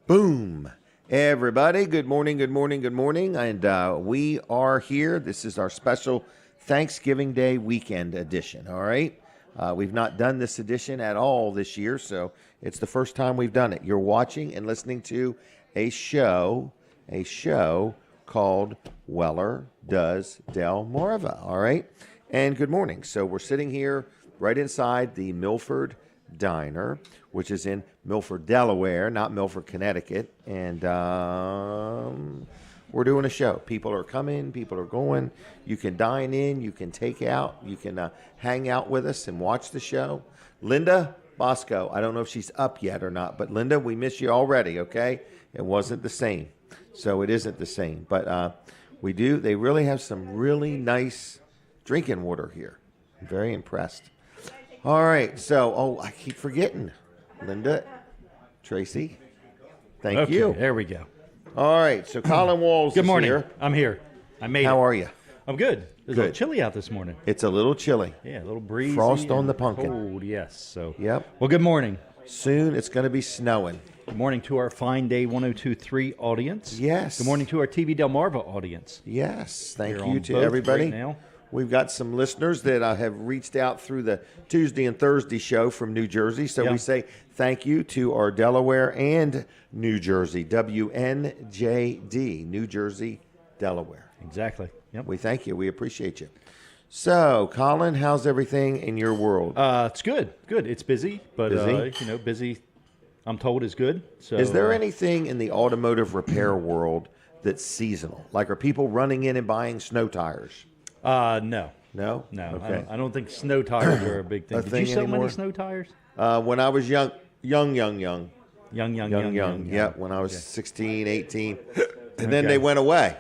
Boom. Everybody, good morning, good morning, good morning. And we are here. This is our special Thanksgiving Day weekend edition, all right? We've not done this edition at all this year, so it's the first time we've done it. You're watching and listening to a show called Weller Does Delmarva, all right? And good morning. So we're sitting here right inside the Milford Diner, which is in Milford, Delaware, not Milford, Connecticut. And we're doing a show. People are coming, people are going. You can dine in, you can take out, you can hang out with us and watch the show. Linda Bosco, I don't know if she's up yet or not, but Linda, we miss you already, okay? It wasn't the same, so it isn't the same. But we do, they really have some really nice drinking water here. I'm very impressed. All right, so, I keep forgetting. Linda, Tracy, thank you. There we go. All right, so Colin Walls Good morning. is here. I'm here. I made it. How are you? I'm good. It's a Good. little chilly out this morning. It's a little chilly. Yeah, a little breezy. Frost on and the pumpkin. Cold, yes. So. Yep. Well, good morning. Soon it's going to be snowing. Good morning to our Fine Day 102.3 audience. Yes. Good morning to our TV Delmarva audience. Yes, thank We're you on to both everybody. right now. We've got some listeners that have reached out through the Tuesday and Thursday show from New Jersey. So we say thank you to our Delaware and New Jersey, WNJD, New Jersey, Delaware. Exactly. Yep. We thank you. We appreciate you. So, Colin, how's everything in your world? It's good. Good. It's busy, but Busy? busy. I'm told is good. So. Is there anything in the automotive repair world that's seasonal? Like, are people running in and buying snow tires? No. No? No. Okay. I don't think snow tires are a big thing. A Did thing you sell anymore? many snow tires? When I was young. Young. Yeah, when I was 16, 18. And then Okay. they went away.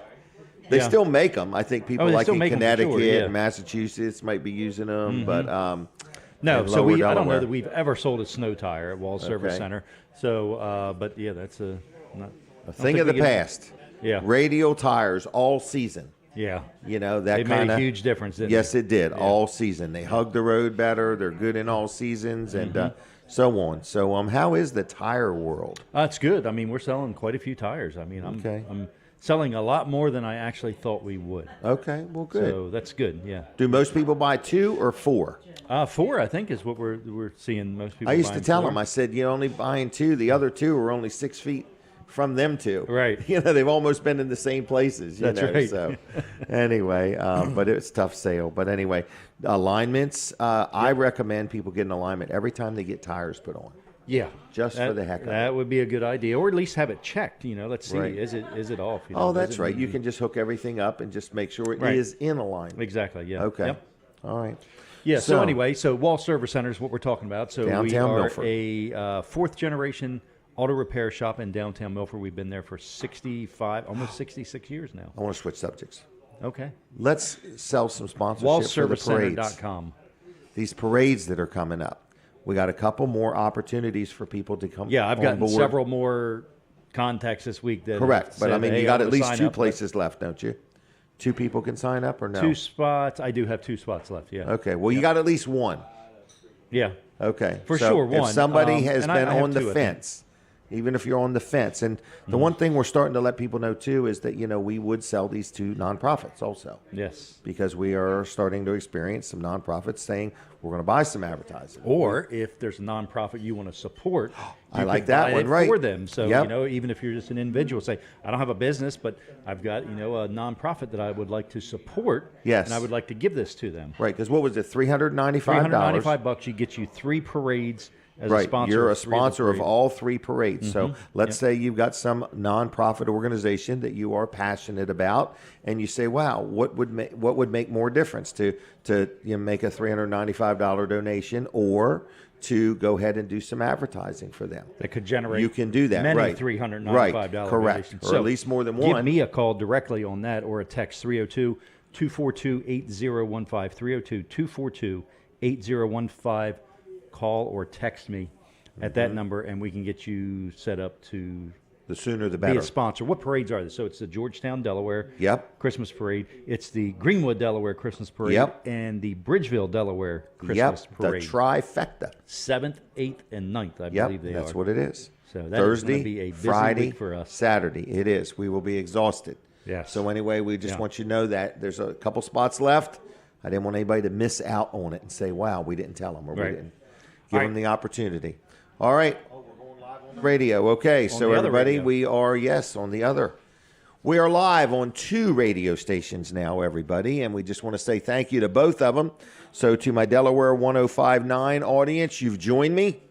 They Yeah. still make them. I think people they like still in make 'em for Connecticut sure, yeah. and Massachusetts might be using them, but No, in so lower I don't know Delaware. that we've ever sold a snow tire at Wall Service Okay. Center. So, but yeah, that's a I thing think of the we get- past. Yeah. Radial tires all season. Yeah. You know, They that made kind a of huge difference, didn't Yes, they? it did. All season. They hug the road better. They're good in all seasons and so on. So, how is the tire world? It's good. I mean, we're selling quite a few tires. I mean, I'm selling a lot more than I actually thought we would. Okay, well, good. So that's good, yeah. Do most people buy 2 or 4? 4, I think, is what we're seeing most people I used to buying tell 4. them, I said, you're only buying 2. The other 2 are only 6 feet from them 2. Right. You know, they've almost been in the same places. You That's know, right. So anyway, but it's a tough sale. But anyway, alignments, I recommend people get an alignment every time they get tires put on. Yeah. Just for the heck of it. That would be a good idea. Or at least have it checked, let's see. Right. Is it off? Oh, Does that's it right. need You to can just hook everything up and just make sure it Right. is in alignment. Exactly, yeah. Okay. Yep. All right. Yeah, so anyway, Wall Service Center is what we're talking about. So Downtown we are Milford. a fourth-generation auto repair shop in downtown Milford. We've been there for 65, almost 66 years now. I want to switch subjects. Okay. Let's sell some sponsorship for the parades. WallServiceCenter.com. These parades that are coming up. We got a couple more opportunities for people to come Yeah, I've on gotten board. several more contacts this week. That Correct. But, said, you "Hey, got I'm at gonna least sign 2 up," but places left, don't you? 2 people can sign up or no? 2 spots. I do have 2 spots left, yeah. Okay. Well, you got at least 1. Yeah. Okay. For So sure, if one. somebody has and been I have on the 2, I think. fence, even if you're on the fence. And the one thing we're starting to let people know, too, is that, we would sell these to nonprofits also. Yes. Because we are starting to experience some nonprofits saying, we're going to buy some advertising. Or if there's a nonprofit you want to support, I you like could that buy one, it right. for them. So, Yep. even if you're just an individual, say, I don't have a business, but I've got, a nonprofit that I would like to support. Yes. And I would like to give this to them. Right, because what was it, $395? $395, you get you 3 parades as a Right, sponsor. you're a of 3 of the sponsor of parades. all 3 parades. So let's say you've got some nonprofit organization that you are passionate about, and you say, "Wow, what would make more difference to make a $395 donation, or to go ahead and do some advertising for them?" That could generate You can do that, many right? $395 Right, correct, donations. or at least more than Give one. me a call directly on that, or a text 302-242-8015, 302-242-8015. Call or text me at that number, and we can get you set up to The sooner the be better. a sponsor. What parades are there? So it's the Georgetown, Delaware Yep. Christmas Parade. It's the Greenwood, Delaware Christmas Parade. Yep. And the Bridgeville, Delaware Christmas Yep, Parade. the trifecta. 7th, 8th, and 9th, I Yep, believe they that's are. what it is. So that is Thursday, gonna be a busy Friday, week for us. Saturday. It is. We will be exhausted. Yes. So anyway, we just Yeah. want you to know that there's a couple spots left. I didn't want anybody to miss out on it and say, wow, we didn't tell them or we Right. didn't give All them right. the opportunity. All right. Radio. Okay, so the other everybody, radio. we are, yes, on the other. We are live on 2 radio stations now, everybody, and we just want to say thank you to both of them. So to my Delaware 105.9 audience, you've joined me,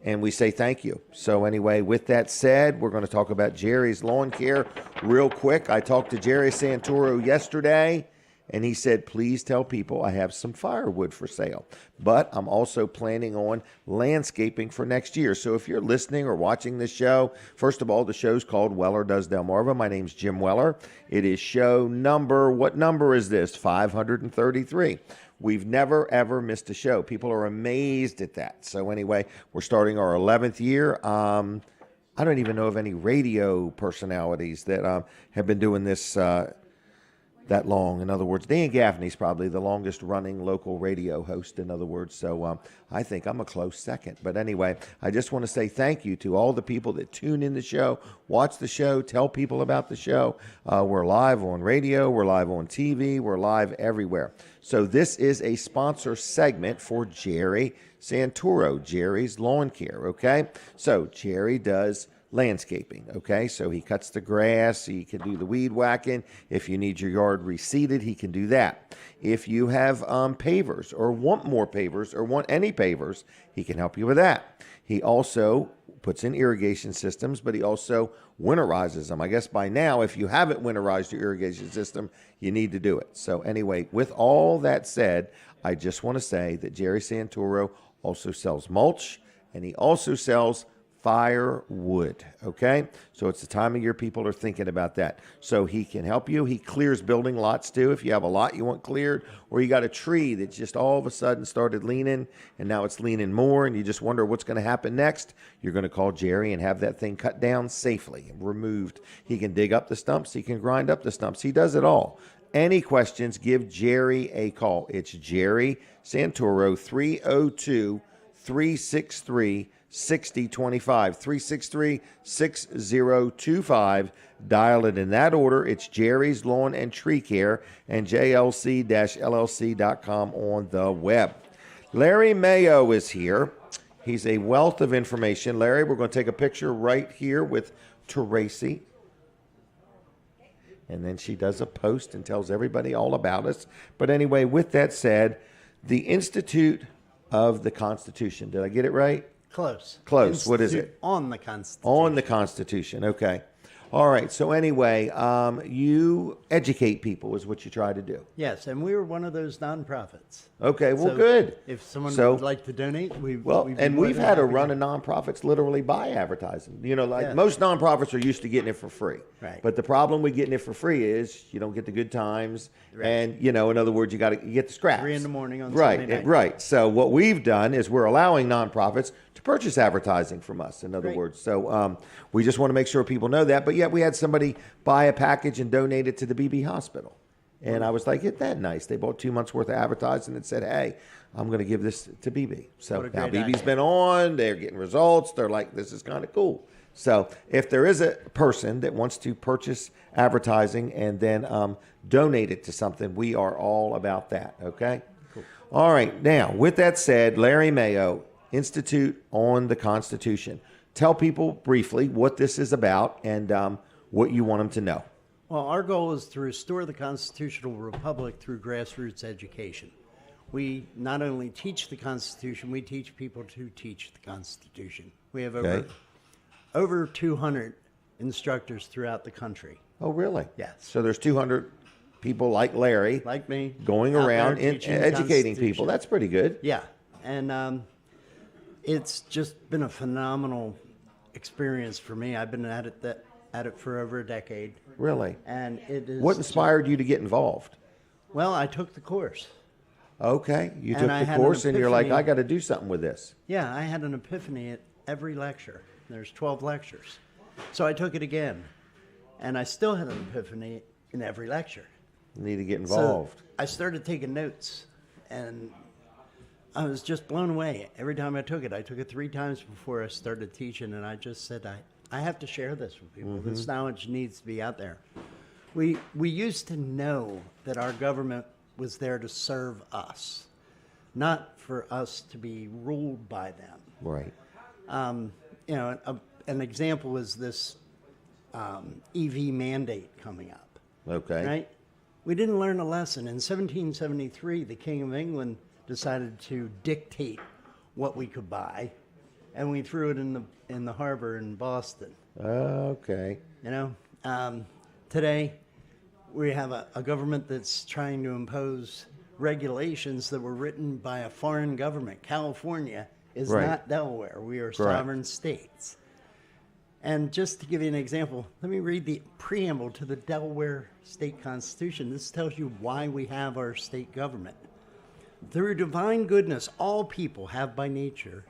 and we say thank you. So anyway, with that said, we're going to talk about Jerry's Lawn Care real quick. I talked to Jerry Santoro yesterday, and he said, please tell people I have some firewood for sale. But I'm also planning on landscaping for next year. So if you're listening or watching this show, first of all, the show's called Weller Does Delmarva. My name's Jim Weller. It is show number, what number is this? 533. We've never, ever missed a show. People are amazed at that. So anyway, we're starting our 11th year. I don't even know of any radio personalities that have been doing this that long. In other words, Dan Gaffney's probably the longest running local radio host, in other words. So I think I'm a close second. But anyway, I just want to say thank you to all the people that tune in the show, watch the show, tell people about the show. We're live on radio, we're live on TV, we're live everywhere. So this is a sponsor segment for Jerry Santoro, Jerry's Lawn Care, okay? So Jerry does landscaping, okay? So he cuts the grass, he can do the weed whacking. If you need your yard reseeded, he can do that. If you have pavers or want more pavers or want any pavers, he can help you with that. He also puts in irrigation systems, but he also winterizes them. I guess by now, if you haven't winterized your irrigation system, you need to do it. So anyway, with all that said, I just want to say that Jerry Santoro also sells mulch, and he also sells firewood, okay? So it's the time of year people are thinking about that. So he can help you. He clears building lots too. If you have a lot you want cleared, or you got a tree that just all of a sudden started leaning and now it's leaning more and you just wonder what's going to happen next, you're going to call Jerry and have that thing cut down safely and removed. He can dig up the stumps. He can grind up the stumps. He does it all. Any questions, give Jerry a call. It's Jerry Santoro, 302-363-6025, 363-6025. Dial it in that order. It's Jerry's Lawn and Tree Care and jlc-llc.com on the web. Larry Mayo is here. He's a wealth of information. Larry, we're going to take a picture right here with Terri. And then she does a post and tells everybody all about us. But anyway, with that said, the Institute of the Constitution. Did I get it right? Close. Close. What is it? On the Constitution. On the Constitution. Okay. All right. So anyway, you educate people is what you try to do. Yes, and we were one of those nonprofits. Okay. Well, So good. If someone So- would like to donate, we'd be And more we've than had a happy run to- of nonprofits literally buy advertising. You know, like Yes. most nonprofits are used to getting it for free. Right. But the problem with getting it for free is you don't get the good times. Right. And, you know, in other words, you get the scraps. 3 a.m. on Right, Sunday night. right. So what we've done is we're allowing nonprofits to purchase advertising from us, in other Great. words. So we just want to make sure people know that. But yet we had somebody buy a package and donate it to the BB Hospital. And I was like, isn't that nice? They bought 2 months worth of advertising and said, hey, I'm going to give this to BB. So What a now great BB's idea. been on, they're getting results. They're like, this is kind of cool. So if there is a person that wants to purchase advertising and then donate it to something, we are all about that. Okay. Cool. All right. Now, with that said, Larry Mayo, Institute on the Constitution. Tell people briefly what this is about and what you want them to know. Well, our goal is to restore the constitutional republic through grassroots education. We not only teach the Constitution, we teach people to teach the Constitution. We have over 200 instructors throughout the country. Oh, really? Yes. So there's 200 people like Larry Like me. going out around there and teaching the educating people. Constitution. That's pretty good. Yeah, and it's just been a phenomenal experience for me. I've been at it for over a decade, Really? and it is. What inspired you to get involved? Well, I took the course. Okay, you And took I the had an course and you're like, epiphany. I got to do something with this. Yeah, I had an epiphany at every lecture. There's 12 lectures, So I took it again, and I still had an epiphany in every lecture. You need to get involved. So I started taking notes, and I was just blown away. Every time I took it 3 times before I started teaching, and I just said, I have to share this with people. This knowledge needs to be out there. We used to know that our government was there to serve us, not for us to be ruled by them. Right. You know, an example is this EV mandate coming up. Okay. Right? We didn't learn a lesson. In 1773, the King of England decided to dictate what we could buy, and we threw it in the harbor in Boston. Okay. You know, today we have a government that's trying to impose regulations that were written by a foreign government. California is Right. not Delaware. We are Correct. sovereign states. And just to give you an example, let me read the preamble to the Delaware State Constitution. This tells you why we have our state government. Through divine goodness, all people have by nature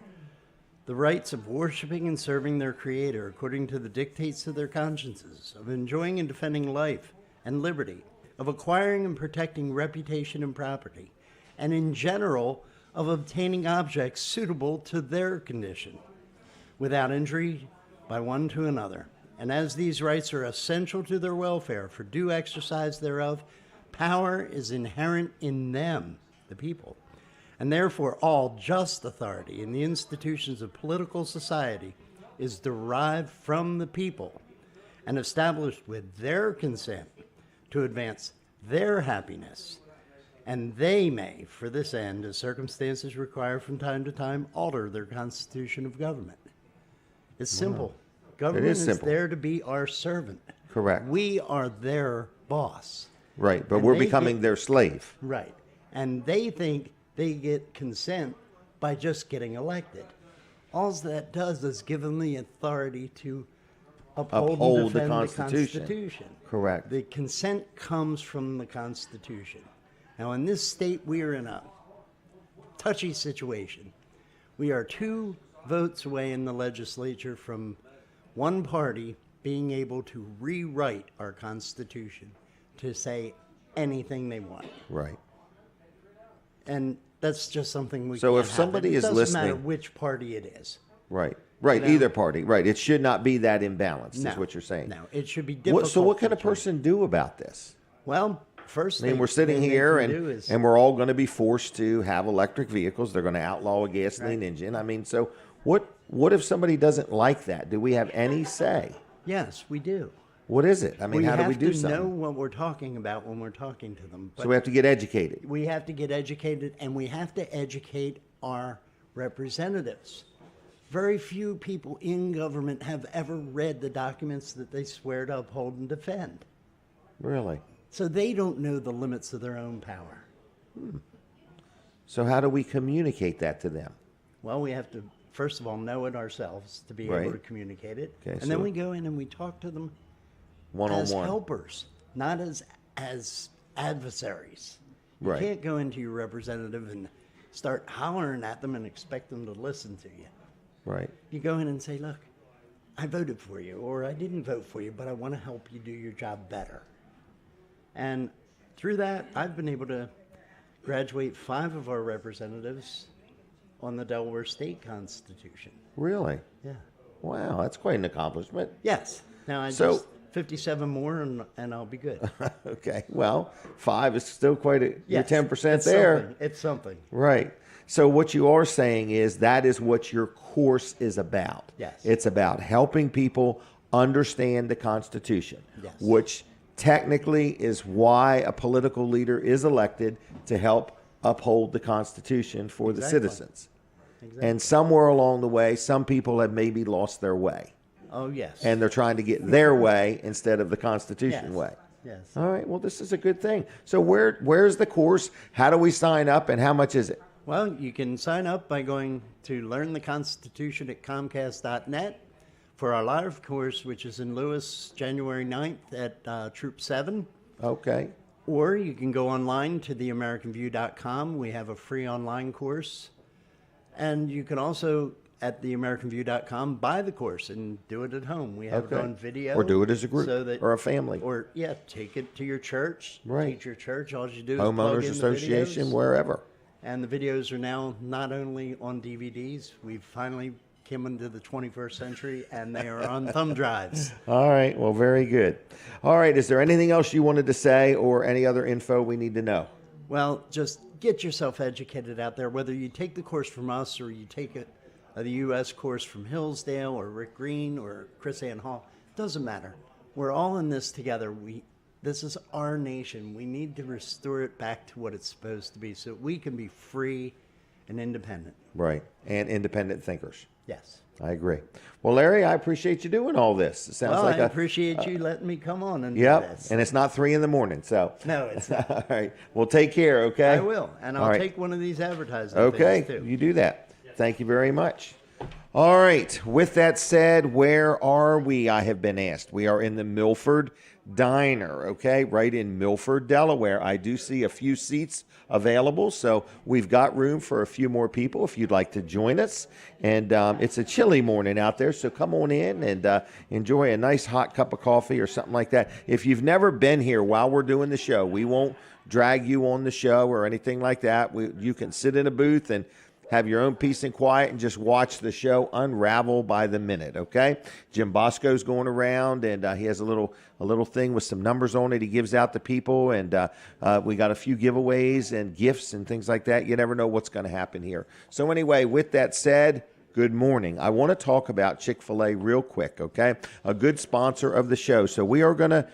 the rights of worshiping and serving their Creator according to the dictates of their consciences, of enjoying and defending life and liberty, of acquiring and protecting reputation and property, and in general, of obtaining objects suitable to their condition, without injury by one to another. And as these rights are essential to their welfare, for due exercise thereof, power is inherent in them, the people. And therefore, all just authority in the institutions of political society is derived from the people and established with their consent to advance their happiness. And they may, for this end, as circumstances require from time to time, alter their constitution of government. It's simple. Government It is simple. there to be our servant. Correct. We are their boss. Right. But And we're they becoming get- their slave. Right. And they think they get consent by just getting elected. All that does is give them the authority to uphold Uphold and the defend Constitution. Correct. The consent comes from the Constitution. Now, in this state, we are in a touchy situation. We are 2 votes away in the legislature from one party being able to rewrite our Constitution to say anything they want. Right. And that's just something we So can't if somebody have. It is doesn't matter listening- which party it is. Right. Right. You know? Either party. Right. It should not be that imbalanced, No, is what you're saying. No, it should be difficult. So what can a to- person do about this? Well, first I mean, we're sitting here and we're all going to be forced to have electric vehicles. They're going to outlaw a gasoline engine. I mean, so what if somebody doesn't like that? Do we have any say? Yes, we do. What is it? I mean, how do we do have to know something? what we're talking about when we're talking to them. So we have to get educated. We have to get educated, and we have to educate our representatives. Very few people in government have ever read the documents that they swear to uphold and defend. Really? So they don't know the limits of their own power. So how do we communicate that to them? Well, we have to, first of all, know it ourselves to be able Right. to communicate it. Okay, and so- then we go in and we talk to them as One-on-one. helpers, not as adversaries. You Right. can't go into your representative and start hollering at them and expect them to listen to you. Right. You go in and say, look, I voted for you, or I didn't vote for you, but I want to help you do your job better. And through that, I've been able to graduate 5 of our representatives on the Delaware State Constitution. Really? Yeah. Wow, that's quite an accomplishment. Yes. Now I So- just 57 more and I'll be good. Okay. Well, 5 is still quite a you're Yes, 10% it's there. something. It's something. Right. So what you are saying is that is what your course is about. Yes. It's about helping people understand the Constitution, Yes. which technically is why a political leader is elected to help uphold the Constitution for the Exactly. citizens. Exactly. And somewhere along the way, some people have maybe lost their way, Oh, yes. and they're trying to get their way instead of the Constitution Yes. way. Yes. All right. Well, this is a good thing. So where's the course? How do we sign up, and how much is it? Well, you can sign up by going to Learn the Constitution at Comcast.net for our live course, which is in Lewis, January 9th at Troop 7. Okay. Or you can go online to theamericanview.com. We have a free online course. And you can also at theamericanview.com, buy the course and do it at home. We have it on video. Or do it as a group so that, or a family. Or, take it to your church. Right. Teach your church. All you do is plug Homeowners in Association, the videos. wherever. And the videos are now not only on DVDs, we've finally come into the 21st century, and they are on thumb drives. All right. Well, very good. All right. Is there anything else you wanted to say or any other info we need to know? Well, just get yourself educated out there, whether you take the course from us or you take the U.S. course from Hillsdale or Rick Green or Chris Ann Hall. Doesn't matter. We're all in this together. This is our nation. We need to restore it back to what it's supposed to be so we can be free and independent. Right. And independent thinkers. Yes. I agree. Well, Larry, I appreciate you doing all this. It sounds like I appreciate you letting me come on and do Yep. this. And it's not 3 a.m, so. No, it's not. All right. Well, take care, okay? I will. And I'll All right. take one of these advertising Okay. things, too. You do that. Thank you very much. All right. With that said, where are we? I have been asked. We are in the Milford Diner, okay, right in Milford, Delaware. I do see a few seats available, so we've got room for a few more people if you'd like to join us. And it's a chilly morning out there, so come on in and enjoy a nice hot cup of coffee or something like that. If you've never been here while we're doing the show, we won't drag you on the show or anything like that. You can sit in a booth and have your own peace and quiet and just watch the show unravel by the minute, okay? Jim Bosco's going around, and he has a little thing with some numbers on it he gives out to people, and we got a few giveaways and gifts and things like that. You never know what's going to happen here. So anyway, with that said, good morning. I want to talk about Chick-fil-A real quick, okay? A good sponsor of the show. So we are going to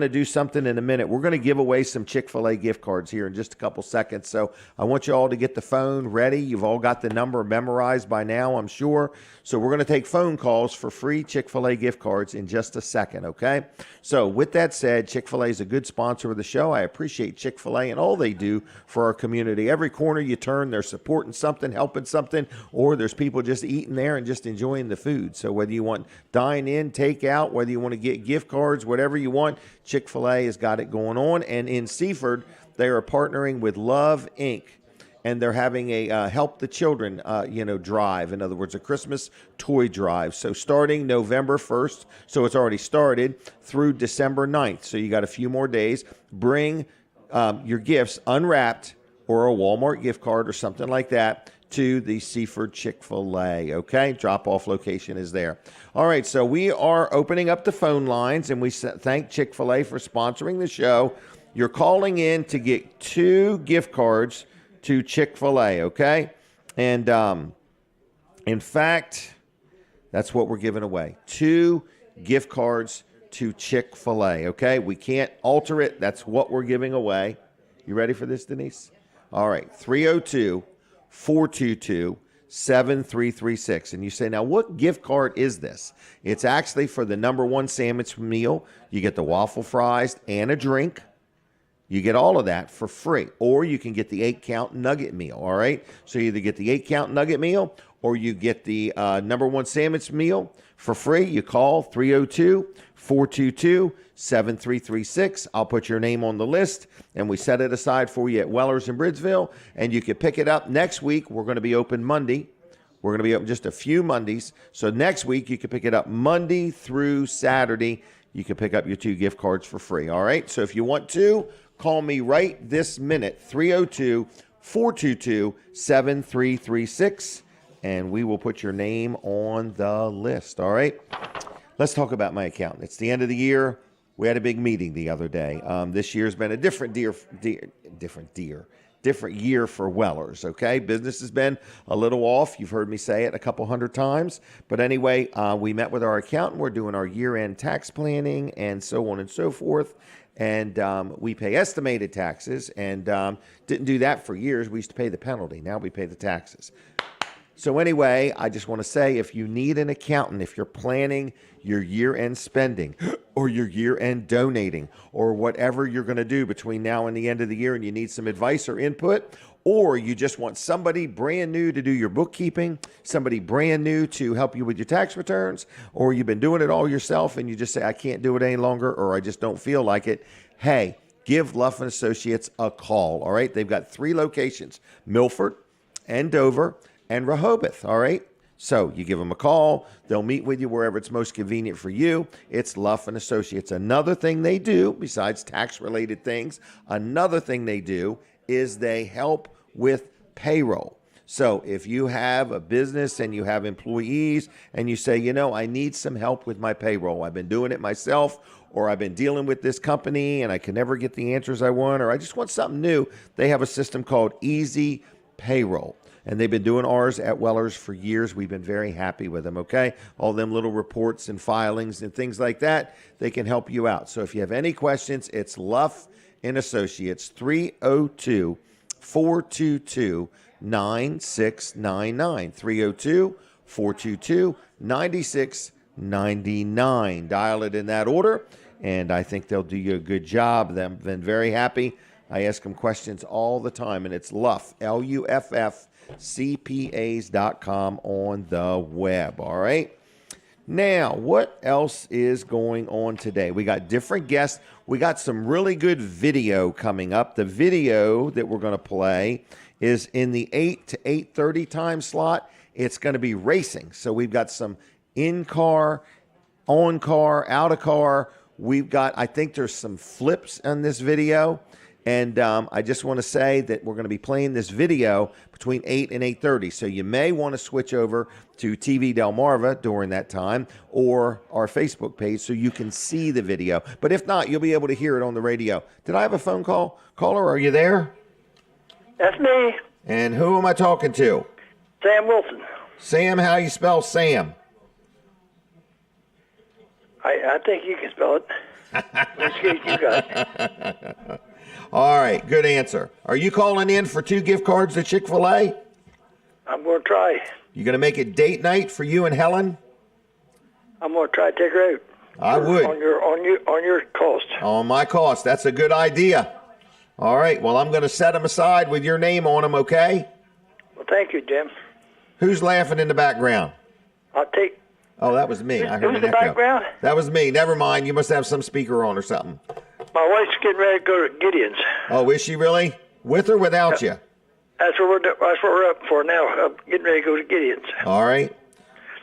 do something in a minute. We're going to give away some Chick-fil-A gift cards here in just a couple seconds. So I want you all to get the phone ready. You've all got the number memorized by now, I'm sure. So we're going to take phone calls for free Chick-fil-A gift cards in just a second, okay? So with that said, Chick-fil-A is a good sponsor of the show. I appreciate Chick-fil-A and all they do for our community. Every corner you turn, they're supporting something, helping something, or there's people just eating there and just enjoying the food. So whether you want dine in, take out, whether you want to get gift cards, whatever you want, Chick-fil-A has got it going on. And in Seaford, they are partnering with Love Inc., and they're having a Help the Children, drive. In other words, a Christmas toy drive. So starting November 1st, so it's already started, through December 9th. So you got a few more days. Bring your gifts unwrapped or a Walmart gift card or something like that to the Seaford Chick-fil-A, okay? Drop-off location is there. All right, so we are opening up the phone lines, and we thank Chick-fil-A for sponsoring the show. You're calling in to get 2 gift cards to Chick-fil-A, okay? And in fact, that's what we're giving away. 2 gift cards to Chick-fil-A, okay? We can't alter it. That's what we're giving away. You ready for this, Denise? All right, 302-422-7336. And you say, now what gift card is this? It's actually for the #1 sandwich meal. You get the waffle fries and a drink. You get all of that for free. Or you can get the 8-count nugget meal, all right? So you either get the 8-count nugget meal or you get the #1 sandwich meal for free. You call 302-422-7336. I'll put your name on the list, and we set it aside for you at Weller's in Bridgeville, and you can pick it up next week. We're going to be open Monday. We're going to be open just a few Mondays. So next week, you can pick it up Monday through Saturday. You can pick up your 2 gift cards for free, all right? So if you want to, call me right this minute, 302-422-7336, and we will put your name on the list, all right? Let's talk about my accountant. It's the end of the year. We had a big meeting the other day. This year's been a different year for Weller's, okay? Business has been a little off. You've heard me say it a couple hundred times. But anyway, we met with our accountant. We're doing our year-end tax planning and so on and so forth. And we pay estimated taxes and didn't do that for years. We used to pay the penalty. Now we pay the taxes. So anyway, I just want to say, if you need an accountant, if you're planning your year-end spending or your year-end donating or whatever you're going to do between now and the end of the year, and you need some advice or input, or you just want somebody brand new to do your bookkeeping, somebody brand new to help you with your tax returns, or you've been doing it all yourself and you just say, I can't do it any longer, or I just don't feel like it, hey, give Luff & Associates a call, all right? They've got 3 locations, Milford and Dover and Rehoboth, all right? So you give them a call. They'll meet with you wherever it's most convenient for you. It's Luff and Associates. Another thing they do, besides tax-related things, another thing they do is they help with payroll. So if you have a business and you have employees and you say, you know, I need some help with my payroll. I've been doing it myself, or I've been dealing with this company and I can never get the answers I want, or I just want something new. They have a system called Easy Payroll. And they've been doing ours at Weller's for years. We've been very happy with them, okay? All them little reports and filings and things like that, they can help you out. So if you have any questions, it's Luff and Associates, 302-422-9699. 302-422-9699. Dial it in that order, and I think they'll do you a good job. They've been very happy. I ask them questions all the time, and it's Luff, Luff, CPAs.com on the web. All right. Now, what else is going on today? We got different guests. We got some really good video coming up. The video that we're going to play is in the 8 to 8:30 time slot. It's going to be racing. So we've got some in-car, on-car, out-of-car. We've got, I think there's some flips on this video. And I just want to say that we're going to be playing this video between 8 and 8:30. So you may want to switch over to TV Delmarva during that time, or our Facebook page so you can see the video. But if not, you'll be able to hear it on the radio. Did I have a phone call? Caller, are you there? That's me, And who am I talking to? Sam Wilson. Sam, how you spell Sam? I think you can spell it. Let's see what you got. All right, good answer. Are you calling in for 2 gift cards to Chick-fil-A? I'm going to try. You going to make it date night for you and Helen? I'm going to try to take her out. I would. On your cost. On my cost. That's a good idea. All right, well, I'm going to set them aside with your name on them, okay? Well, thank you, Jim. Who's laughing in the background? I'll take. Oh, that was me. I heard Who's an in the echo. background? That was me. Never mind. You must have some speaker on or something. My wife's getting ready to go to Gideon's. Oh, is she really? With or without you? That's what we're up for now. Getting ready to go to Gideon's. All right.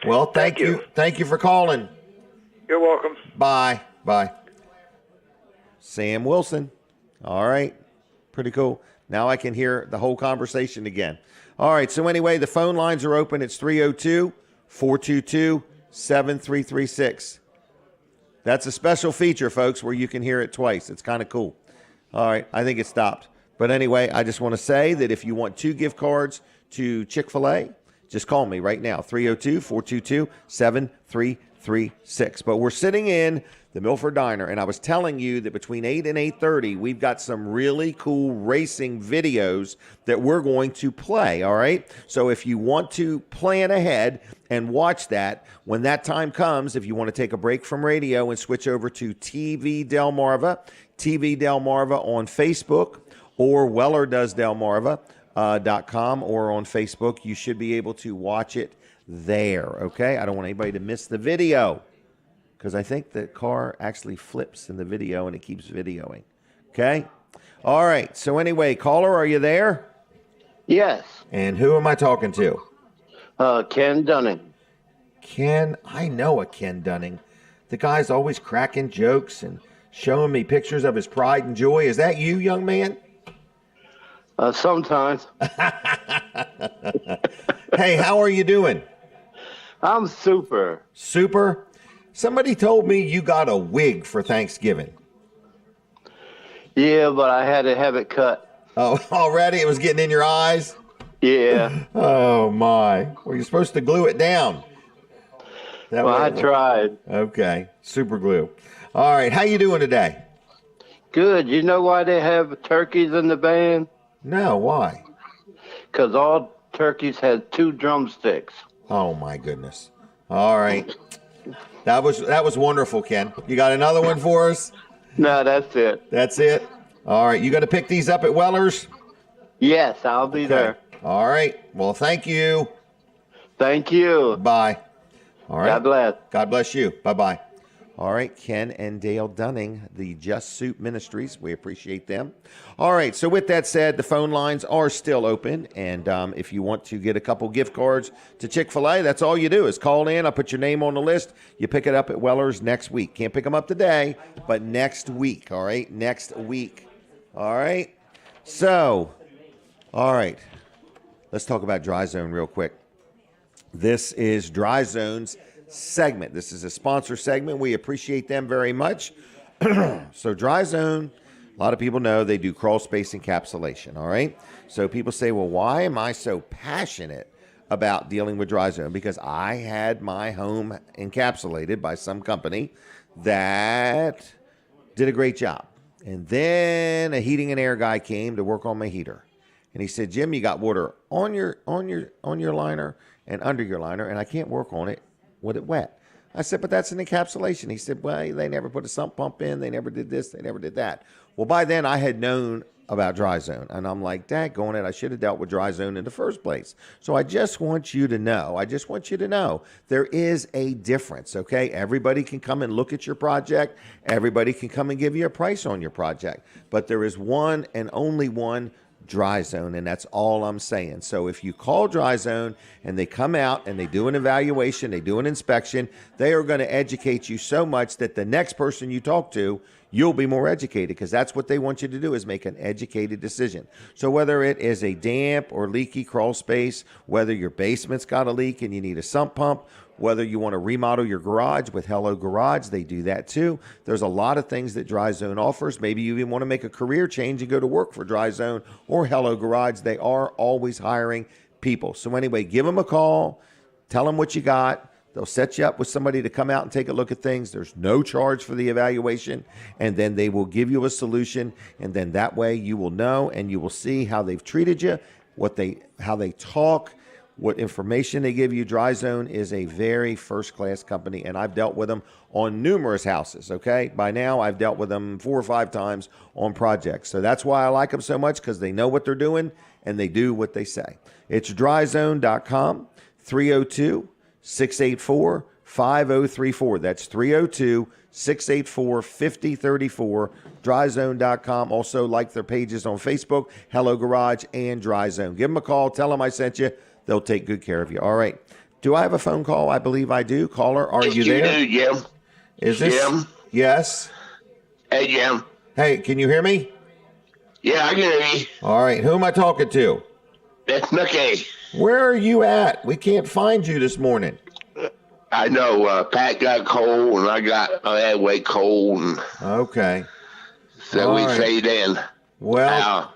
Well, thank you. Thank you for calling. You're welcome. Bye. Bye. Sam Wilson. All right. Pretty cool. Now I can hear the whole conversation again. All right. So anyway, the phone lines are open. It's 302-422-7336. That's a special feature, folks, where you can hear it twice. It's kind of cool. All right. I think it stopped. But anyway, I just want to say that if you want 2 gift cards to Chick-fil-A, just call me right now, 302-422-7336. But we're sitting in the Milford Diner, and I was telling you that between 8 and 8:30, we've got some really cool racing videos that we're going to play, all right? So if you want to plan ahead and watch that, when that time comes, if you want to take a break from radio and switch over to TV Delmarva on Facebook, or Weller Does Delmarva. .com or on Facebook, you should be able to watch it there, okay? I don't want anybody to miss the video because I think the car actually flips in the video and it keeps videoing, okay? All right, so anyway, caller, are you there? Yes. And who am I talking to? Ken Dunning. Ken, I know a Ken Dunning. The guy's always cracking jokes and showing me pictures of his pride and joy. Is that you, young man? Sometimes. Hey, how are you doing? I'm super. Super? Somebody told me you got a wig for Thanksgiving. Yeah, but I had to have it cut. Oh, already? It was getting in your eyes? Yeah. Oh, my. Well, you're supposed to glue it down. I tried. Okay. Super glue. All right. How you doing today? Good. You know why they have turkeys in the band? No, why? Because all turkeys had 2 drumsticks. Oh, my goodness. All right. That was wonderful, Ken. You got another one for us? No, that's it. That's it? All right. You going to pick these up at Weller's? Yes, I'll be there. All right. Well, thank you. Thank you. Bye. All right. God bless. God bless you. Bye-bye. All right, Ken and Dale Dunning, the Just Soup Ministries. We appreciate them. All right, so with that said, the phone lines are still open. And if you want to get a couple gift cards to Chick-fil-A, that's all you do is call in. I'll put your name on the list. You pick it up at Weller's next week. Can't pick them up today, but next week. All right, next week. All right. So, all right. Let's talk about Dry Zone real quick. This is Dry Zone's segment. This is a sponsor segment. We appreciate them very much. So Dry Zone, a lot of people know they do crawl space encapsulation, all right? So people say, well, why am I so passionate about dealing with Dry Zone? Because I had my home encapsulated by some company that did a great job. And then a heating and air guy came to work on my heater. And he said, Jim, you got water on your liner and under your liner, and I can't work on it with it wet. I said, but that's an encapsulation. He said, well, they never put a sump pump in. They never did this. They never did that. Well, by then I had known about Dry Zone. And I'm like, daggone it, I should have dealt with Dry Zone in the first place. So I just want you to know, there is a difference, okay? Everybody can come and look at your project. Everybody can come and give you a price on your project. But there is one and only one Dry Zone, and that's all I'm saying. So if you call Dry Zone and they come out and they do an evaluation, they do an inspection, they are going to educate you so much that the next person you talk to, you'll be more educated, because that's what they want you to do, is make an educated decision. So whether it is a damp or leaky crawl space, whether your basement's got a leak and you need a sump pump, whether you want to remodel your garage with Hello Garage, they do that too. There's a lot of things that Dry Zone offers. Maybe you even want to make a career change and go to work for Dry Zone or Hello Garage. They are always hiring people. So anyway, give them a call. Tell them what you got. They'll set you up with somebody to come out and take a look at things. There's no charge for the evaluation. And then they will give you a solution. And then that way you will know and you will see how they've treated you, how they talk, what information they give you. Dry Zone is a very first-class company, and I've dealt with them on numerous houses, okay? By now, I've dealt with them 4 or 5 times on projects. So that's why I like them so much, because they know what they're doing, and they do what they say. It's dryzone.com, 302-684-5034. That's 302-684-5034, dryzone.com. Also, like their pages on Facebook, Hello Garage and Dry Zone. Give them a call. Tell them I sent you. They'll take good care of you. All right. Do I have a phone call? I believe I do. Caller, are you there? You do, Jim. Is this? Jim? Yes. Hey, Jim. Hey, can you hear me? Yeah, I can hear you. All right. Who am I talking to? That's Mickey. Where are you at? We can't find you this morning. I know Pat got cold, and I had way cold, and Okay. so All we right. stayed in. Well,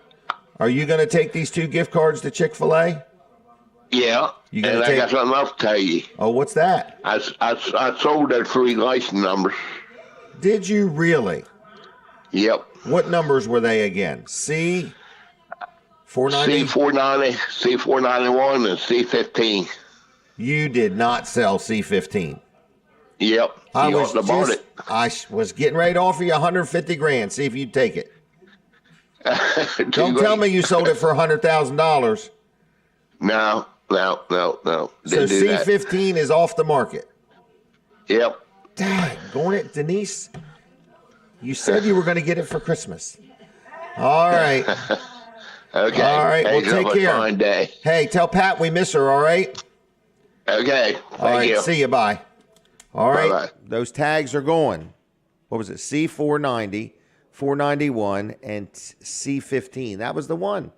are you going to take these 2 gift cards to Chick-fil-A? Yeah, You gonna and take- I got something else to tell you. Oh, what's that? I sold their 3 license numbers. Did you really? Yep. What numbers were they again? C? 490? C490, C491, and C15. You did not sell C15. Yep. I You was ought to bought just, I was getting ready to offer you 150 grand. See if you'd take it. it. Don't tell me you sold it for $100,000. No. So Didn't do that. C15 is off the market. Yep. Dang, going it, Denise. You said you were going to get it for Christmas. All right. Okay. All right. Hey, Well, take have a care. fine day. Hey, tell Pat we miss her. All right. Okay. All right. Thank you. See you. Bye. All right. Bye-bye. Those tags are going. What was it? C490, 491, and C15. That was the one.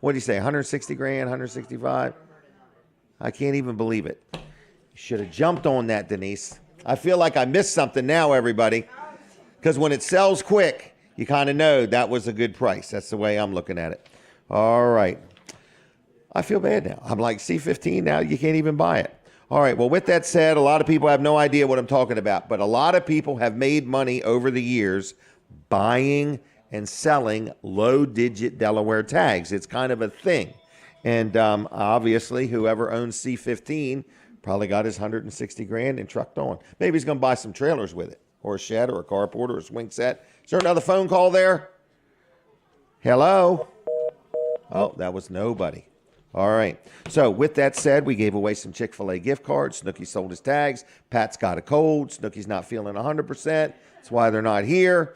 What did you say? 160 grand, 165? I can't even believe it. You should have jumped on that, Denise. I feel like I missed something now, everybody. Because when it sells quick, you kind of know that was a good price. That's the way I'm looking at it. All right. I feel bad now. I'm like, C15 now, you can't even buy it. All right. Well, with that said, a lot of people have no idea what I'm talking about. But a lot of people have made money over the years buying and selling low-digit Delaware tags. It's kind of a thing. And obviously, whoever owns C15 probably got his 160 grand and trucked on. Maybe he's going to buy some trailers with it, or a shed, or a carport, or a swing set. Is there another phone call there? Hello? Oh, that was nobody. All right. So with that said, we gave away some Chick-fil-A gift cards. Snooki sold his tags. Pat's got a cold. Snooki's not feeling 100%. That's why they're not here.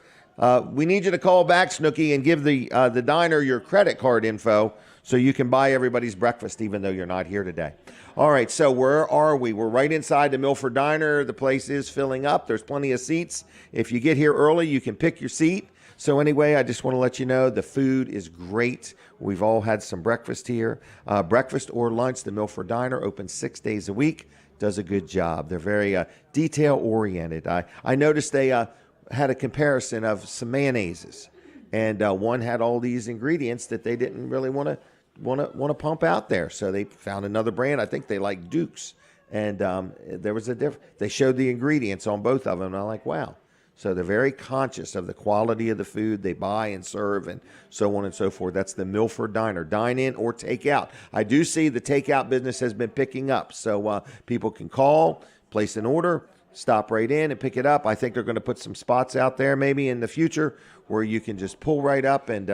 We need you to call back, Snooki, and give the diner your credit card info so you can buy everybody's breakfast, even though you're not here today. All right, so where are we? We're right inside the Milford Diner. The place is filling up. There's plenty of seats. If you get here early, you can pick your seat. So anyway, I just want to let you know the food is great. We've all had some breakfast here. Breakfast or lunch, the Milford Diner, open 6 days a week, does a good job. They're very detail-oriented. I noticed they had a comparison of some mayonnaises, and one had all these ingredients that they didn't really want to pump out there. So they found another brand. I think they like Duke's, and there was a difference. They showed the ingredients on both of them, and I'm like, wow. So they're very conscious of the quality of the food they buy and serve and so on and so forth. That's the Milford Diner. Dine in or take out. I do see the takeout business has been picking up. So people can call, place an order, stop right in and pick it up. I think they're going to put some spots out there maybe in the future where you can just pull right up and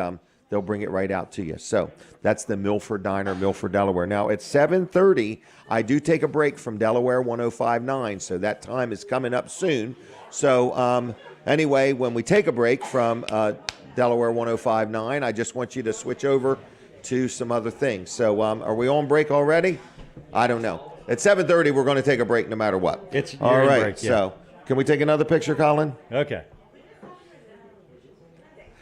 they'll bring it right out to you. So that's the Milford Diner, Milford, Delaware. Now at 7:30, I do take a break from Delaware 105.9, so that time is coming up soon. So anyway, when we take a break from Delaware 105.9, I just want you to switch over to some other things. So are we on break already? I don't know. At 7:30, we're going to take a break no matter what. It's all right. Break, yeah. So can we take another picture, Colin? Okay.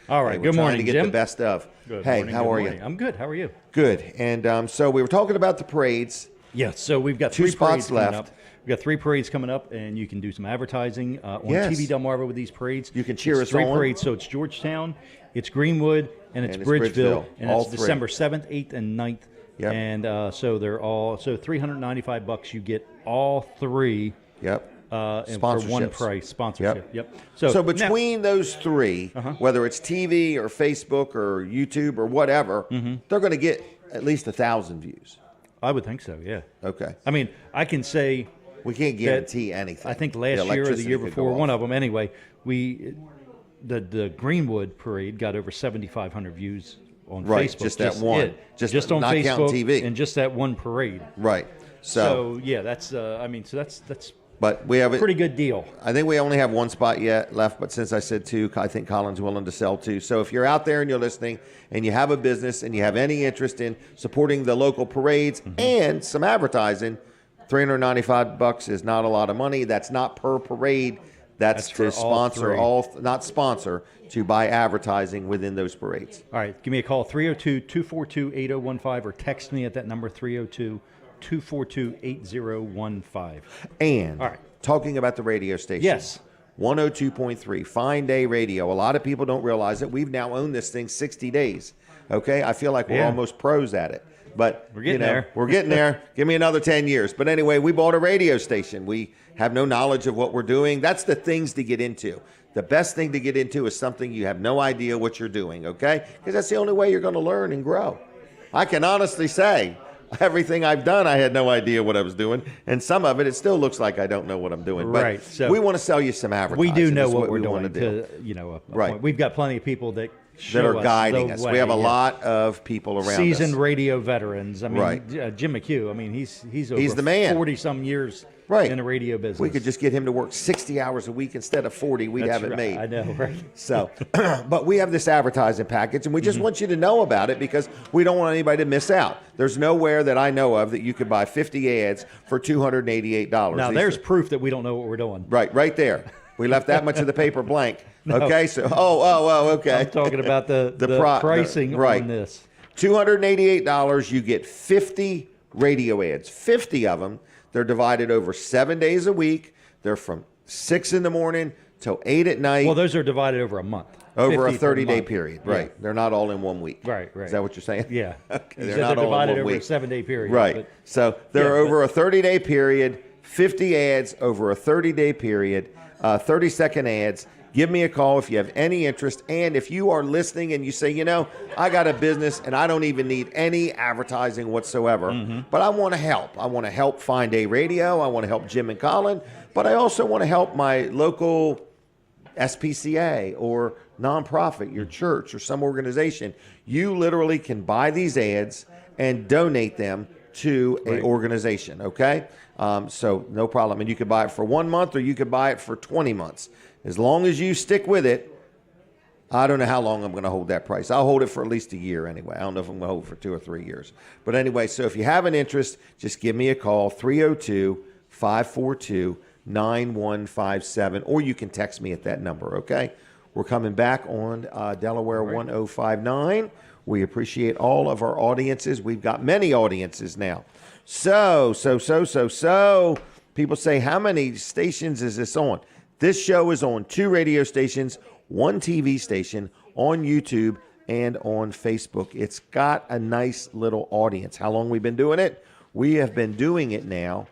All right. Hey, good morning, to get Jim. the best of. Good hey, morning, how good are morning. you? I'm good. How are you? Good. And so we were talking about the parades. Yeah. So we've got Two three spots parades coming left. up. We've got 3 parades coming up, and you can do some advertising on Yes. TV Delmarva with these parades. You can cheer It's us 3 on. parades. So it's Georgetown, it's Greenwood, and it's Bridgeville. Bridgeville. And All it's three. December 7th, 8th, and 9th. Yep. And so they're all $395. You get all 3. Yep. And for one Sponsorships. price, sponsorship. Yep. Yep. So now- between those 3, whether it's TV or Facebook or YouTube or whatever, they're going to get at least 1,000 views. I would think so. Yeah. Okay. I mean, I can say. We can't guarantee anything. I think last year or the year before, one of them anyway, the Greenwood parade got over 7,500 views on Right, Facebook. just that one. It. Just on not Facebook counting TV. and just that one parade. Right. So yeah, that's that's but we have a pretty good deal. I think we only have 1 spot yet left, but since I said 2, I think Colin's willing to sell 2. So if you're out there and you're listening and you have a business and you have any interest in supporting the local parades and some advertising, $395 is not a lot of money. That's not per parade. That's for to sponsor not sponsor, to buy advertising within those parades. All right, give me a call, 302-242-8015, or text me at that number, 302-242-8015. And All right. talking about the radio station. Yes. 102.3, Fine Day Radio. A lot of people don't realize it. We've now owned this thing 60 days. Okay? I feel like we're Yeah. almost pros at it. But We're getting there. We're getting there. Give me another 10 years. But anyway, we bought a radio station. We have no knowledge of what we're doing. That's the things to get into. The best thing to get into is something you have no idea what you're doing, okay? Because that's the only way you're going to learn and grow. I can honestly say everything I've done, I had no idea what I was doing. And some of it still looks like I don't know what I'm doing. Right, But so we want to sell you some advertising. We do know That's what we're we doing. want to do. To, a Right. point. We've got plenty of people that That are us guiding the us. way, We have a yeah. lot of people around Seasoned us. radio veterans. I mean, Right. Jim McHugh. I mean, he's over the man. 40 some years Right. in the radio business. We could just get him to work 60 hours a week instead of 40. We'd That's have it right. made. I know, right? So, but we have this advertising package, and we just want you to know about it because we don't want anybody to miss out. There's nowhere that I know of that you could buy 50 ads for $288. Now, there's proof that we don't know what we're doing. right there. We left that much of the paper blank. Okay, so okay. I'm talking about the pricing right. on this. $288, you get 50 radio ads. 50 of them. They're divided over 7 days a week. They're from 6 in the morning till 8 at night. Well, those are divided over a month. Over a 50 per 30-day month. period. Yeah. Right. They're not all in 1 week. Right. Is that what you're saying? Yeah. Okay. You They're said not all in divided 1 over a week. 7-day period. Right. But, So they're Yeah, over a 30-day period, 50 ads over a 30-day period, 30-second ads. Give me a call if you have any interest. And if you are listening and you say, I got a business and I don't even need any advertising whatsoever, but I want to help. I want to help Fine Day Radio. I want to help Jim and Colin. But I also want to help my local SPCA or nonprofit, your church or some organization. You literally can buy these ads and donate them to a organization, okay? So no problem. And you could buy it for 1 month or you could buy it for 20 months. As long as you stick with it, I don't know how long I'm going to hold that price. I'll hold it for at least a year anyway. I don't know if I'm going to hold it for 2 or 3 years. But anyway, so if you have an interest, just give me a call, 302-542-9157, or you can text me at that number, okay? We're coming back on Delaware 1059. We appreciate all of our audiences. We've got many audiences now. So, people say, how many stations is this on? This show is on 2 radio stations, 1 TV station, on YouTube, and on Facebook. It's got a nice little audience. How long we've been doing it? We have been doing it now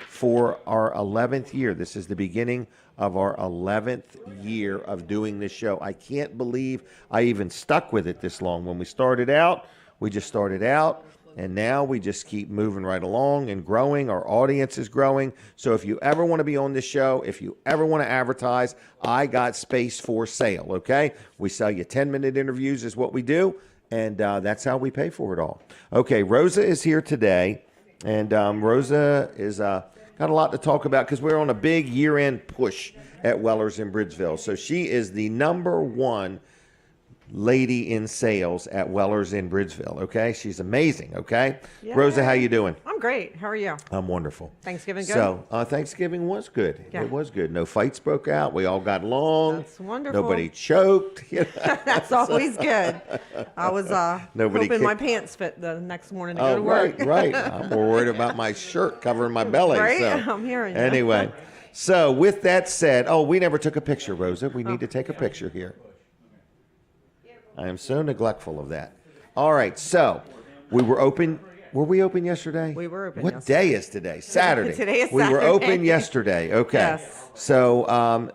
for our 11th year. This is the beginning of our 11th year of doing this show. I can't believe I even stuck with it this long. When we started out, we just started out, and now we just keep moving right along and growing. Our audience is growing. So if you ever want to be on this show, if you ever want to advertise, I got space for sale, okay? We sell you 10-minute interviews is what we do, and that's how we pay for it all. Okay, Rosa is here today, and Rosa is got a lot to talk about because we're on a big year-end push at Weller's in Bridgeville. So she is the #1 lady in sales at Weller's in Bridgeville, okay? She's amazing, okay? Yeah. Rosa, how you doing? I'm great. How are you? I'm wonderful. Thanksgiving good? So, Thanksgiving was good. Yeah. It was good. No fights broke out. We all got along. That's wonderful. Nobody choked. That's always good. I was Nobody hoping my kicked- pants fit the next morning to go to work. right. I'm more worried about my shirt covering my belly. Right? So. I'm hearing you. Anyway, so with that said, we never took a picture, Rosa. We need to take a picture here. I am so neglectful of that. All right, so we were open. Were we open yesterday? We were open What yesterday. day is today? Saturday. Today is We were Saturday. open yesterday. Okay. Yes. So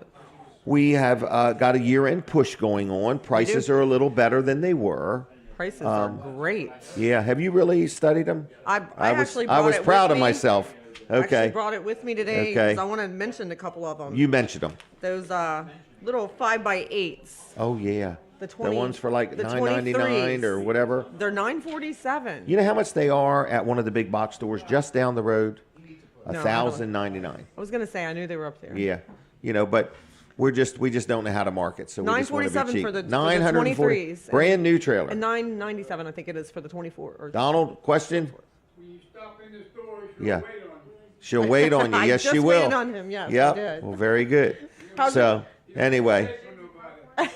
we have got a year-end push going on. Prices are a little better than they were. Prices are great. Yeah. Have you really studied them? I actually brought I was it proud with of me. myself. I actually Okay. brought it with me today Okay. because I want to mention a couple of them. You mentioned them. Those little 5x8s. Oh yeah. The The ones for like the $9.99 or 23s. whatever. They're $9.47. You know how much they are at one of the big box stores just down the road? I don't. $1,099. I was gonna say I knew they were up there. Yeah, but we just don't know how to market, so we just want to be $947 cheap. for the 940 23s. brand new trailer. And $9.97 I think it is for the 24. Or Donald, question? When you stop in the store, Yeah. wait on you. She'll wait on you. I Yes, just she will. waited on him, yes, I Yep. did. Well, very good. How's So anyway,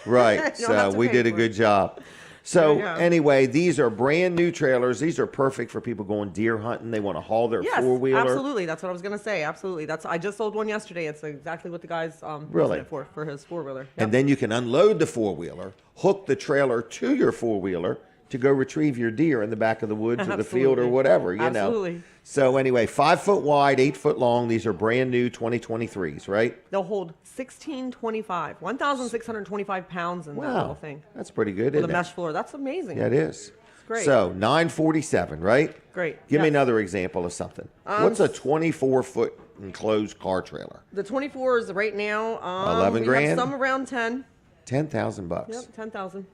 right. You don't So have to we pay did a for good it. job. There So you go. anyway, these are brand new trailers. These are perfect for people going deer hunting. They want to haul their Yes, four-wheeler. absolutely. That's what I was gonna say. Absolutely. I just sold one yesterday. It's exactly what the guy's Really? using it for his 4-wheeler. And then you can unload the four-wheeler, hook the trailer to your four-wheeler to go retrieve your deer in the back of the woods or the field or Absolutely. whatever, you know. Absolutely. So anyway, 5 foot wide, 8 foot long. These are brand new 2023s, right? They'll hold 1,625 pounds in that little Wow, thing that's pretty good, with a isn't it? mesh floor. That's amazing. Yeah, it is. great. So 947, right? Great. Give me Yes. another example of something. What's a 24-foot enclosed car trailer? The 24 is right now. 11 we grand? have some around 10. $10,000. Yep, 10,000.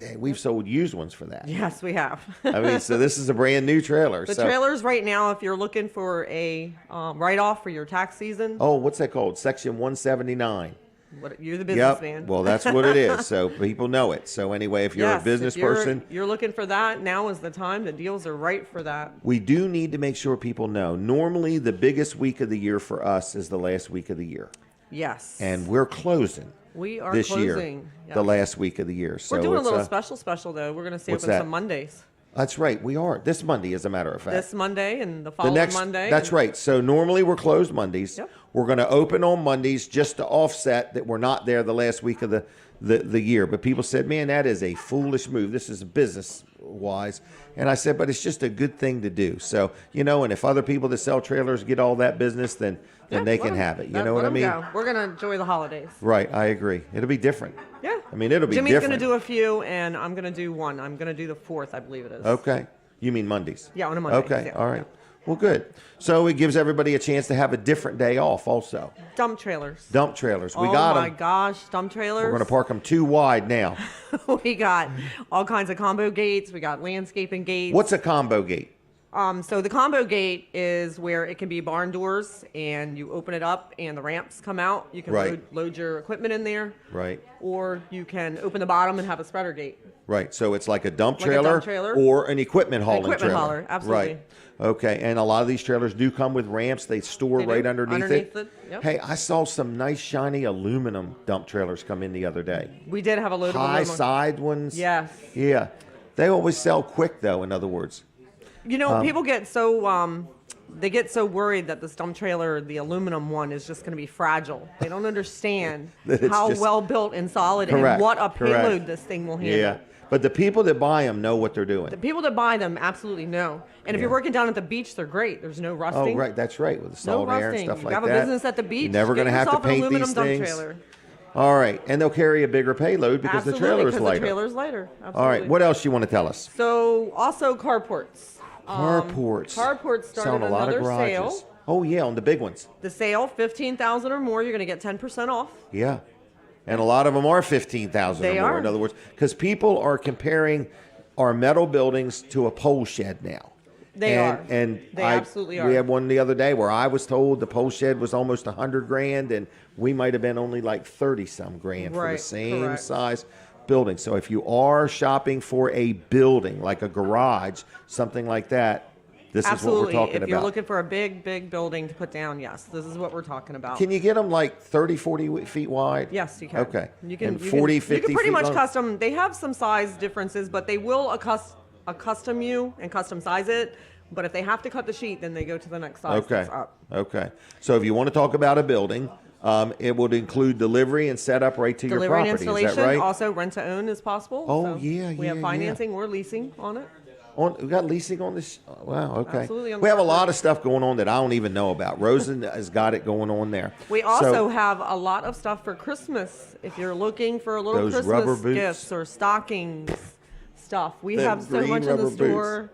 Golly, we've sold used ones for that. Yes, we have. I mean, so this is a brand new trailer. The so, trailers right now, if you're looking for a write-off for your tax season, oh, what's that called? Section 179. you're the Yep. businessman. Well, that's what it is. So people know it. So anyway, if you're Yes, a business if you're- person, you're looking for that. Now is the time. The deals are right for that. we do need to make sure people know. Normally, the biggest week of the year for us is the last week of the year, Yes. and we're closing we are this closing. year, Yes. the last week of the year. So We're doing a it's, little special though. We're going to stay what's open that? some Mondays. That's right. We are this Monday, as a matter of fact. This Monday and the The following next, Monday. that's and- right. So normally we're closed Mondays. Yep. We're going to open on Mondays just to offset that we're not there the last week of the year. But people said, man, that is a foolish move. This is business wise. And I said, but it's just a good thing to do. So, and if other people that sell trailers get all that business, then Yeah, they let can 'em- have it. You let- know what let I 'em mean? go. We're going to enjoy the holidays. Right. I agree. It'll be different. Yeah. I mean, it'll be Jimmy's different. going to do a few, and I'm going to do one. I'm going to do the 4th, I believe it is. Okay. You mean Mondays? Yeah, on a Monday, Okay. yeah, All right. yeah. Well, good. So it gives everybody a chance to have a different day off also. Dump trailers. Dump trailers. We Oh got my them. gosh, dump trailers. We're going to park them too wide now. We got all kinds of combo gates. We got landscaping gates. What's a combo gate? So the combo gate is where it can be barn doors, and you open it up, and the ramps come out. You can Right. load your equipment in there. Right. Or you can open the bottom and have a spreader gate. Right. So it's like a dump Like a trailer, dump trailer. or an equipment hauling Equipment trailer. hauler, absolutely. Right. Okay. And a lot of these trailers do come with ramps. They store They do, right underneath it. yep. Hey, I saw some nice shiny aluminum dump trailers come in the other day. We did have a load of High aluminum. side ones. Yes. Yeah. They always sell quick though, in other words. You know, people get so they get so worried that this dump trailer, the aluminum one, is just going to be fragile. They don't understand That it's how just- well built and solid Correct, and what a correct. payload this thing will handle. Yeah. But the people that buy them know what they're doing. The people that buy them absolutely know. And if you're working down at the beach, they're great. There's no Oh, rusting. right. That's right. With the No salt air and rusting. stuff You like have that. a business at the beach. You're never get going to have to yourself an paint aluminum these dump things. Trailer. All right. And they'll carry a bigger payload because Absolutely, the trailer's because lighter. the trailer's lighter. Absolutely. All right. What else you want to tell us? So also carports. Carports. Carports started Selling a lot of another garages. sale. Oh, yeah. On the big ones. The sale, 15,000 or more, you're going to get 10% off. Yeah. And a lot of them are 15,000 or They more. are. In other words, because people are comparing our metal buildings to a pole shed now. They are. And They absolutely are. We had one the other day where I was told the pole shed was almost $100,000, and we might have been only like 30 some grand for the Right, same correct. size building. So if you are shopping for a building like a garage, something like that, this Absolutely. is what we're talking If you're about. looking for a big, big building to put down, yes, this is what we're talking about. Can you get them like 30, 40 feet wide? Yes, you can. Okay. You can. And you 40, can, 50 You can pretty feet much long? custom. They have some size differences, but they will custom you and custom size it. But if they have to cut the sheet, then they go to the next size Okay. that's up. Okay. So if you want to talk about a building, it would include delivery and setup right to your Delivery and property. installation. Is that right? Also, rent to own is possible. Oh, So yeah, We have yeah, financing or leasing on it. We got leasing on this. Wow. Okay. Absolutely on We the have a property. lot of stuff going on that I don't even know about. Rosa has got it going on there. We So- also have a lot of stuff for Christmas. If you're looking for a little Those rubber Christmas boots. gifts or stockings stuff, we The have so green much in rubber the boots. store.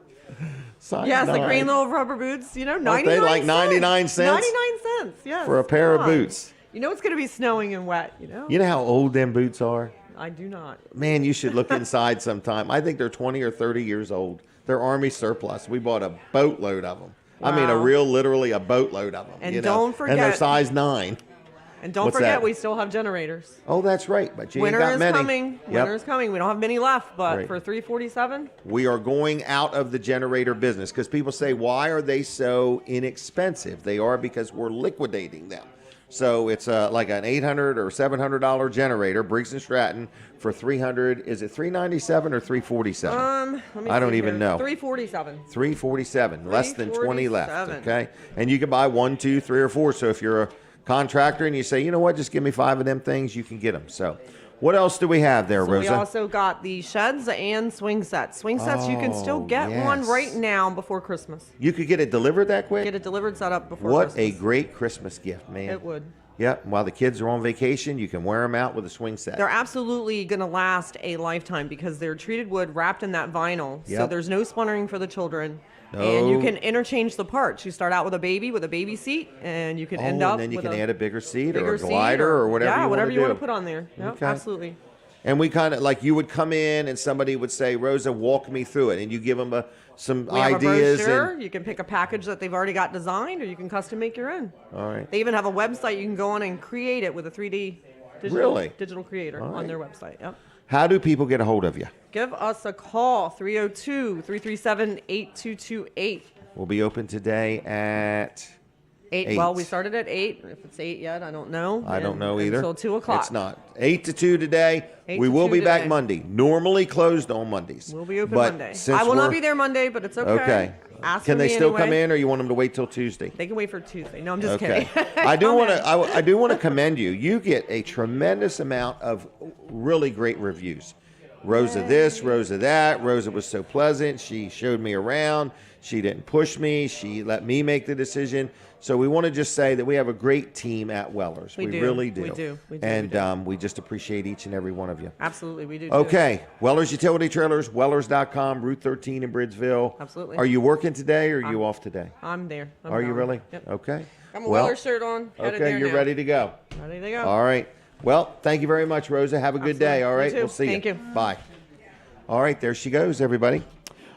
Size Yes, the 9 green little rubber boots. You know, Aren't 99 they like 99 cents? 99 cents. Yes. for a pair of come on. boots. You know it's going to be snowing and wet. You know. You know how old them boots are? I do not. Man, you should look inside sometime. I think they're 20 or 30 years old. They're Army surplus. We bought a boatload of them. I mean, Wow. literally a boatload of them. And you know? don't And they're forget- size 9. And don't What's forget, that? we still have generators. Oh, that's right. But you Winter ain't got is many. coming. Yep. Winter is coming. We don't have many left, but Right. for $347, We are going out of the generator business because people say, why are they so inexpensive? They are because we're liquidating them. So it's like an $800 or $700 generator, Briggs and Stratton, for $300. Is it $397 or $347? let me I don't see even here. know. $347. $347, less than 20 left. $347. Okay, and you can buy 1, 2, 3, or 4. So if you're a contractor and you say, you know what, just give me 5 of them things, you can get them. So, what else do we have there, So we Rosa? also got the sheds and swing sets. Swing sets, you can still Oh, get one yes. right now before Christmas. You could get it delivered that quick. Get it delivered, set up before What Christmas. a great Christmas gift, man. It would. Yep. While the kids are on vacation, you can wear them out with a swing set. They're absolutely going to last a lifetime because they're treated wood wrapped in that vinyl. So Yep. there's no splintering for the children. And you No. can interchange the parts. You start out with a baby seat, and you can end up and then you with can a add a bigger seat or bigger a seat glider or whatever yeah, you whatever want to you do. want to put on there. Yep, Okay. absolutely. And we kind of like you would come in and somebody would say, Rosa, walk me through it. And you give them some We have ideas. a brochure. And, You can pick a package that they've already got designed, or you can custom make your own. all right. They even have a website you can go on and create it with a 3D digital creator All on right. their website. Yep. How do people get a hold of you? Give us a call, 302-337-8228. We'll be open today at... 8. Well, we started at 8. If it's 8 yet, I don't know. I don't And know either. Until 2 o'clock. It's not. 8 to 2 today. 8 We to will 2 be back today. Monday. Normally closed on Mondays. We'll be open But Monday. since I will not we're- be there Monday, but it's okay. Okay. Ask Can for they me still anyway. come in, or you want them to wait till Tuesday? They can wait for Tuesday. No, I'm just Okay. kidding. I do Come want in. to. I do want to commend you. You get a tremendous amount of really great reviews. Rosa this, Rosa that. Rosa was so pleasant. She showed me around. She didn't push me. She let me make the decision. So we want to just say that we have a great team at Weller's. We do. Really do. We do. We do. And We do. we just appreciate each and every one of you. Absolutely, we do. Okay. Weller's Utility Trailers, Wellers.com, Route 13 in Bridgeville. Absolutely. Are you working today or are you off today? I'm there. Are you really? Yep. Okay. Got my Well, Weller shirt on. Headed okay, there you're now. ready to go. Ready to go. All right. Well, thank you very much, Rosa. Have a good day. Absolutely. All You right. too. We'll see Thank you. you. Bye. All right. There she goes, everybody.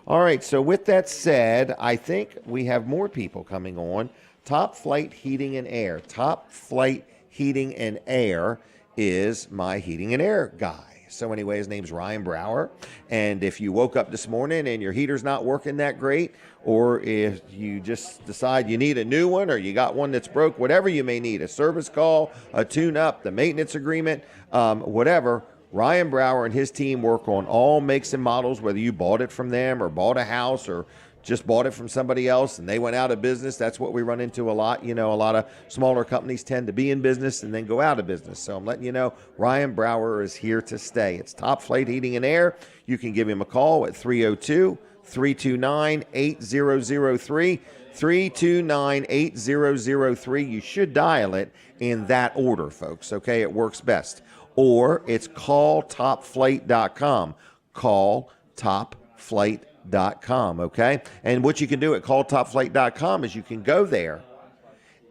All right. So with that said, I think we have more people coming on. Top Flight Heating and Air. Top Flight Heating and Air is my heating and air guy. So anyway, his name's Ryan Brower. And if you woke up this morning and your heater's not working that great, or if you just decide you need a new one or you got one that's broke, whatever you may need, a service call, a tune-up, the maintenance agreement, whatever, Ryan Brower and his team work on all makes and models, whether you bought it from them or bought a house or just bought it from somebody else and they went out of business. That's what we run into a lot. You know, a lot of smaller companies tend to be in business and then go out of business. So I'm letting you know, Ryan Brower is here to stay. It's Top Flight Heating and Air. You can give him a call at 302-329-8003. 329-8003. You should dial it in that order, folks. Okay, it works best. Or it's calltopflight.com. Calltopflight.com, okay? And what you can do at calltopflight.com is you can go there,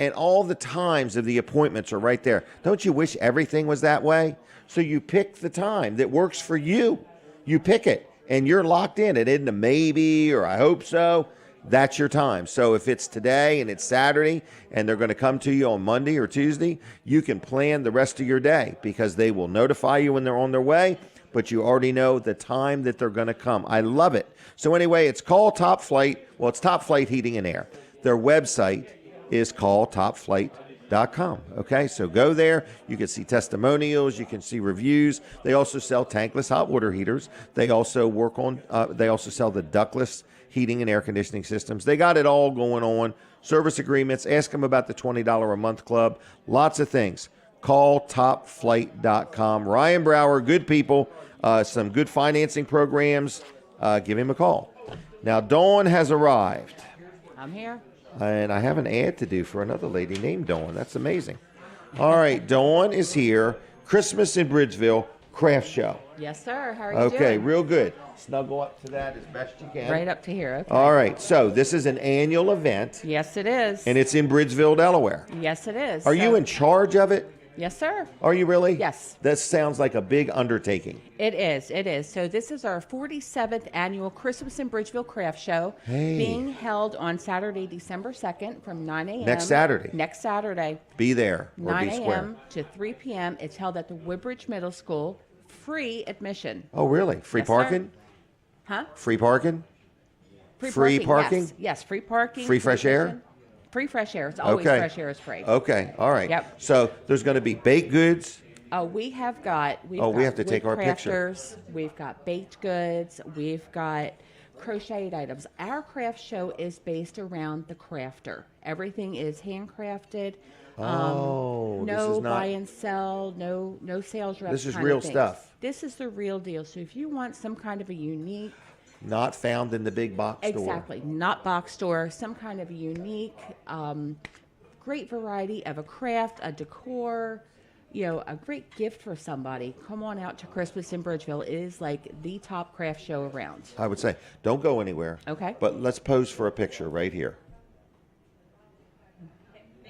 and all the times of the appointments are right there. Don't you wish everything was that way? So you pick the time that works for you. You pick it, and you're locked in. It isn't a maybe or I hope so. That's your time. So if it's today and it's Saturday and they're going to come to you on Monday or Tuesday, you can plan the rest of your day because they will notify you when they're on their way, but you already know the time that they're going to come. I love it. So anyway, it's called Top Flight. Well, it's Top Flight Heating and Air. Their website is calltopflight.com. Okay, so go there. You can see testimonials. You can see reviews. They also sell tankless hot water heaters. They also work on, they also sell the ductless heating and air conditioning systems. They got it all going on. Service agreements. Ask them about the $20 a month club. Lots of things. Call topflight.com. Ryan Brower, good people, some good financing programs. Give him a call. Now, Dawn has arrived. I'm here. And I have an ad to do for another lady named Dawn. That's amazing. All right, Dawn is here. Christmas in Bridgeville craft show. Yes, sir. How are you doing? Okay, real good. Snuggle up to that as best you can. Right up to here. Okay. All right, so this is an annual event. Yes, it is. And it's in Bridgeville, Delaware. Yes, it is. Are you in charge of it? Yes, sir. Are you really? Yes. That sounds like a big undertaking. It is. It is. So this is our 47th annual Christmas in Bridgeville Craft Show, being held on Saturday, December 2nd from 9 a.m. Next Saturday. Next Saturday. Be there or 9 be square. a.m. to 3 p.m. It's held at the Woodbridge Middle School. Free admission. Oh, really? Free Yes, sir. parking? Huh? Free parking? Free Free parking? Yes. Yes, free parking. Free fresh air? admission. Free fresh air. It's always Okay. fresh air is free. Okay, all right. Yep. So there's going to be baked goods. We have got. We got have to take our picture. crafters, we've got baked goods. We've got crocheted items. Our craft show is based around the crafter. Everything is handcrafted. Oh, no this is not. buy and sell. No sales reps. This is kind of real things. stuff. This is the real deal. So if you want some kind of a unique, Not found in the big box store. exactly, not box store, some kind of a unique, great variety of a craft, a decor, a great gift for somebody. Come on out to Christmas in Bridgeville. It is like the top craft show around. I would say, don't go anywhere. Okay. But let's pose for a picture right here.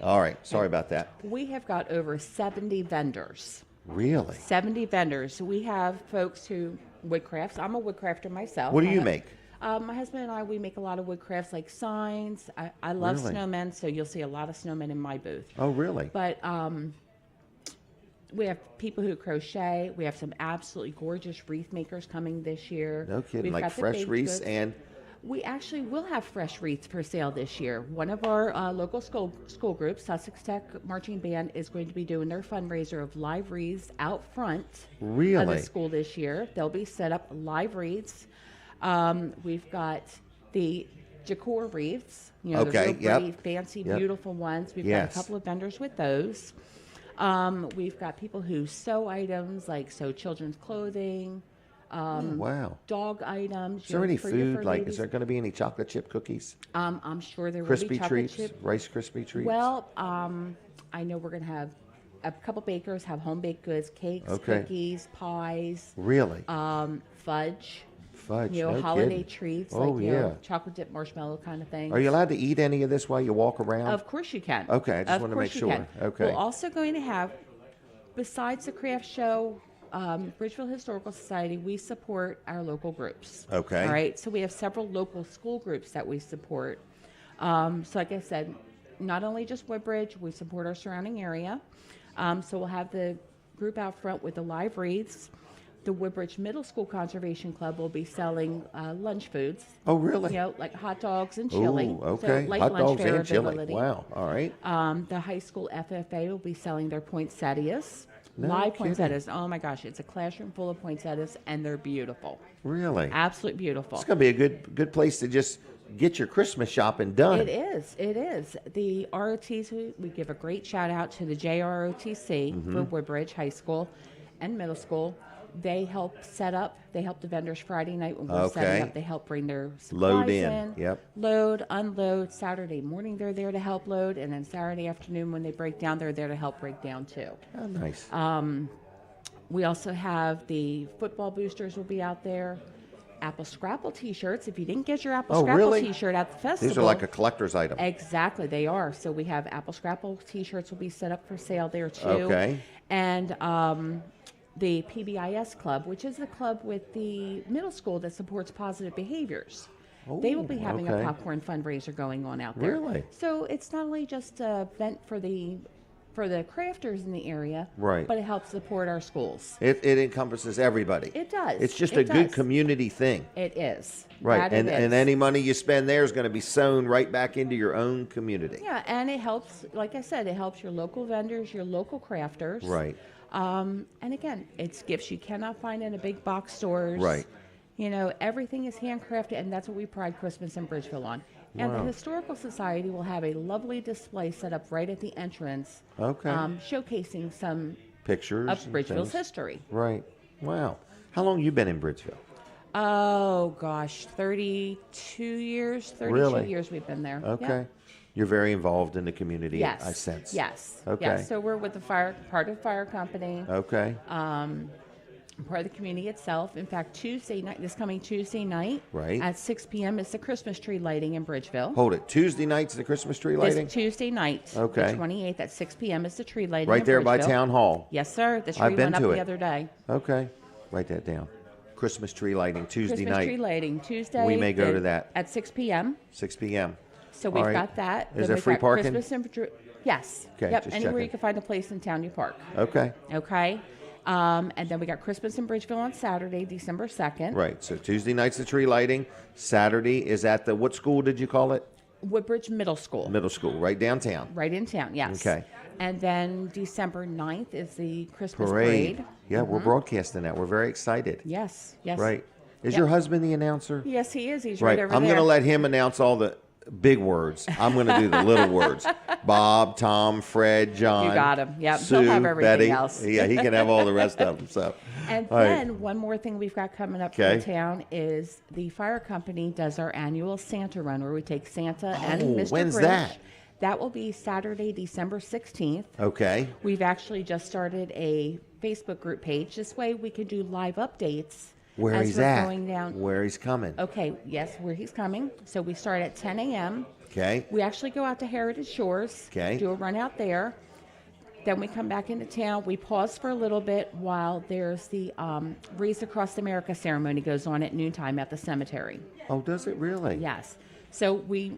All right. Sorry about that. We have got over 70 vendors. Really? 70 vendors. We have folks who wood crafts. I'm a wood crafter myself. What do you make? My husband and I, we make a lot of wood crafts like signs. I love Really? snowmen, so you'll see a lot of snowmen in my booth. Oh, really? But we have people who crochet. We have some absolutely gorgeous wreath makers coming this year. No kidding. We've Like got the fresh baked wreaths goods. and We actually will have fresh wreaths for sale this year. One of our local school groups, Sussex Tech Marching Band, is going to be doing their fundraiser of live wreaths out front of Really? the school this year. They'll be set up live wreaths. We've got the decor wreaths, Okay, the real yep. pretty, fancy, Yep. beautiful ones. We've got Yes. a couple of vendors with those. We've got people who sew items, like sew children's clothing. Wow. dog items. Is there any for your food? fur Like, babies. is there going to be any chocolate chip cookies? I'm sure there will Crispy be chocolate treats? chip. Rice Krispie treats? Well, I know we're going to have a couple bakers have home baked goods, cakes, Okay. cookies, pies, Really? fudge. Fudge. You know, no holiday kidding. treats Oh, like yeah. chocolate dip marshmallow kind of thing. Are you allowed to eat any of this while you walk around? Of course you can. Okay, I just Of wanted to course make you sure. can. Okay. We're also going to have, besides the craft show, Bridgeville Historical Society, we support our local groups. Okay. All right. So we have several local school groups that we support. So like I said, not only just Woodbridge, we support our surrounding area. So we'll have the group out front with the live wreaths. The Woodbridge Middle School Conservation Club will be selling lunch foods. Oh, really? You know, like hot dogs and chili. Ooh, okay. So light Hot lunch dogs and chili. availability. Wow. All right. The high school FFA will be selling their poinsettias. No Live kidding. poinsettias. Oh my gosh, it's a classroom full of poinsettias, and they're beautiful. Really? Absolutely beautiful. It's going to be a good place to just get your Christmas shopping done. It is. It is. The ROTC, we give a great shout out to the JROTC Mm-hmm. for Woodbridge High School and Middle School. They help set up. They help the vendors Friday night when we're setting Okay. up. They help bring their supplies Load in. Yep. Load, unload. Saturday morning they're there to help load, and then Saturday afternoon when they break down, they're there to help break down too. Oh, nice. We also have the football boosters will be out there. Apple Scrapple T-shirts. If you didn't get your Apple Oh, Scrapple really? T-shirt at the festival, These are like a collector's item. Exactly, they are. So we have Apple Scrapple T-shirts will be set up for sale there too. Okay. And the PBIS Club, which is the club with the middle school that supports positive behaviors. They will be Oh, having okay. a popcorn fundraiser going on out there. Really? So it's not only just a event for the crafters in the area, Right. but it helps support our schools. It encompasses everybody. It does. It's just It a good does. community thing. It is. Right. That And it and is. any money you spend there is going to be sown right back into your own community. Yeah, and it helps, like I said, it helps your local vendors, your local crafters. Right. And again, it's gifts you cannot find in a big box stores. Right. You know, everything is handcrafted, and that's what we pride Christmas in Bridgeville on. And the Wow. Historical Society will have a lovely display set up right at the entrance, Okay. showcasing some Pictures. of and Bridgeville's things. history. Right. Wow. How long you been in Bridgeville? Oh, gosh, 32 years, 32 Really? years we've been there. Okay. Yeah. You're very involved in the community, Yes. I sense. Yes. Okay. Yes. So we're with the part of the fire company. Okay. Part of the community itself. In fact, Tuesday night, this coming Tuesday night, Right. at 6 p.m. is the Christmas tree lighting in Bridgeville. Hold it. Tuesday night's the Christmas tree lighting? This Tuesday night, Okay. the 28th at 6 p.m. is the tree lighting Right in there by Bridgeville. Town Hall. Yes, sir. The tree I've been went up to the it. other day. Okay. Write that down. Christmas tree lighting Tuesday Christmas night, tree lighting Tuesday. We may go to that. at 6 p.m. 6 p.m. So we've All right. got that. Is Then there we've free got parking? Christmas in yes. Okay, Yep. just Anywhere checking. you can find a place in town, you park. Okay. Okay. And then we got Christmas in Bridgeville on Saturday, December 2nd. Right. So Tuesday night's the tree lighting. Saturday is at the, what school did you call it? Woodbridge Middle School. Middle school, right downtown. Right in town, yes. Okay. And then December 9th is the Christmas Parade. parade. Yeah, we're broadcasting that. We're very excited. Yes, yes. Right. Is Yep. your husband the announcer? Yes, he is. He's Right. right over I'm there. going to let him announce all the big words. I'm going to do the little words. Bob, Tom, Fred, John. You got him. Yep. Sue, He'll have everything Betty. else. Yeah, he can have all the rest of them. So. And All right. then one more thing we've got coming up Okay. for town is the fire company does our annual Santa run where we take Santa and Oh, Mr. when's Grinch. that? That will be Saturday, December 16th. Okay. We've actually just started a Facebook group page. This way we can do live updates Where as he's we're at. going down. Where he's coming. Okay, yes, where he's coming. So we start at 10 a.m. Okay. We actually go out to Heritage Shores, Okay. do a run out there. Then we come back into town. We pause for a little bit while there's the Wreaths Across America ceremony goes on at noontime at the cemetery. Oh, does it really? Yes. So we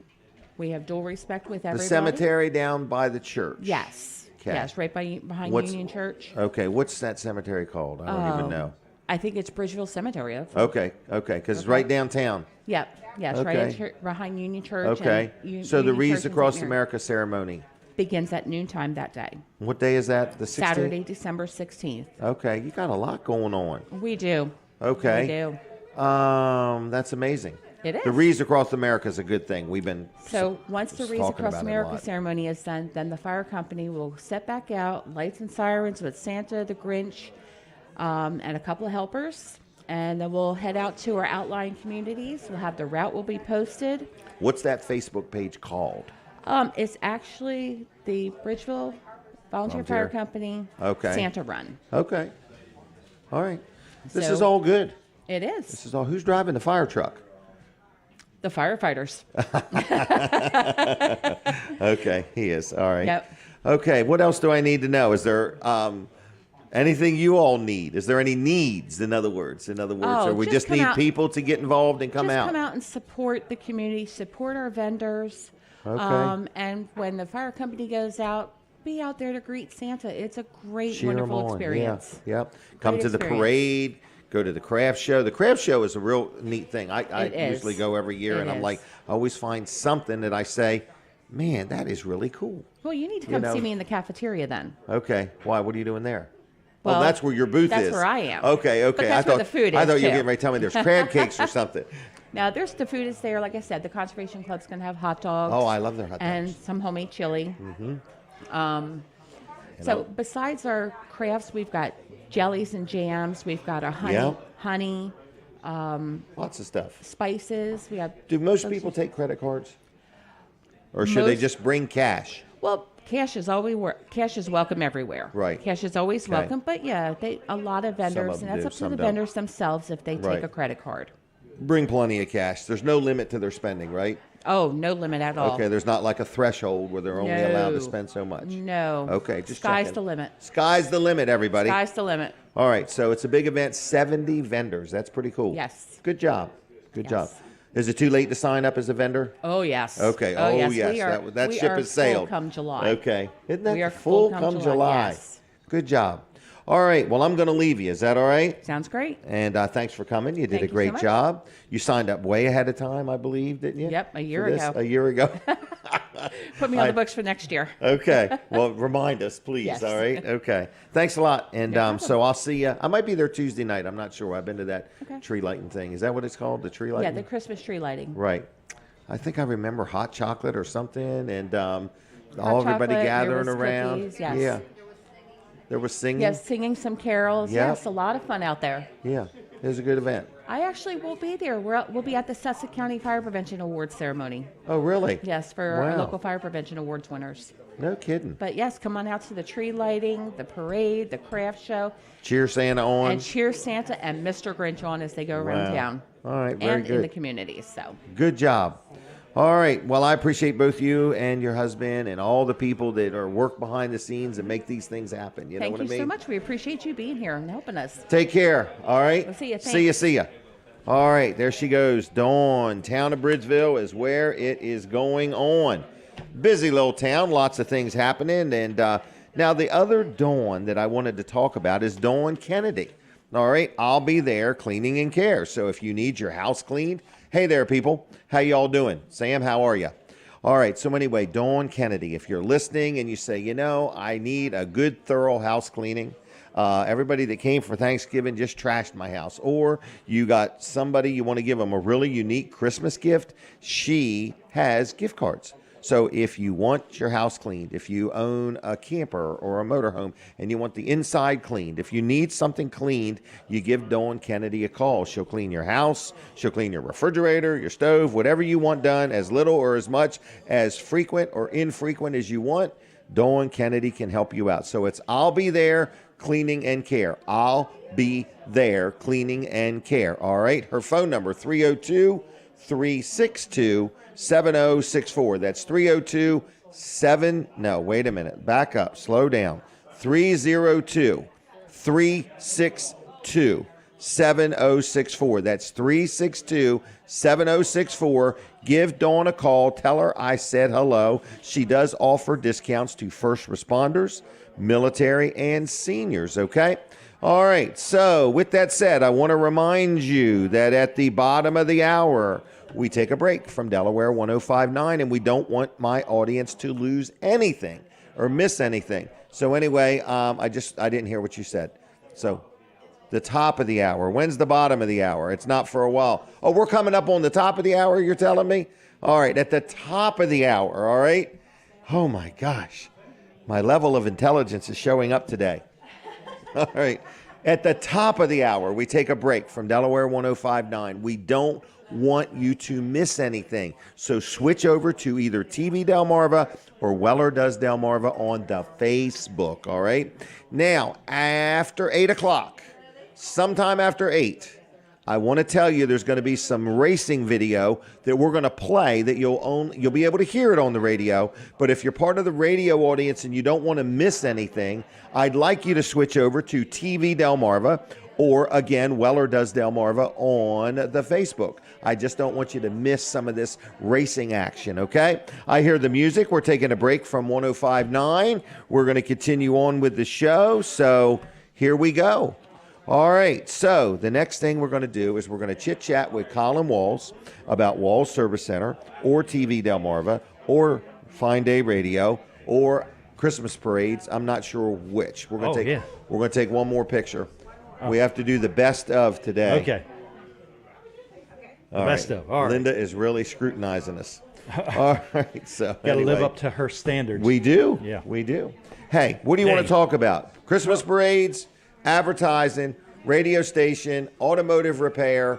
have dual respect with The everybody. cemetery down by the church. Yes. 'Kay. Yes, right behind What's- Union Church. Okay. What's that cemetery called? I don't even know. I think it's Bridgeville Cemetery. Okay. Okay. Because it's right downtown. Yep. Yes, right Okay. at behind Union Church. Okay. And So the Union Wreaths Church and Across St. Mary America ceremony. begins at noontime that day. What day is that? The 16th? Saturday, December 16th. Okay. You got a lot going on. We do. Okay. We do. That's amazing. It is. The Wreaths Across America is a good thing. We've been So once the just Wreaths talking Across about it a America lot. ceremony is done, then the fire company will set back out, lights and sirens with Santa, the Grinch, and a couple of helpers. And then we'll head out to our outlying communities. We'll have the route will be posted. What's that Facebook page called? It's actually the Bridgeville Volunteer Fire Company Okay. Santa Run. Okay. All right. This So- is all good. It This is. is all. Who's driving the fire truck? The firefighters. Okay, he is. All right. Yep. Okay, what else do I need to know? Is there anything you all need? Is there any needs, in other words? Oh, or we just just come need out- people to get involved and come Just out? come out and support the community, support our vendors. Okay. And when the fire company goes out, be out there to greet Santa. It's a great, Cheer 'em wonderful on. experience. Yeah, yep. Come Great to the experience. parade. Go to the craft show. The craft show is a real neat thing. I It is. usually go every year, It and I'm is. like, I always find something that I say, man, that is really cool. Well, you need to come know. see me in the cafeteria then. Okay, why? What are you doing there? Well, oh, that's where your booth is. that's where I am. Okay, okay. But that's I where thought the food I is, thought you were too. getting ready to tell me there's crab cakes or something. Now, the food is there. Like I said, the Conservation Club's going to have hot dogs. Oh, I love their hot dogs. And some homemade chili. So besides our crafts, we've got jellies and jams. We've got our honey, Lots of stuff. spices. We have. Do most people take credit cards, or should they Most- just bring cash? Well, cash is welcome everywhere. Right. Cash is always Okay. welcome, but yeah, a lot of vendors, them and that's do, up to some the don't. vendors themselves if they Right. take a credit card. Bring plenty of cash. There's no limit to their spending, right? Oh, no limit at all. Okay, there's not like a threshold where they're only allowed to No. spend so much. No. Okay, just Sky's checking. the limit. Sky's the limit, everybody. Sky's the limit. All right, so it's a big event, 70 vendors. That's pretty cool. Yes. Good job. Good Yes. job. Is it too late to sign up as a vendor? Oh yes. Okay. Oh, yes. yes. We are, That we ship are has sailed. Full come July. Okay. Isn't that We are full full come come July? yes. Good job. All right. Well, I'm going to leave you. Is that all right? Sounds great. And thanks for coming. You did Thank a you great so much. job. You signed up way ahead of time, I believe, didn't you? Yep, a year for this? ago. A year ago. Put me on the books for next year. Okay. Well, remind us, please. Yes. All right. Okay. Thanks a lot. And No problem. so I'll see you. I might be there Tuesday night. I'm not sure. I've been to that Okay. tree lighting thing. Is that what it's called? The tree Yeah, lighting? the Christmas tree lighting. Right. I think I remember hot chocolate or something, and all Hot everybody chocolate, there gathering was around. cookies, yes. Yeah. There was singing. Yes, singing some carols. Yep. Yes, a lot of fun out there. Yeah. It was a good event. I actually will be there. We'll be at the Sussex County Fire Prevention Awards ceremony. Oh, really? Yes, for our Wow. local fire prevention awards winners. No kidding. But yes, come on out to the tree lighting, the parade, the craft show, Cheer Santa on. and cheer Santa and Mr. Grinch on as they go around Wow. town. All right. Very And good. in the communities. So Good job. All right. Well, I appreciate both you and your husband and all the people that are work behind the scenes and make these things happen. You know thank what you I mean? so much. We appreciate you being here and helping us. Take care. All right. We'll see ya. See ya. Thanks. See ya. All right. There she goes. Dawn. Town of Bridgeville is where it is going on. Busy little town. Lots of things happening. And now the other Dawn that I wanted to talk about is Dawn Kennedy. All right. I'll be there cleaning and care. So if you need your house cleaned, hey there, people. How y'all doing? Sam, how are you? All right. So anyway, Dawn Kennedy, if you're listening and you say, you know, I need a good, thorough house cleaning. Everybody that came for Thanksgiving just trashed my house. Or you got somebody you want to give them a really unique Christmas gift. She has gift cards. So if you want your house cleaned, if you own a camper or a motorhome and you want the inside cleaned, if you need something cleaned, you give Dawn Kennedy a call. She'll clean your house. She'll clean your refrigerator, your stove, whatever you want done, as little or as much, as frequent or infrequent as you want. Dawn Kennedy can help you out. So it's I'll be there cleaning and care. I'll be there cleaning and care. All right. Her phone number, 302-362-7064. That's 302-7. Back up. Slow down. 302-362-7064. That's 362-7064. Give Dawn a call. Tell her I said hello. She does offer discounts to first responders, military, and seniors, okay? All right, so with that said, I want to remind you that at the bottom of the hour, we take a break from Delaware 105.9, and we don't want my audience to lose anything or miss anything. So anyway, I didn't hear what you said. So the top of the hour. When's the bottom of the hour? It's not for a while. Oh, we're coming up on the top of the hour, you're telling me? All right, at the top of the hour, all right? Oh, my gosh. My level of intelligence is showing up today. All right. At the top of the hour, we take a break from Delaware 105.9. We don't want you to miss anything. So switch over to either TV Delmarva or Weller Does Delmarva on the Facebook, all right? Now, after 8 o'clock, sometime after 8, I want to tell you there's going to be some racing video that we're going to play that you'll be able to hear it on the radio. But if you're part of the radio audience and you don't want to miss anything, I'd like you to switch over to TV Delmarva or, again, Weller Does Delmarva on the Facebook. I just don't want you to miss some of this racing action, okay? I hear the music. We're taking a break from 105.9. We're going to continue on with the show, so here we go. All right, so the next thing we're going to do is we're going to chit-chat with Colin Walls about Walls Service Center or TV Delmarva or Fine Day Radio or Christmas parades. I'm not sure which. We're going to take one more picture. We have to do the best of today. Okay. All best right. of. All right. Linda is really scrutinizing us. All right, so got to live up to her standards. We do. Yeah. We do. Hey, what do you want to talk about? Christmas parades, advertising, radio station, automotive repair,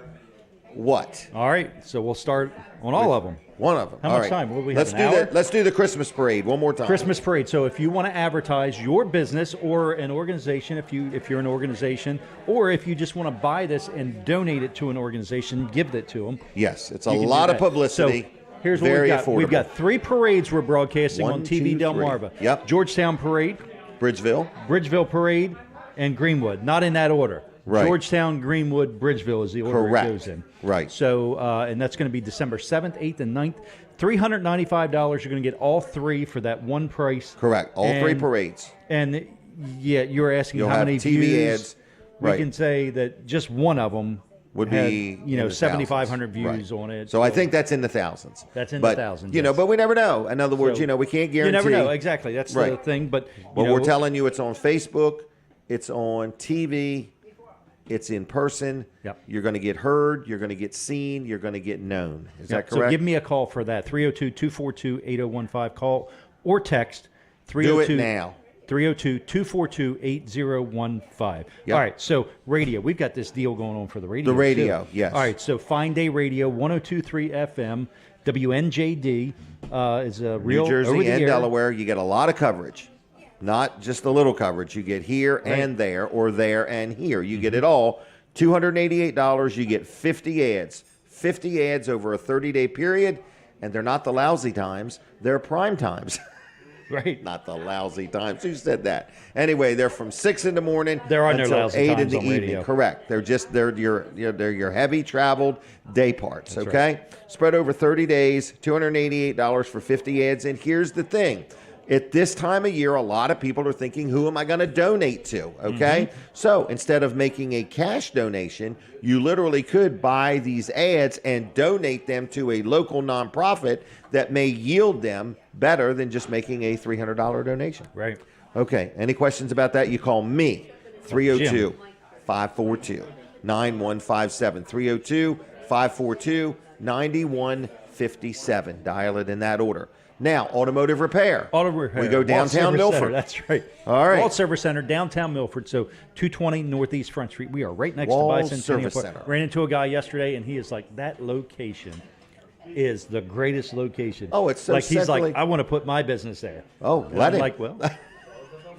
what? All right, so we'll start on all of them. One of them. How all much right. time? What do we have, Let's an do hour? Let's do the Christmas parade one more time. Christmas parade. So if you want to advertise your business or an organization, if you're an organization, or if you just want to buy this and donate it to an organization, give it to them. Yes, it's a You can lot do of that. publicity. So here's what very we've got. affordable. We've got 3 parades we're broadcasting 1, on 2, TV 3. Delmarva. Yep. Georgetown Parade, Bridgeville. Parade, and Greenwood. Not in that order. Right. Georgetown, Greenwood, Bridgeville is the order Correct. it goes in. Right. So, and that's going to be December 7th, 8th, and 9th. $395. You're going to get all 3 for that one price. Correct. All 3 parades. And yeah, you're asking You'll how have many TV views. ads. We Right. can say that just one of them Would had, be you know, in the 7,500 thousands. views Right. on it. So I think that's in the thousands. That's in the but, thousands, You know, yes. but we never know. In other words, So, you know, we can't guarantee. You never know. Exactly. That's the Right. thing. But But know, we're telling you it's on Facebook, it's on TV, it's in person. Yep. You're going to get heard, you're going to get seen, you're going to get known. Is that Yep. correct? So give me a call for that. 302-242-8015. Call or text 302. Do it now. 302-242-8015. Yep. All right, so radio. We've got this deal going on for the radio. The radio, too. yes. All right, so Fine Day Radio, 102.3 FM, WNJD is a real New Jersey over the and air. Delaware, you get a lot of coverage. Not just a little coverage. You get here and there, or there and here. You get it all. $288, you get 50 ads. 50 ads over a 30-day period, and they're not the lousy times. They're prime times. Right. Not the lousy times. Who said that? Anyway, they're from 6 in the morning There are no until lousy 8 in times the on evening. radio. Correct. They're your heavy traveled day parts. That's okay, spread over 30 days. $288 for 50 ads. And here's the thing. At this time of year, a lot of people are thinking, who am I going to donate to? Okay? So instead of making a cash donation, you literally could buy these ads and donate them to a local nonprofit that may yield them better than just making a $300 donation. Right. Okay. Any questions about that? You call me, 302-542-9157. 302-542-9157. Dial it in that order. Now, automotive repair. Auto repair. We go Walt downtown Service Milford. Center, that's right. All right. Walt Service Center, downtown Milford. So 220 Northeast Front Street. We are right next Walt to Bicentennial Service Park. Center. Ran into a guy yesterday, and he is like, that location is the greatest location. Oh, it's so like he's centrally- like, I want to put my business there. Oh, And let I'm him. like, well,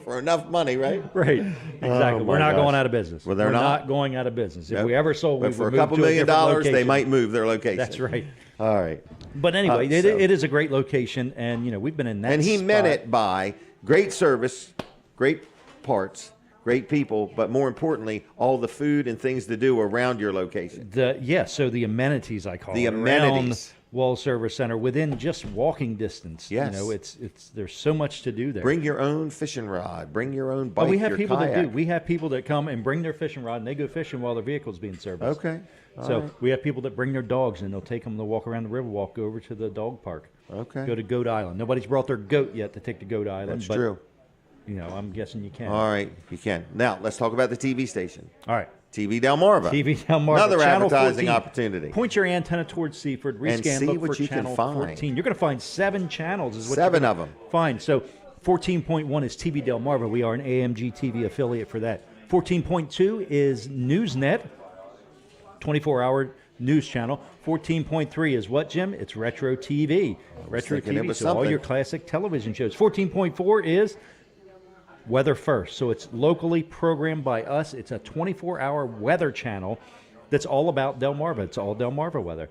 For enough money, right? right, exactly. Oh, We're my not gosh. going out of business. Well, they're We're not. going out of business. If Nope. we ever sold, we But for would a move couple to $1 million, different they location. might move their location. That's right. All right. But anyway, so- it is a great location, and you know we've been in that. And he spot. meant it by great service, great parts, great people, but more importantly, all the food and things to do around your location. So the amenities I call The it, amenities. around Wall Service Center within just walking distance. Yes. You know, it's there's so much to do there. Bring your own fishing rod. Bring your own bike. But we have your people kayak. that do. We have people that come and bring their fishing rod and they go fishing while their vehicle's being serviced. Okay. All So right. we have people that bring their dogs and they'll take them to walk around the Riverwalk, go over to the dog park. Okay. Go to Goat Island. Nobody's brought their goat yet to take to Goat Island. That's but, true. You know, I'm guessing you can. All right, you can. Now let's talk about the TV station. All right. TV Delmarva. TV Delmarva. Another Channel advertising 14. opportunity. Point your antenna towards Seaford. And Rescan. see Look what for you can channel find. 14. You're going to find 7 channels. Is what 7 you're of gonna them. Find. So 14.1 is TV Delmarva. We are an AMG TV affiliate for that. 14.2 is Newsnet, 24-hour news channel. 14.3 is what, Jim? It's Retro TV. Retro thinking it TV, was so all something. your classic television shows. 14.4 is Weather First. So it's locally programmed by us. It's a 24-hour weather channel that's all about Delmarva. It's all Delmarva weather.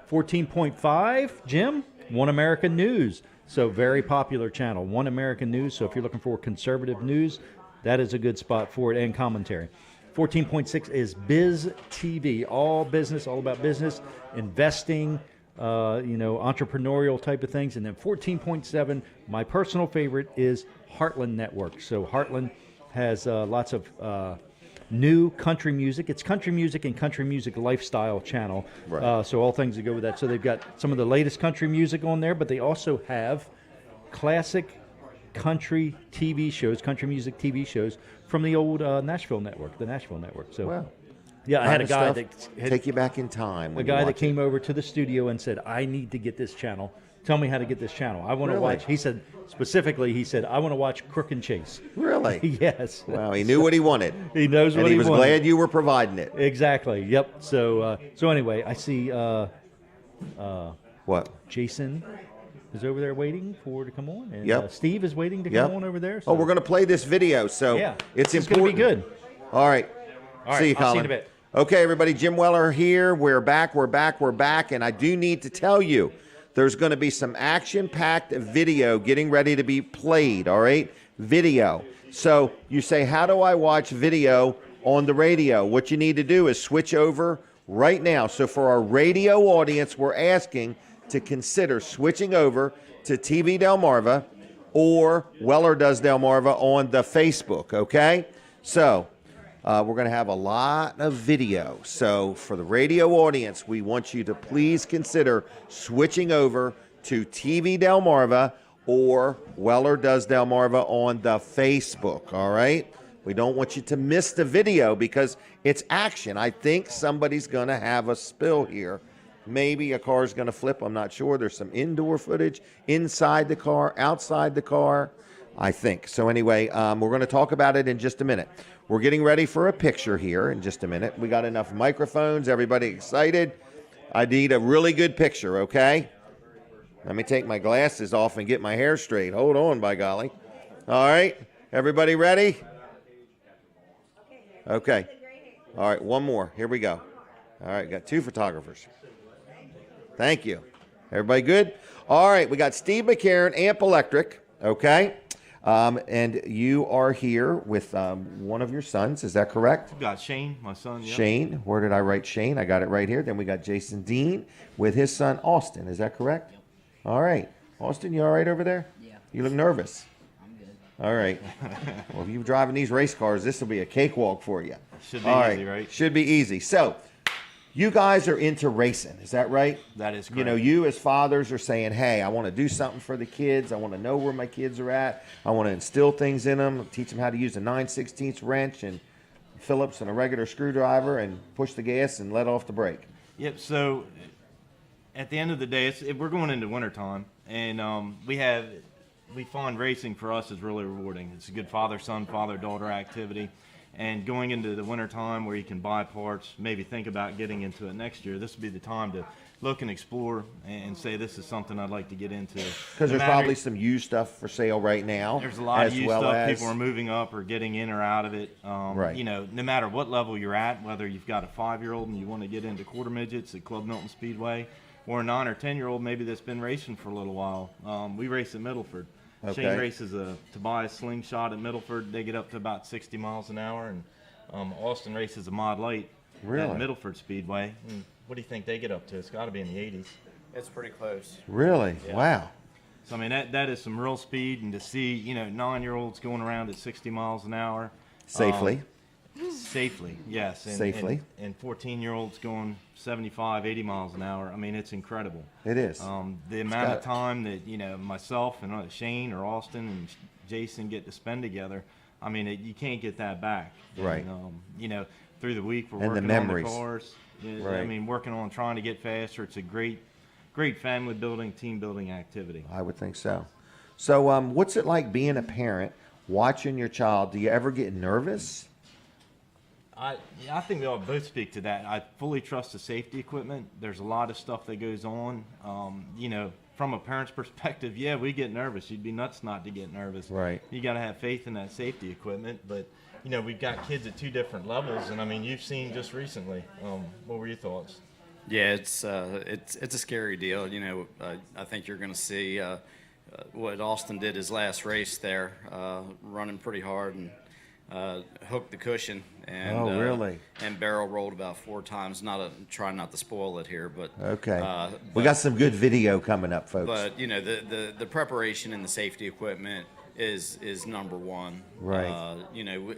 14.5, Jim, One American News. So very popular channel, One American News. So if you're looking for conservative news, that is a good spot for it, and commentary. 14.6 is Biz TV, all business, all about business, investing, entrepreneurial type of things. And then 14.7, my personal favorite, is Heartland Network. So Heartland has lots of new country music. It's country music and country music lifestyle channel. Right. So all things that go with that. So they've got some of the latest country music on there, but they also have classic country TV shows, country music TV shows from the old Nashville network, the Nashville network. So, Wow. yeah, I had a Kind guy of that stuff had, take you back in time. a when you guy that watch came it. over to the studio and said, "I need to get this channel. Tell me how to get this channel. I want to Really? watch." He said specifically, he said, "I want to watch Crook and Chase." Really? Yes. Wow, he knew what he wanted. He knows and what he he was wanted. glad you were providing it. Exactly. Yep. So anyway, I see What? Jason is over there waiting to come on, and Yep. Steve is waiting to Yep. come on over there. Oh, we're going to play this video, so Yeah, it's it's gonna important. be good. All right. All See you, right, I'll see Colin. you in a bit. Okay, everybody. Jim Weller here. We're back. And I do need to tell you, there's going to be some action-packed video getting ready to be played. All right, video. So you say, how do I watch video on the radio? What you need to do is switch over right now. So for our radio audience, we're asking to consider switching over to TV Delmarva or Weller Does Delmarva on the Facebook, okay? So we're going to have a lot of video. So for the radio audience, we want you to please consider switching over to TV Delmarva or Weller Does Delmarva on the Facebook, all right? We don't want you to miss the video because it's action. I think somebody's going to have a spill here. Maybe a car's going to flip. I'm not sure. There's some indoor footage inside the car, outside the car, I think. So anyway, we're going to talk about it in just a minute. We're getting ready for a picture here in just a minute. We got enough microphones. Everybody excited? I need a really good picture, okay? Let me take my glasses off and get my hair straight. Hold on, by golly. All right. Everybody ready? Okay. All right, one more. Here we go. All right, got two photographers. Thank you. Everybody good? All right, we got Steve McCarron, Amp Electric, okay? And you are here with one of your sons, is that correct? I've got Shane, my son. Yep. Shane, where did I write Shane? I got it right here. Then we got Jason Dean with his son, Austin, is that correct? Yep. All right. Austin, you all right over there? Yeah. You look nervous. I'm good. All right. Well, if you're driving these race cars, this will be a cakewalk for you. Should be all easy, right? Should be easy. So, you guys are into racing, is that right? That is correct. You know, you as fathers are saying, hey, I want to do something for the kids. I want to know where my kids are at. I want to instill things in them, teach them how to use a 9/16 wrench and Phillips and a regular screwdriver and push the gas and let off the brake. Yep, so at the end of the day, we're going into wintertime, and we find racing for us is really rewarding. It's a good father-son, father-daughter activity. And going into the wintertime where you can buy parts, maybe think about getting into it next year, this would be the time to look and explore and say this is something I'd like to get into. Because there's probably some used stuff for sale right now. There's a lot of used well stuff. as People are moving up or getting in or out of it. Right. You know, no matter what level you're at, whether you've got a 5-year-old and you want to get into quarter midgets at Club Milton Speedway, or a 9 or 10-year-old maybe that's been racing for a little while. We race at Middleford. Okay. Shane races a Tobias slingshot at Middleford. They get up to about 60 miles an hour, and Austin races a Mod Light Really? at Middleford Speedway. And what do you think they get up to? It's got to be in the 80s. It's pretty close. Really? Yeah. Wow. So I mean that is some real speed, and to see 9-year-olds going around at 60 miles an hour Safely. Safely, yes. And, Safely. And 14-year-olds going 75, 80 miles an hour. I mean, it's incredible. It is. The amount of time that, myself and Shane or Austin and Jason get to spend together, I mean, you can't get that back. Right. And, through the week, we're And the working memories. on the cars. Right. I mean, working on trying to get faster. It's a great family building, team building activity. I would think so. So what's it like being a parent, watching your child? Do you ever get nervous? I think we all both speak to that. I fully trust the safety equipment. There's a lot of stuff that goes on. You know, from a parent's perspective, yeah, we get nervous. You'd be nuts not to get nervous. Right. You got to have faith in that safety equipment. But, you know, we've got kids at 2 different levels. And, I mean, you've seen just recently. What were your thoughts? Yeah, it's a scary deal. You know, I think you're going to see what Austin did his last race there, running pretty hard and hooked the cushion and really? And barrel rolled about 4 times. Trying not to spoil it here, but okay. We got some good video coming up, folks. But you know, the preparation and the safety equipment is number one. Right. You know,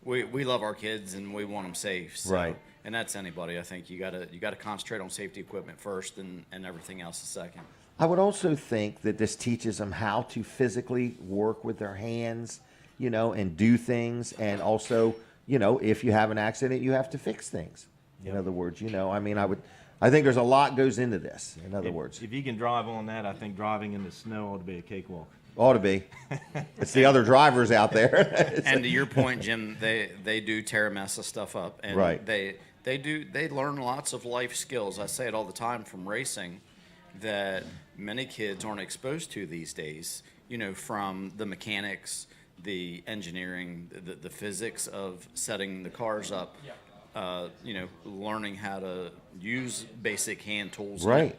we love our kids and we want them safe. So, right. And that's anybody. I think you gotta concentrate on safety equipment first, and everything else is second. I would also think that this teaches them how to physically work with their hands, you know, and do things. And also, you know, if you have an accident, you have to fix things. In other words, you know, I mean, I think there's a lot goes into this. In other words, if you can drive on that, I think driving in the snow ought to be a cakewalk. Ought to be. It's the other drivers out there. And to your point, Jim, they do tear a mess of stuff up, and right. They learn lots of life skills. I say it all the time from racing that many kids aren't exposed to these days. You know, from the mechanics, the engineering, the physics of setting the cars up. You know, learning how to use basic hand tools. Right.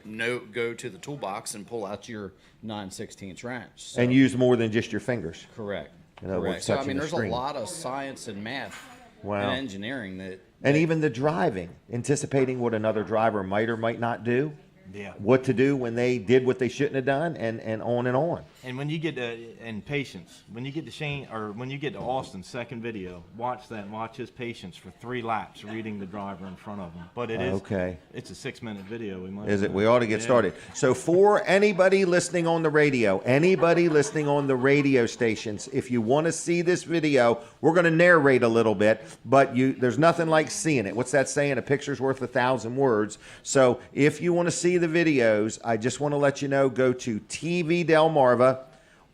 Go to the toolbox and pull out your 9/16 wrench. So, and use more than just your fingers. Correct. You know, correct. So I mean, there's a lot of science and math and engineering that. And even the driving, anticipating what another driver might or might not do. Yeah. What to do when they did what they shouldn't have done, and on and on. And when you get to, and patience, when you get to Shane, or when you get to Austin's second video, watch that, watch his patience for 3 laps reading the driver in front of him. But it is, okay. It's a 6-minute video. We might. Is it? We ought to get started. So for anybody listening on the radio, anybody listening on the radio stations, if you want to see this video, we're going to narrate a little bit, but there's nothing like seeing it. What's that saying? A picture's worth 1,000 words. So if you want to see the videos, I just want to let you know, go to TV Delmarva,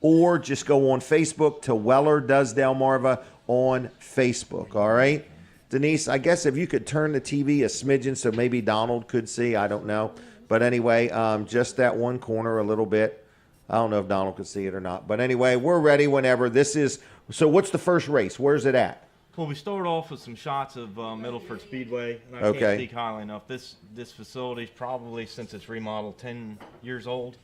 or just go on Facebook to Weller Does Delmarva on Facebook. All right, Denise, I guess if you could turn the TV a smidgen so maybe Donald could see, I don't know, but anyway, just that one corner a little bit. I don't know if Donald could see it or not, but anyway, we're ready whenever. So what's the first race? Where's it at? Well, we started off with some shots of Milford Speedway, and I can't speak highly enough. This facility's probably, since it's remodeled, 10 years old.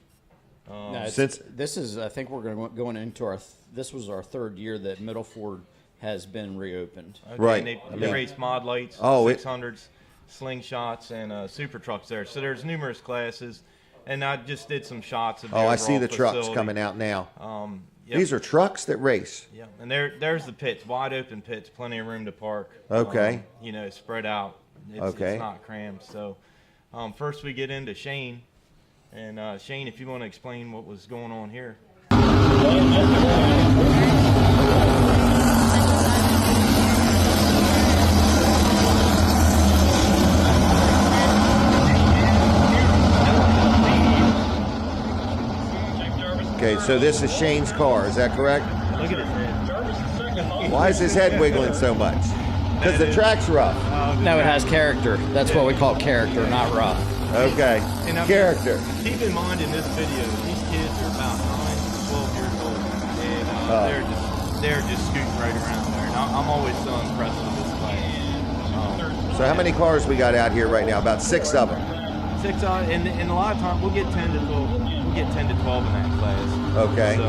This is, I think we're going into this was our 3rd year that Milford has been reopened. Okay, right. And they race mod lights, 600s, slingshots, and super trucks there. So there's numerous classes, and I just did some shots of the I see the facility. trucks coming out now. Yep. These are trucks that race. Yeah, and there's the pits, wide open pits, plenty of room to park. Okay. You know, spread out. It's not crammed. So first we get into Shane. And Shane, if you want to explain what was going on here. Okay, so this is Shane's car, is that correct? Look at his head. Why is his head wiggling so much? Because the track's rough. No, it has character. That's what we call character, not rough. Okay, character. Keep in mind in this video, these kids are about 9 to 12 years old, and they're just scooting right around there. And I'm always so impressed with this class. So how many cars we got out here right now? About 6 of them. 6, and a lot of times we'll get 10 to 12. We'll get 10 to 12 in that class. Okay. So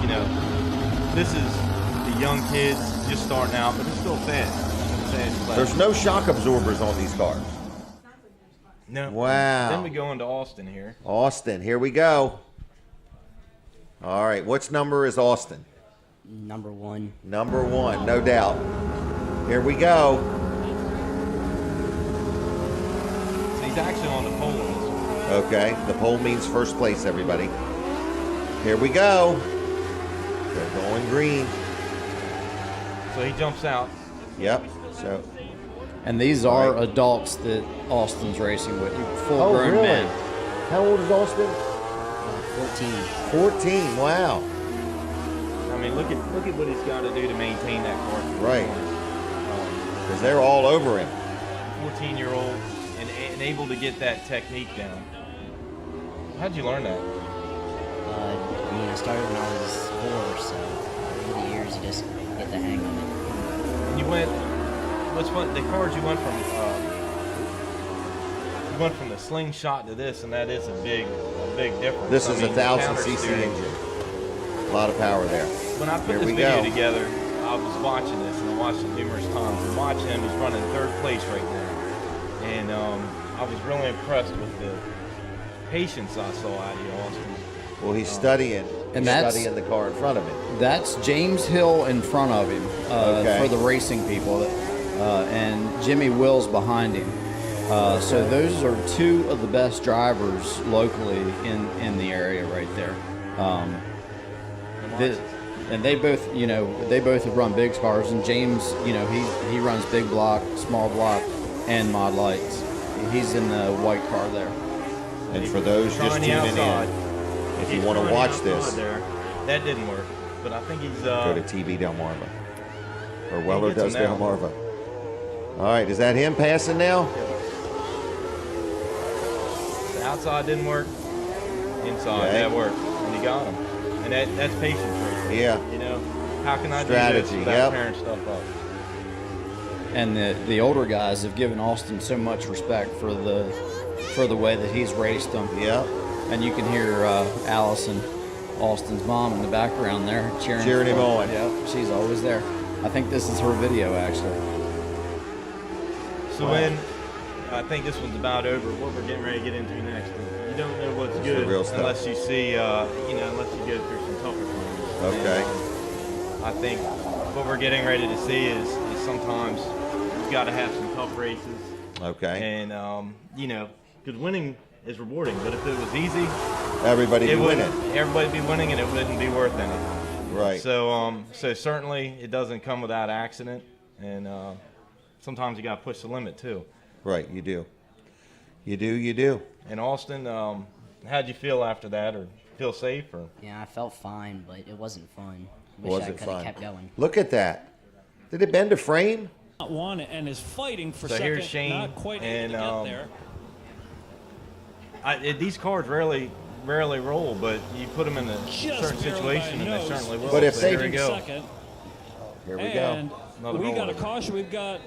you know, this is the young kids just starting out, but it's still fast. There's no shock absorbers on these cars. No. Wow. Then we go into Austin here. Austin, here we go. All right, which number is Austin? Number 1. Number 1, no doubt. Here we go. So he's actually on the pole in this one. Okay, the pole means first place, everybody. Here we go. They're going green. So he jumps out. Yep. So. And these are adults that Austin's racing with, full-grown really? men. How old is Austin? 14. 14. Wow. I mean, look at what he's got to do to maintain that car. Right. Because they're all over him. 14-year-old and able to get that technique down. How'd you learn that? I mean, I started when I was 4, so over the years you just get the hang of it. And you went. What's fun? The cards you went from. You went from the slingshot to this, and that is a big difference. This is a 1,000 counter cc steering. engine. A lot of power there. When I put Here this we video go. together, I was watching this, and I watched it numerous times. And watching him, he's running 3rd place right now, and I was really impressed with the patience I saw out here, Austin. Well, he's studying. And He's that's- studying the car in front of him. That's James Hill in front of him Okay. for the racing people, and Jimmy Wills behind him. So those are 2 of the best drivers locally in the area right there. And they both, they both have run big cars. And James, he runs big block, small block, and mod lights. He's in the white car there. And for those just Trying the tuning outside. in, if you He's want to trying the watch outside this, there. That didn't work, but I think he's. go to TV Delmarva. Or Weller gets him Does now. Delmarva. All right, is that him passing now? The outside didn't work. Inside, Okay. that worked. And he got him. And that's patience right there. Yeah. You know, how can I do Strategy, this without yep. tearing stuff up? And the older guys have given Austin so much respect for the way that he's raced them. Yeah. And you can hear Allison, Austin's mom, in the background there cheering him for on. Yeah, she's always there. I think this is her video actually. So when I think this one's about over, what we're getting ready to get into next, you don't know what's It's good the real stuff. unless you see, unless you go through some tougher times. Okay. And, I think what we're getting ready to see is sometimes you've got to have some tough races. Okay. And because winning is rewarding, but if it was easy, Everybody be wouldn't- winning. Everybody'd be winning, and it wouldn't be worth anything. Right. So certainly it doesn't come without accident, and sometimes you got to push the limit too. Right, you do. You do. And Austin, how'd you feel after that, or feel safe, or? Yeah, I felt fine, but it wasn't fun. Wish Was I it could have fun? kept going. Look at that. Did it bend a frame? Not one and is fighting for So second. here's Shane, Not quite able and to get there. These cars rarely roll, but you put them in a Just certain barely situation, by a and they nose. certainly will. But if so they- here we go. Second. Here we And go. Another we got a rollover. caution. We've got.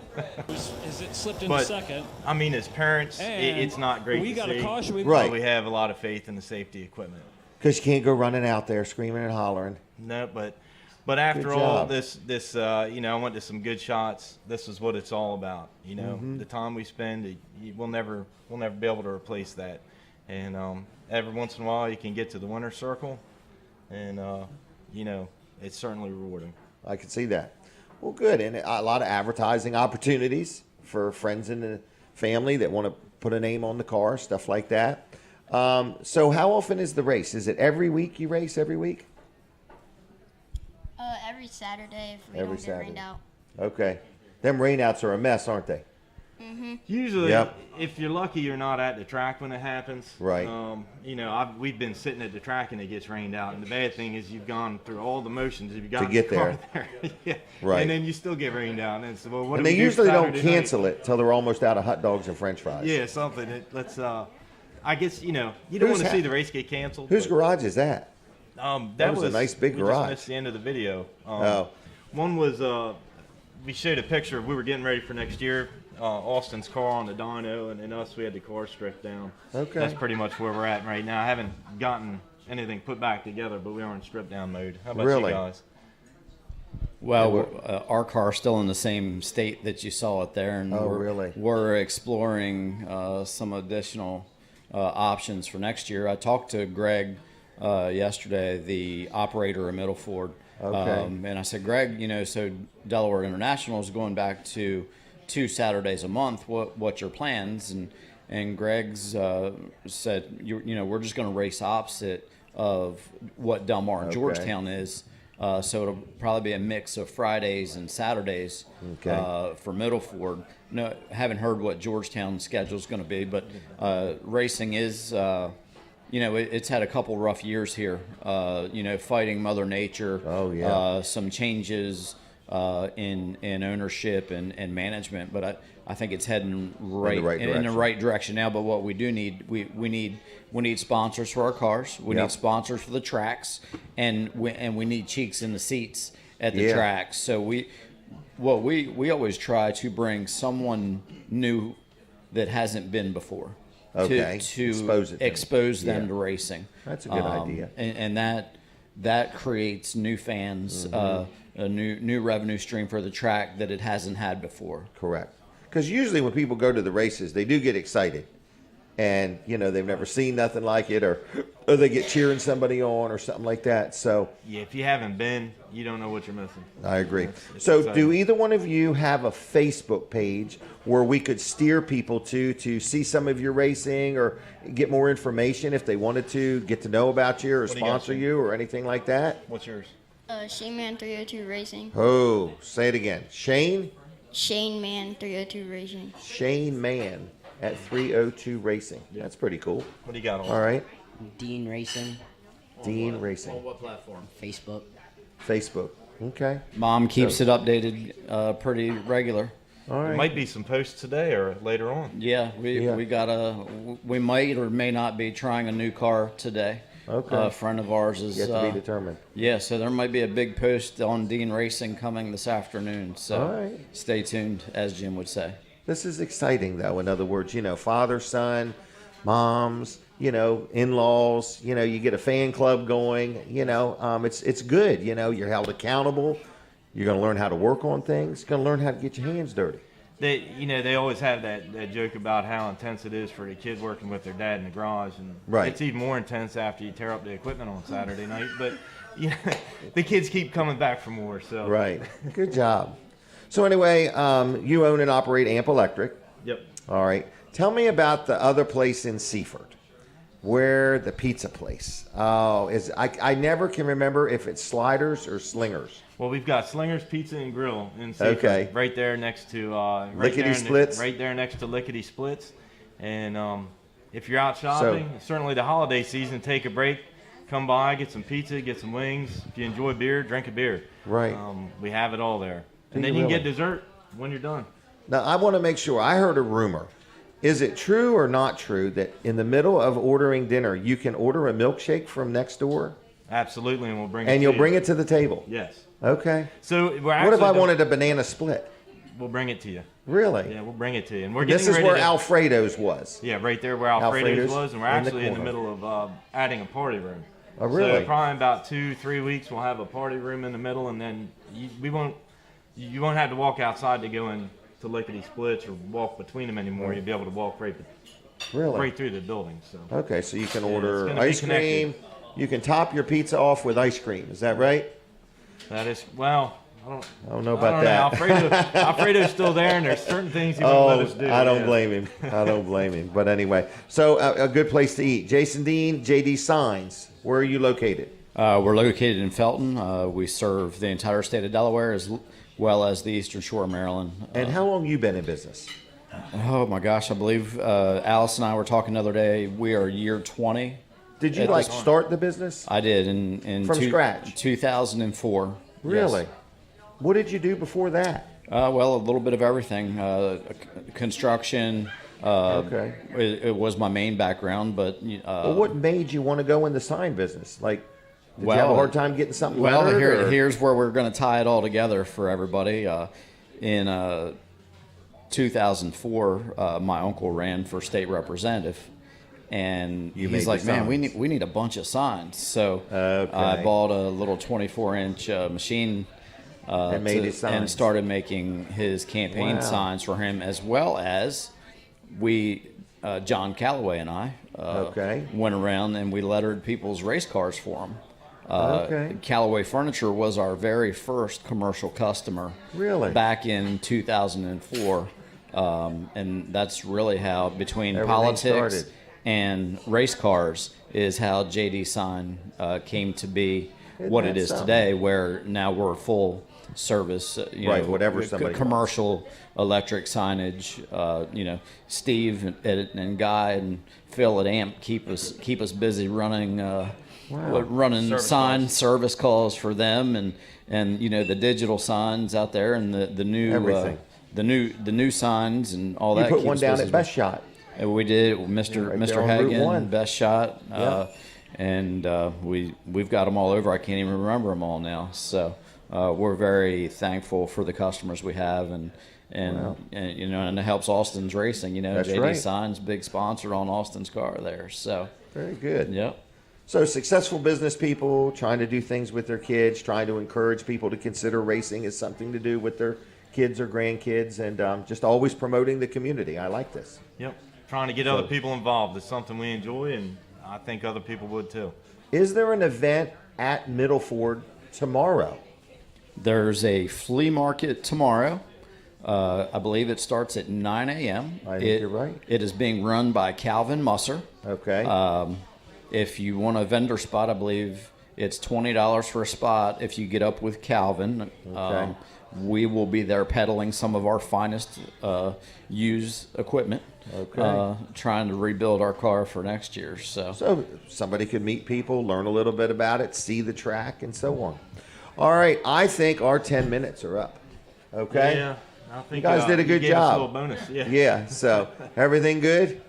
Is it slipped into But second? I mean, as parents, And it's not great we to got a see. caution. We've Right. But we have a lot of faith in the safety equipment. Because you can't go running out there screaming and hollering. No, but after Good all job. this I went to some good shots. This is what it's all about. Mm-hmm. The time we spend, we'll never be able to replace that. And every once in a while, you can get to the winner's circle, and it's certainly rewarding. I can see that. Well, good. And a lot of advertising opportunities for friends in the family that want to put a name on the car, stuff like that. So how often is the race? Is it every week you race, every week? Every Saturday if we Every don't get rained Saturday. out. Okay. Them rainouts are a mess, aren't they? Usually, Yep. if you're lucky, you're not at the track when it happens. Right. We've been sitting at the track and it gets rained out. And the bad thing is you've gone through all the motions. You've got get the car there. yeah. Right. And then you still get rained out. And so, well, what And do they we do usually don't Saturday night? cancel it till they're almost out of hot dogs and french fries. Yeah, something. Let's. I guess you don't want to see the race get canceled. Whose but, garage is that? that was a nice big we garage. Just missed the end of the video. Oh. One was we showed a picture. We were getting ready for next year. Austin's car on the dyno, and then us, we had the car stripped down. Okay. That's pretty much where we're at right now. I haven't gotten anything put back together, but we are in strip down mode. How about Really? you guys? Well, our car's still in the same state that you saw it there, and really? we're exploring some additional options for next year. I talked to Greg yesterday, the operator of Milford, Okay. and I said, Greg, so Delaware International is going back to 2 Saturdays a month. What's your plans? And Greg's said, we're just going to race opposite of what Delmar and Okay. Georgetown is. So it'll probably be a mix of Fridays and Saturdays for Milford. No, haven't heard what Georgetown's schedule is going to be, but racing is, it's had a couple rough years here. Fighting Mother Nature. Oh, yeah. Some changes in ownership and management, but I think it's heading right in the right direction now. But what we do need, we need sponsors for our cars. We need sponsors for the tracks, and we need cheeks in the seats at the tracks. So we always try to bring someone new that hasn't been before. Okay. To expose them to racing. That's a good idea. And that creates new fans, a new revenue stream for the track that it hasn't had before. Correct. Because usually when people go to the races, they do get excited. And, they've never seen nothing like it, or they get cheering somebody on or something like that. So Yeah, if you haven't been, you don't know what you're missing. I agree. It's So exciting. do either one of you have a Facebook page where we could steer people to see some of your racing or get more information if they wanted to get to know about you or What do you got, sponsor Shane? you or anything like that? What's yours? Shane Man 302 Racing. Oh, say it again. Shane Man 302 Racing. Shane Man at 302 Racing. That's pretty cool. What do you got on? All right. Dean Racing. Dean Racing. On what platform? Facebook. Facebook. Okay. Mom keeps it updated pretty regular. All right. There might be some posts today or later on. Yeah, we might or may not be trying a new car today. Okay. A friend of ours is Yet to be determined. Yeah, so there might be a big post on Dean Racing coming this afternoon. So All right. stay tuned, as Jim would say. This is exciting, though. In other words, father, son, moms, in-laws, you get a fan club going, it's good. You're held accountable. You're going to learn how to work on things. You're going to learn how to get your hands dirty. They always have that joke about how intense it is for a kid working with their dad in the garage, and Right. it's even more intense after you tear up the equipment on Saturday night. But the kids keep coming back for more. So Right. Good job. So anyway, you own and operate Amp Electric. Yep. All right. Tell me about the other place in Seaford, where the pizza place. Oh, I never can remember if it's Sliders or Slingers. Well, we've got Slingers Pizza and Grill in Seaford, Okay. right there next to Lickety Splits? right there next to Lickety Splits. And if you're out shopping, certainly the holiday season, take a break, come by, get some pizza, get some wings. If you enjoy beer, drink a beer. Right. We have it all there, and Do then you you can get really? dessert when you're done. Now, I want to make sure. I heard a rumor. Is it true or not true that in the middle of ordering dinner, you can order a milkshake from next door? Absolutely, and we'll bring it. And to you'll you. bring it to the table? Yes. Okay. So we're What if I actually wanted a banana split? We'll bring it to you. Really? Yeah, we'll bring it to you. And we're This getting is ready where to, Alfredo's was. Yeah, right there where Alfredo's Alfredo's was, and we're in the actually in the corner. middle of adding a party room. Oh, really? So probably in about 2-3 weeks, we'll have a party room in the middle, and then you won't have to walk outside to go in to Lickety Splits or walk between them anymore. You'll be able to walk right through the building. So Okay, so you can Yeah, it's order gonna be ice cream. You can top your pizza off with ice cream. Is that right? that is I don't know about that. Alfredo's still there, and there's certain things he won't let us do. I don't yeah. blame him. I don't blame him. But anyway, so a good place to eat. Jason Dean, JD Signs. Where are you located? We're located in Felton. We serve the entire state of Delaware as well as the Eastern Shore of Maryland. And how long you been in business? Oh my gosh, I believe Alice and I were talking the other day. We are year 20. Did you at like this point. start the business? I did in From scratch? 2004. Really? Yes. What did you do before that? Well, a little bit of everything. Construction. Okay. It was my main background, but Well, what made you want to go in the sign business? Like, did you have a hard time getting something lettered, or- here's where we're going to tie it all together for everybody. In 2004, my uncle ran for state representative, and You he's made like, the "Man, signs." we need a bunch of signs." So Okay. I bought a little 24-inch machine And made his signs. and started making his campaign Wow. signs for him, as well as John Calloway and I went around and we lettered people's race cars for him. Callaway Furniture was our very first commercial customer. Really? Back in 2004. And that's really how, between Everything politics started. and race cars, is how JD Sign came to be Isn't what it that is something? today, where now we're full service, Right, whatever somebody commercial electric signage. Steve and Guy and Phil at AMP keep us busy running running Service sign service calls for them, and the digital signs out there, and the new Everything. the new signs and all You that. put keep one us down busy at as Best well. Shot. And we did, Mr. Right Mr. there on Route Hagen, 1. Best Shot, Yeah. and we've got them all over. I can't even remember them all now. So we're very thankful for the customers we have, and it helps Austin's racing. That's JD right. Signs, big sponsor on Austin's car there. So Very good. Yep. So successful business people trying to do things with their kids, trying to encourage people to consider racing as something to do with their kids or grandkids, and just always promoting the community. I like this. Yep. Trying to get other people involved is something we enjoy, and I think other people would too. Is there an event at Middleford tomorrow? There's a flea market tomorrow. I believe it starts at 9 a.m. I think you're right. It is being run by Calvin Musser. Okay. If you want a vendor spot, I believe it's $20 for a spot if you get up with Calvin. Okay. We will be there peddling some of our finest used equipment. Okay. Trying to rebuild our car for next year. So somebody could meet people, learn a little bit about it, see the track, and so on. All right. I think our 10 minutes are up. Okay. Yeah. I think you guys did a good gave us job. a little bonus. Yeah. Yeah. So everything good?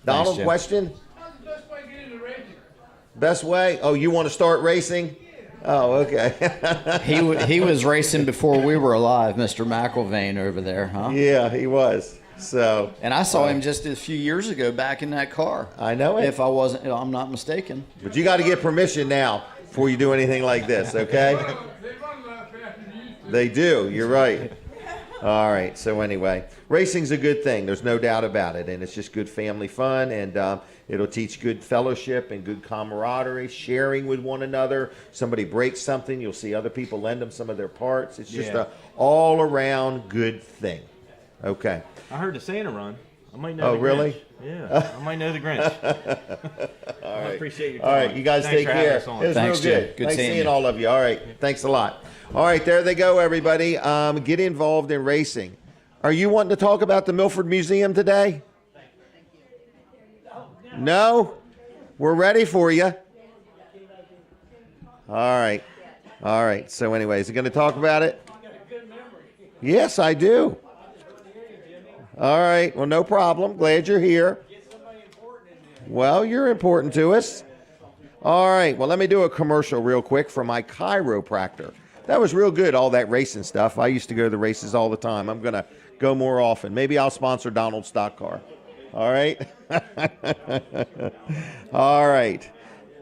Donald, Jim. question? How's the best way to get into racing? Best way? Oh, you want to start racing? Oh, okay. He was racing before we were alive, Mr. McIlvain over there, huh? Yeah, he was. So. And I saw him just a few years ago back in that car. I know it. If I'm not mistaken. But you got to get permission now before you do anything like this, okay? They run a lot faster than you used to. They do. You're right. All right. So anyway, racing's a good thing. There's no doubt about it, and it's just good family fun, and it'll teach good fellowship and good camaraderie, sharing with one another. Somebody breaks something, you'll see other people lend them some of their parts. It's just a all-around good thing. Okay. I heard the Santa run. I might know. Oh, the really? Grinch. Yeah. I might know the Grinch. All right. I appreciate your All time. right. You guys Thanks take for having care. us on. It was Thanks, real Jim. good. Good Thanks seeing seeing you. all of you. All right. Thanks a lot. All right. There they go, everybody. Get involved in racing. Are you wanting to talk about the Milford Museum today? No? We're ready for you. All right. All right. So anyway, is he going to talk about it? Yes, I do. All right. Well, no problem. Glad you're here. Well, you're important to us. All right. Well, let me do a commercial real quick for my chiropractor. That was real good, all that racing stuff. I used to go to the races all the time. I'm going to go more often. Maybe I'll sponsor Donald's stock car. All right? All right.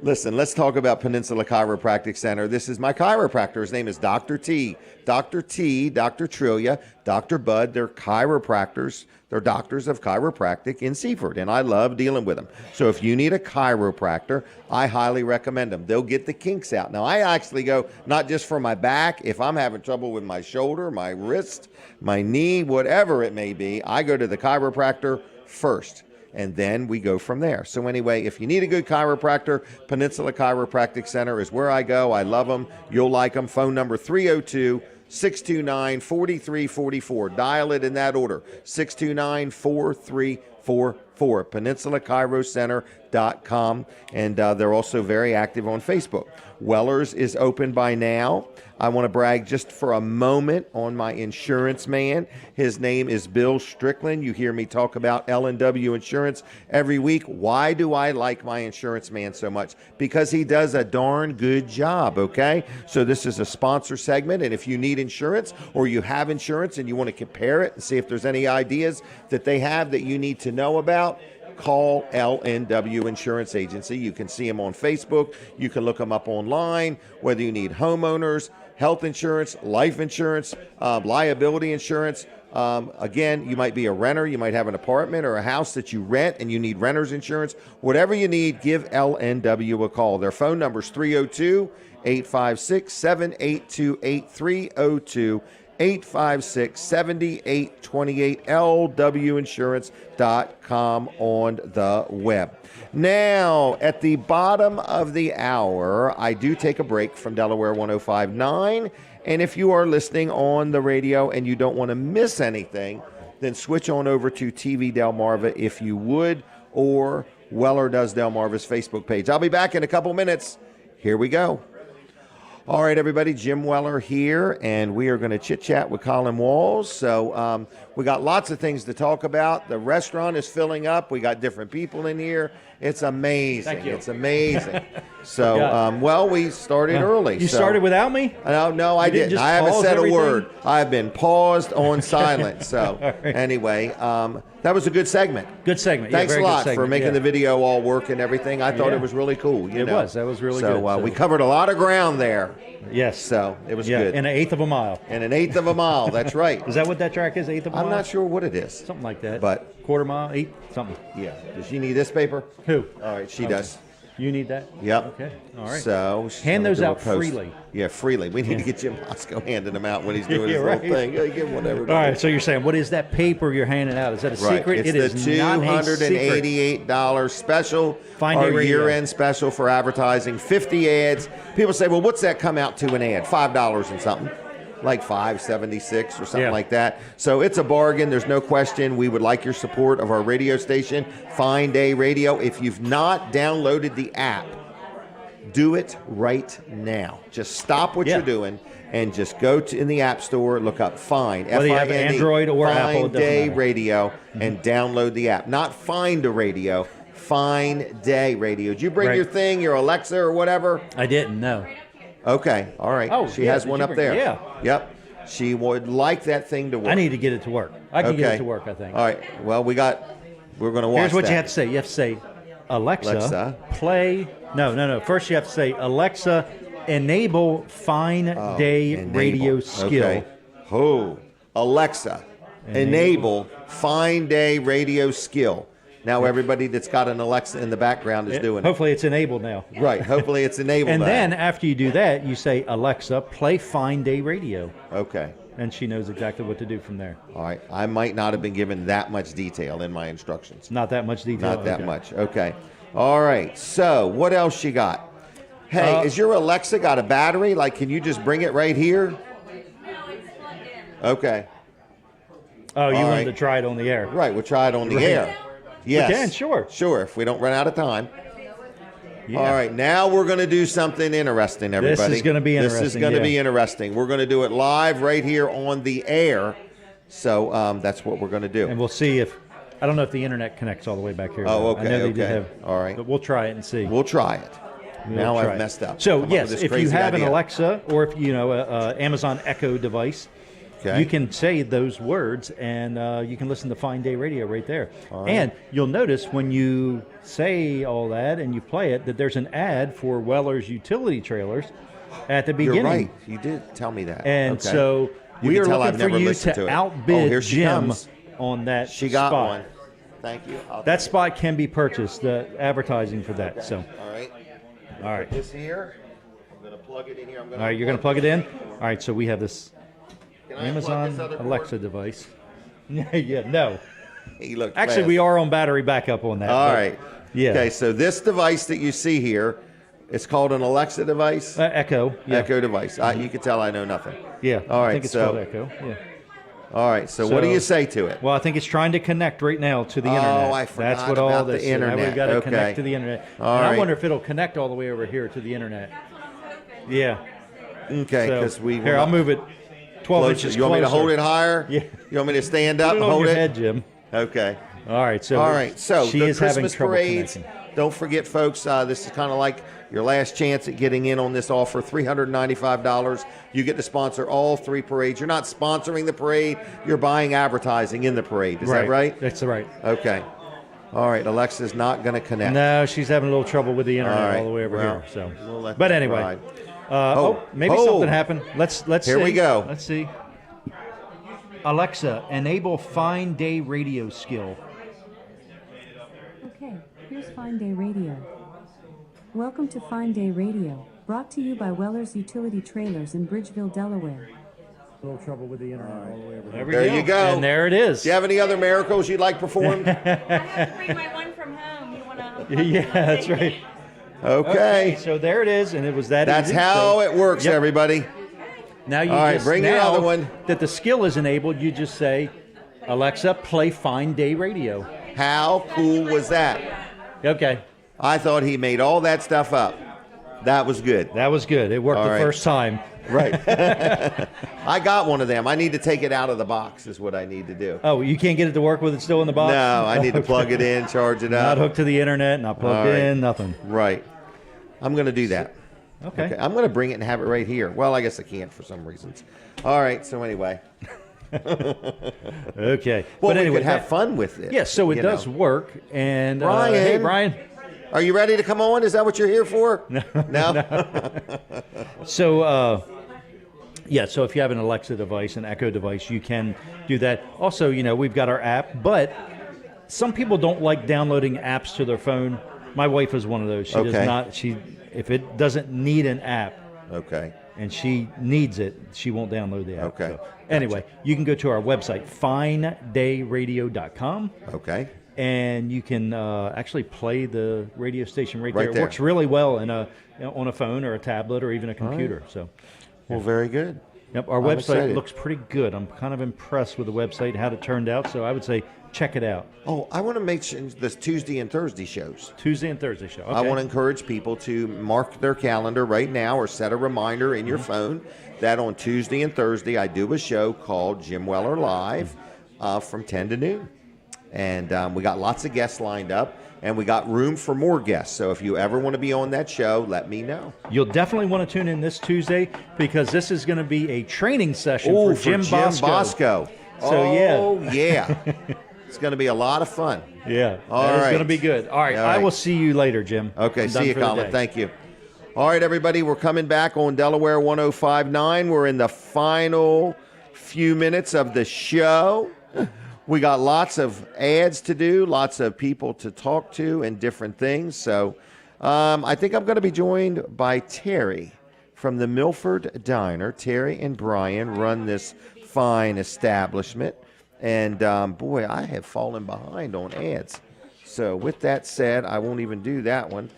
Listen, let's talk about Peninsula Chiropractic Center. This is my chiropractor. His name is Dr. T. Dr. T, Dr. Trillia, Dr. Bud. They're chiropractors. They're doctors of chiropractic in Seaford, and I love dealing with them. So if you need a chiropractor, I highly recommend them. They'll get the kinks out. Now, I actually go not just for my back. If I'm having trouble with my shoulder, my wrist, my knee, whatever it may be, I go to the chiropractor first. And then we go from there. So anyway, if you need a good chiropractor, Peninsula Chiropractic Center is where I go. I love them. You'll like them. Phone number 302-629-4344. Dial it in that order, 629-4344. PeninsulaChiroCenter.com. And they're also very active on Facebook. Weller's is open by now. I want to brag just for a moment on my insurance man. His name is Bill Strickland. You hear me talk about L&W Insurance every week. Why do I like my insurance man so much? Because he does a darn good job, okay? So this is a sponsor segment, and if you need insurance or you have insurance and you want to compare it and see if there's any ideas that they have that you need to know about, call L&W Insurance Agency. You can see them on Facebook. You can look them up online, whether you need homeowners, health insurance, life insurance, liability insurance. Again, you might be a renter. You might have an apartment or a house that you rent and you need renter's insurance. Whatever you need, give L&W a call. Their phone number is 302-856-7828, 302-856-7828, lwinsurance.com on the web. Now, at the bottom of the hour, I do take a break from Delaware 105.9. And if you are listening on the radio and you don't want to miss anything, then switch on over to TV Delmarva if you would, or Weller Does Delmarva's Facebook page. I'll be back in a couple minutes. Here we go. All right, everybody, Jim Weller here, and we are going to chit-chat with Colin Walls. So we got lots of things to talk about. The restaurant is filling up. We got different people in here. It's amazing. Thank you. It's amazing. So, well, we started early. You so. started without me? No, I didn't. just I haven't pause said everything? a word. I've been paused on silent. So, right. anyway, that was a good segment. Good segment. Thanks very a lot good segment. for making yeah. the video all work and everything. I thought Yeah. it was really cool. You It know. was. That was really so, good. So we covered a lot of ground there. Yes. So it was Yeah, good. in an eighth of a mile. In an eighth of a mile. That's right. Is that what that track is? Eighth of a mile? I'm not sure what it is. Something like that. But quarter mile, eighth, something. yeah. Does she need this paper? Who? All right, she Okay. does. You need that? Yep. Okay. All right. So she's Hand gonna those do a out post. freely. Yeah, freely. We need to get Jim Bosco handing them out when he's doing his Yeah, right. little thing. Yeah, give him whatever. All right. So you're saying, what is that paper you're handing out? Is that a Right. secret? It's It is the not a secret. $288 special, Fine Day our Radio. year-end special for advertising. 50 ads. People say, well, what's that come out to an ad? $5 and something. Like $5.76 or something Yeah. like that. So it's a bargain. There's no question. We would like your support of our radio station, Fine Day Radio. If you've not downloaded the app, do it right now. Just stop what Yeah. you're doing and just go to in the App Store, look up Fine, Whether you have F-I-N-E, Android or Fine Apple, it doesn't Day matter. Radio, and download the app. Not Find a Radio, Fine Day Radio. Did you bring Right. your thing, your Alexa or whatever? I didn't know. Okay, all right. Oh, she yeah, has did one you up bring- there. yeah. Yep. She would like that thing to work. I need to get it to work. I can get Okay. it to work, I think. All right. Well, we're going to watch Here's what that. you have to say. You have to say, Alexa, Alexa. play. No. First, you have to say, Alexa, enable Fine Day Enable. Radio skill. Okay. Oh, Alexa, enable Fine Day Radio skill. Now everybody that's got an Alexa in the background is doing it. Hopefully, it's enabled now. Right. Hopefully it's enabled. And now. then after you do that, you say, Alexa, play Fine Day Radio. Okay. And she knows exactly what to do from there. All right. I might not have been given that much detail in my instructions. Not that much detail. Not that Okay. much. Okay. All right. So what else you got? Hey, is your Alexa got a battery? Like, can you just bring it right here? Okay. Oh, you All wanted right. to try it on the air. Right. We'll try it on the Right. air. Yes. We can, sure. Sure. If we don't run out of time. Yeah. All right. Now we're going to do something interesting, everybody. This is going to be This interesting. is going to yeah. be interesting. We're going to do it live right here on the air. So that's what we're going to do. And we'll see if, I don't know if the internet connects all the way back here. Oh, though. okay, I know they did okay. have, All right. But we'll try it and see. We'll try it. We'll Now try I've it. messed up. So Come up with yes, this if you crazy have an idea. Alexa or if you know a Amazon Echo device, Okay. you can say those words and you can listen to Fine Day Radio right there. All right. And you'll notice when you say all that and you play it that there's an ad for Weller's utility trailers at the beginning. You're right. You did tell me that. And Okay. so You we can are tell looking I've for never you listened to it. outbid here she Jim comes. on that She got spot. one. Thank you. I'll That take it. spot can be purchased, the advertising for that. So, All right. all right. Put this here. I'm going to plug it in here. I'm All right, you're going to plug it in? All right, so we have this Can I unplug Amazon this other cord? Alexa device. Yeah, no. He looked Actually, fast. we are on battery backup on that. All but- right. Yeah. Okay, so this device that you see here, it's called an Alexa device? Echo. Yeah. Echo device. You can tell I know nothing. Yeah. All right, I think it's so- called Echo. Yeah. All right, so what do you say to it? Well, I think it's trying to connect right now to the Oh, internet. I forgot That's what all about the this is. Now internet. we've got to Okay. connect to the internet. All and right. I wonder if it'll connect all the way over here to the internet. Yeah. Okay, So, because we here, I'll move it 12 inches You want me to closer. hold it higher? Yeah. You want me to stand up Put it and on hold your it? head, Jim. Okay. All right. So All right, so she the is having Christmas trouble parades. connecting. Don't forget, folks, this is kind of like your last chance at getting in on this offer, $395. You get to sponsor all three parades. You're not sponsoring the parade. You're buying advertising in the parade. Is that right? That's right. Okay. All right, Alexa's not going to connect. No, she's having a little trouble with the internet All right, all the way over well, here. So, we'll let but that anyway, ride. maybe Oh. something happened. Let's Here see. we go. Let's see. Alexa, enable Fine Day Radio skill. Okay, here's Fine Day Radio. Welcome to Fine Day Radio, brought to you by Weller's Utility Trailers in Bridgeville, Delaware. A little trouble with the internet all the way over There you go. And there it is. Do you have any other miracles you'd like performed? I have to bring my one from home. You want to? Yeah, that's right. Okay. So there it is, and it was that. That's easy. how So- it works, Yep. everybody. Now you All right, just, bring your now other one. That the skill is enabled, you just say, Alexa, play Fine Day Radio. How cool was that? Okay. I thought he made all that stuff up. That was good. That was good. It worked All the right. first time. Right. I got one of them. I need to take it out of the box is what I need to do. Oh, you can't get it to work with it still in the box? No, I need to plug it in, charge it up. Not hooked to the internet, not plugged All right. in, nothing. Right. I'm going to do that. Okay. I'm going to bring it and have it right here. Well, I guess I can't for some reasons. All right. So anyway. Okay. Well, But anyway, we could have fun with it. Yes, so it you does know. work. And Brian. hey, Brian. Are you ready to come on? Is that what you're here for? No. So, yeah, so if you have an Alexa device, an Echo device, you can do that. Also, we've got our app, but some people don't like downloading apps to their phone. My wife is one of those. She does Okay. not. If it doesn't need an app, okay, and she needs it, she won't download the app. Okay. So, anyway, you can go to our website, finedayradio.com. Okay. And you can actually play the radio station right there. Right It there. works really well on a phone or a tablet or even a All right. computer. So, Well, very good. Yep, our I'm website excited. looks pretty good. I'm kind of impressed with the website, how it turned out. So I would say check it out. Oh, I want to make sure this Tuesday and Thursday shows. Tuesday and Thursday show. Okay. I want to encourage people to mark their calendar right now or set a reminder in your phone that on Tuesday and Thursday I do a show called Jim Weller Live from 10 to noon. And we got lots of guests lined up, and we got room for more guests. So if you ever want to be on that show, let me know. You'll definitely want to tune in this Tuesday because this is going to be a training session Oh, for Jim Bosco. So, yeah. It's going to be a lot of fun. Yeah, All that is right. going to be good. All right, All I right. will see you later, Jim. Okay, I'm see done you, for the Colin. day. Thank you. All right, everybody, we're coming back on Delaware 105.9. We're in the final few minutes of the show. We got lots of ads to do, lots of people to talk to, and different things. So I think I'm going to be joined by Terri from the Milford Diner. Terri and Brian run this fine establishment. And, boy, I have fallen behind on ads. So with that said, I won't even do that one.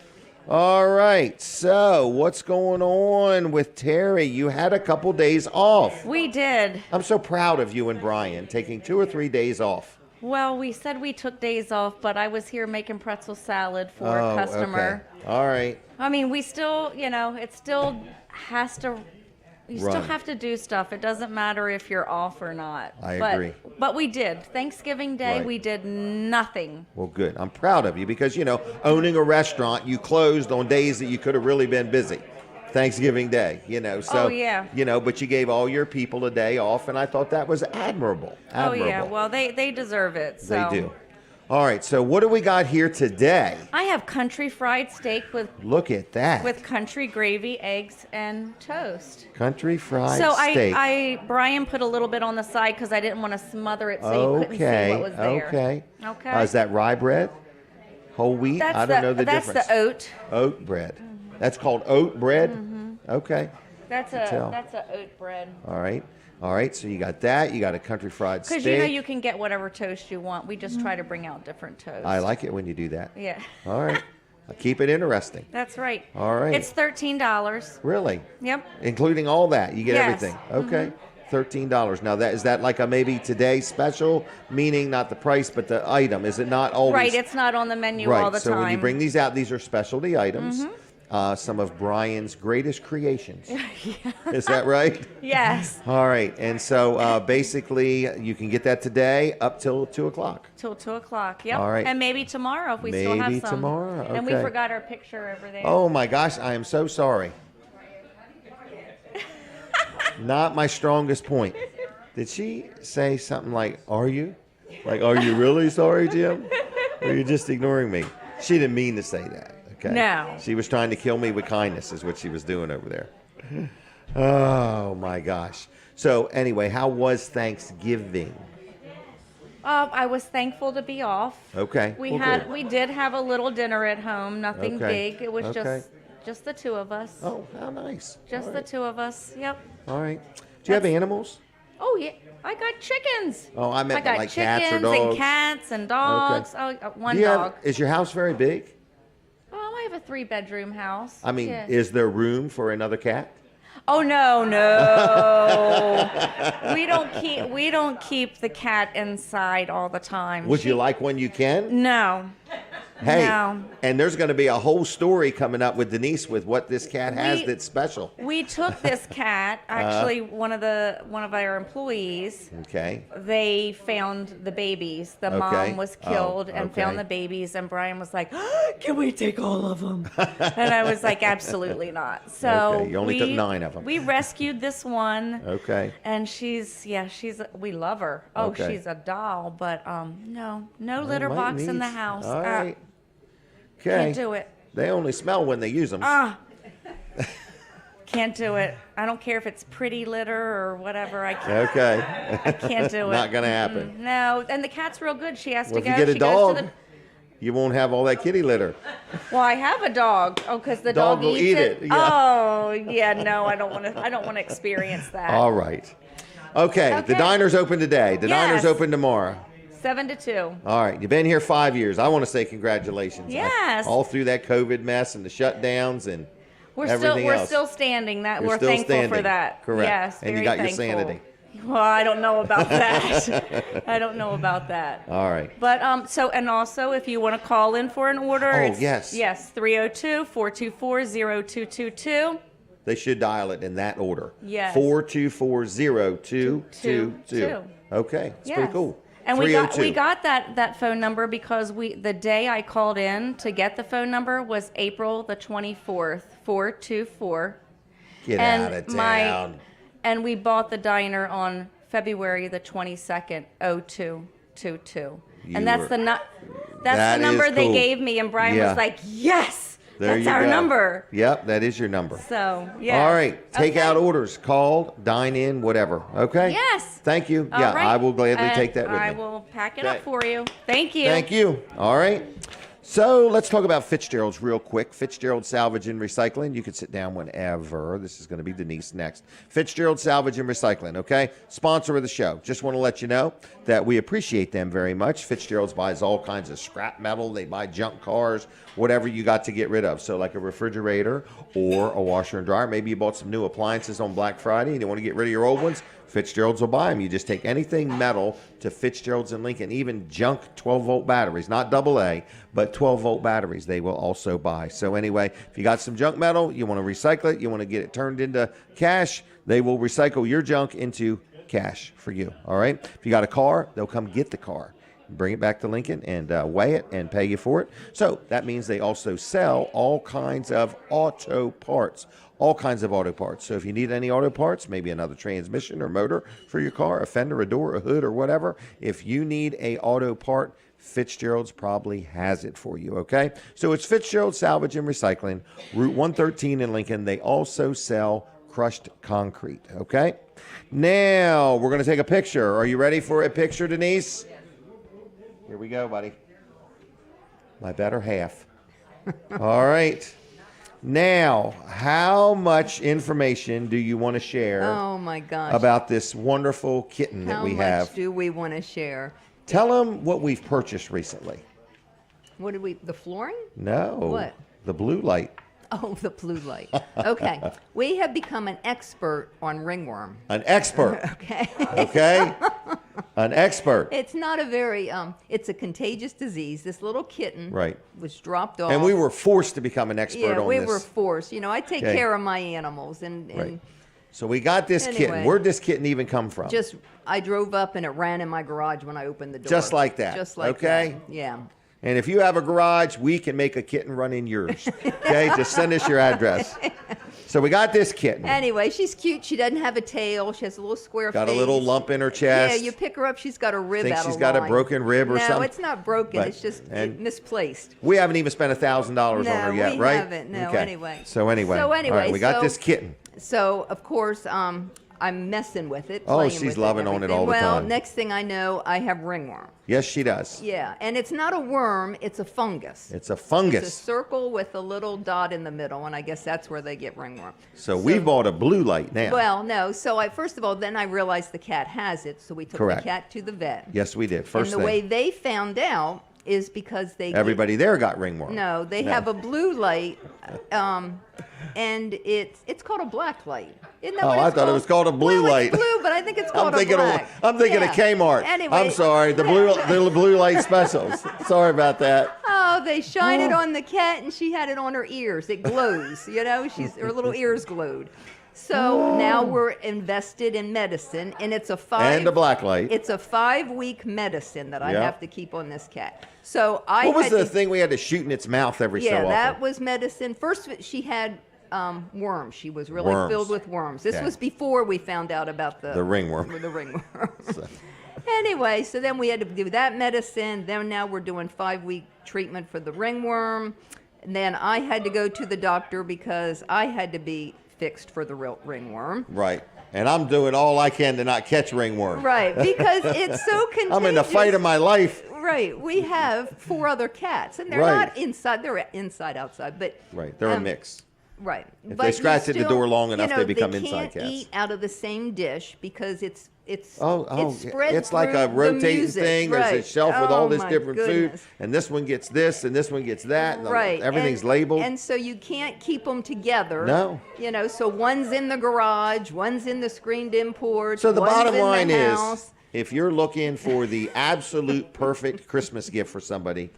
All right, so what's going on with Terri? You had a couple days off. We did. I'm so proud of you and Brian taking 2 or 3 days off. Well, we said we took days off, but I was here making pretzel salad for a customer. Okay. All right. I mean, we still, it still has to. You still Run. have to do stuff. It doesn't matter if you're off or not. I agree. But we did. Thanksgiving Day, Right. we did nothing. Well, good. I'm proud of you because, owning a restaurant, you closed on days that you could have really been busy. Thanksgiving Day, So, Oh, yeah. But you gave all your people a day off, and I thought that was admirable. Oh, yeah. Admirable. Well, they deserve it. So. They do. All right, so what do we got here today? I have country fried steak with Look at that. country gravy, eggs, and toast. Country fried So steak. Brian put a little bit on the side because I didn't want to smother it so you couldn't see what was there. Okay. Okay. Is that rye bread? Whole wheat? I don't know the difference. That's the oat. Oat bread. That's called oat bread? Okay. That's tell. a oat bread. All right. All right. So you got that. You got a country fried steak. Because you can get whatever toast you want. We just try to bring out different toast. I like it when you do that. Yeah. All right. Keep it interesting. That's right. All right. It's $13. Really? Yep. Including all that. You get Yes. everything. Okay. $13. Now is that like a maybe today special, meaning not the price but the item? Is it not always Right. It's not on the menu all the so time. when you bring these out, these are specialty items. Some of Brian's greatest creations. Is that right? Yes. All right. And so basically, you can get that today up till 2 o'clock. Till 2 o'clock. Yep. All right. And maybe tomorrow if we still have Maybe some. tomorrow, And we okay. forgot our picture over there. Oh, my gosh. I am so sorry. Not my strongest point. Did she say something like, are you? Like, are you really sorry, Jim? Or are you just ignoring me? She didn't mean to say that. Okay. No. She was trying to kill me with kindness is what she was doing over there. Oh, my gosh. So, anyway, how was Thanksgiving? I was thankful to be off. Okay. We Well, we did have a little dinner at home. Nothing Okay. big. It was Okay. just the two of us. Oh, how nice. Just All the right. two of us. Yep. All right. Do you have animals? Oh yeah, I got chickens. Oh, I meant I got like chickens cats or dogs. and cats and dogs. Okay. Oh, one Do you have- dog. is your house very big? I have a 3-bedroom house. I mean, Yeah. is there room for another cat? Oh no. we don't keep the cat inside all the time. Would you like one you can? No. Hey, No. and there's going to be a whole story coming up with Denise with what this cat has that's special. We took this cat, actually one of our employees. Okay. They found the babies. The Okay. mom was killed and okay. found the babies, and Brian was like, "Can we take all of them?" And I was like, "Absolutely not." So Okay, you only took 9 of them. We rescued this one. Okay. And we love her. Oh, Okay. she's a doll, but no litter might box in need- the house. All right. Okay. Can't do it. They only smell when they use them. Can't do it. I don't care if it's pretty litter or whatever. I can't. Okay. I can't do it. Not going to happen. No, and the cat's real good. She has Well, to if go. you get a She goes dog, to you won't have all that kitty litter. well, I have a dog. Oh, because the Dog dog will eats eat it. it, yeah. Oh, yeah. No, I don't want to. I don't want to experience that. All right. Okay. The diner's open today. The diner's Yes. open tomorrow. 7 to 2. All right. You've been here 5 years. I want to say congratulations. Yes. All through that COVID mess and the shutdowns and everything We're else. still standing. That You're we're still thankful standing. for that. Correct. Yes. And you very got your thankful. sanity. Well, I don't know about that. I don't know about that. All right. But and also if you want to call in for an order, Oh, it's, yes. Yes, 302-424-0222. They should dial it in that order. Yes. 424-0222. Okay. It's pretty Yes. cool. And 302. we got that phone number because the day I called in to get the phone number was April the 24th, 424. Get and out of town. And we bought the diner on February the 22nd, 0222. And that's the That the number is they cool. gave me, and Brian Yeah. was like, "Yes, There that's you our go. number." Yep, that is your number. So, yeah. All right. Take out orders. Call, dine in, whatever. Okay? Yes. Thank you. All Yeah, right. I will gladly And take that with I me. will pack it Okay. up for you. Thank you. Thank you. All right. So let's talk about Fitzgerald's real quick. Fitzgerald Salvage and Recycling. You can sit down whenever. This is going to be Denise next. Fitzgerald Salvage and Recycling, okay? Sponsor of the show. Just want to let you know that we appreciate them very much. Fitzgerald's buys all kinds of scrap metal. They buy junk cars, whatever you got to get rid of. So like a refrigerator or a washer and dryer. Maybe you bought some new appliances on Black Friday and you want to get rid of your old ones. Fitzgerald's will buy them. You just take anything metal to Fitzgerald's in Lincoln, even junk 12-volt batteries, not AA, but 12-volt batteries they will also buy. So anyway, if you got some junk metal, you want to recycle it, you want to get it turned into cash, they will recycle your junk into cash for you, all right? If you got a car, they'll come get the car, bring it back to Lincoln and weigh it and pay you for it. So that means they also sell all kinds of auto parts. All kinds of auto parts. So if you need any auto parts, maybe another transmission or motor for your car, a fender, a door, a hood, or whatever, if you need a auto part, Fitzgerald's probably has it for you, okay? So it's Fitzgerald Salvage and Recycling, Route 113 in Lincoln. They also sell crushed concrete, okay? Now, we're going to take a picture. Are you ready for a picture, Denise? Here we go, buddy. My better half. All right. Now, how much information do you want to share Oh my gosh. about this wonderful kitten that we How have? much do we want to share? Tell them what we've purchased recently. What did we, the flooring? No. What? The blue light. Oh, the blue light. Okay. We have become an expert on ringworm. An expert. Okay. Okay? An expert. It's not a very, it's a contagious disease. This little kitten Right. was dropped off. And we were forced to become an expert yeah, on we this. were forced. You know, I take Okay. care of my animals. And Right. So we got this kitten. Anyway. Where'd this kitten even come from? just, I drove up and it ran in my garage when I opened the door. Just like that. Just like Okay? that. Yeah. And if you have a garage, we can make a kitten run in yours. Okay? Just send us your address. So we got this kitten. Anyway, she's cute. She doesn't have a tail. She has a little square Got face. a little lump in her chest. Yeah, you pick her up, she's got a rib Think out she's of got a line. broken rib or no, something? No, it's not broken. But- It's just and- misplaced. We haven't even spent $1,000 on her yet, we right? haven't. No, Okay. anyway. So anyway. So All right, we got this kitten. So, of course, I'm messing with it. Oh, playing she's with it, loving on it all the well, time. next thing I know, I have ringworm. Yes, she does. Yeah, and it's not a worm, it's a fungus. It's a fungus. It's a circle with a little dot in the middle, and I guess that's where they get ringworm. So we bought a blue light now. Well, no. So first of all, then I realized the cat has it, so we took Correct. the cat to the vet. Yes, we did. First and the thing. way they found out is because they Everybody there got ringworm. No, they have a blue light, and it's called a black light. Isn't that Oh, what I it's thought it called? was called a blue Well, light. It's blue, but I think it's called I'm thinking a black. I'm thinking Yeah. of Kmart. Anyway, I'm sorry. The blue light specials. Sorry about that. Oh, they shine it on the cat, and she had it on her ears. It glows, her little ears glowed. So now we're invested in medicine, and it's a And a black light. It's a 5-week medicine that I Yeah. have to keep on this cat. So What was the thing we had to shoot in its mouth every so often? Yeah, that was medicine. First, she had worms. She was really Worms. filled with worms. This Okay. was before we found out about the ringworm. The ringworm. Anyway, so then we had to do that medicine. Then now we're doing 5-week treatment for the ringworm. And then I had to go to the doctor because I had to be fixed for the ringworm. Right. And I'm doing all I can to not catch ringworm. Right, because it's so contagious. I'm in the fight of my life. Right, we have 4 other cats, and they're Right. not inside. They're inside, outside, but Right. They're a mix. right. If But they you scratch at the still- door long enough, they become they inside can't cats. eat out of the same dish because it's It's spread like a through the rotating music. thing. Right. There's a shelf with Oh, all this my different goodness. food, and this one gets this, and this one gets that. and Right. Everything's and, labeled. And so you can't keep them together. No. So one's in the garage, one's in the screened-in porch. So the one's bottom in line the is, house. if you're looking for the absolute perfect Christmas gift for somebody,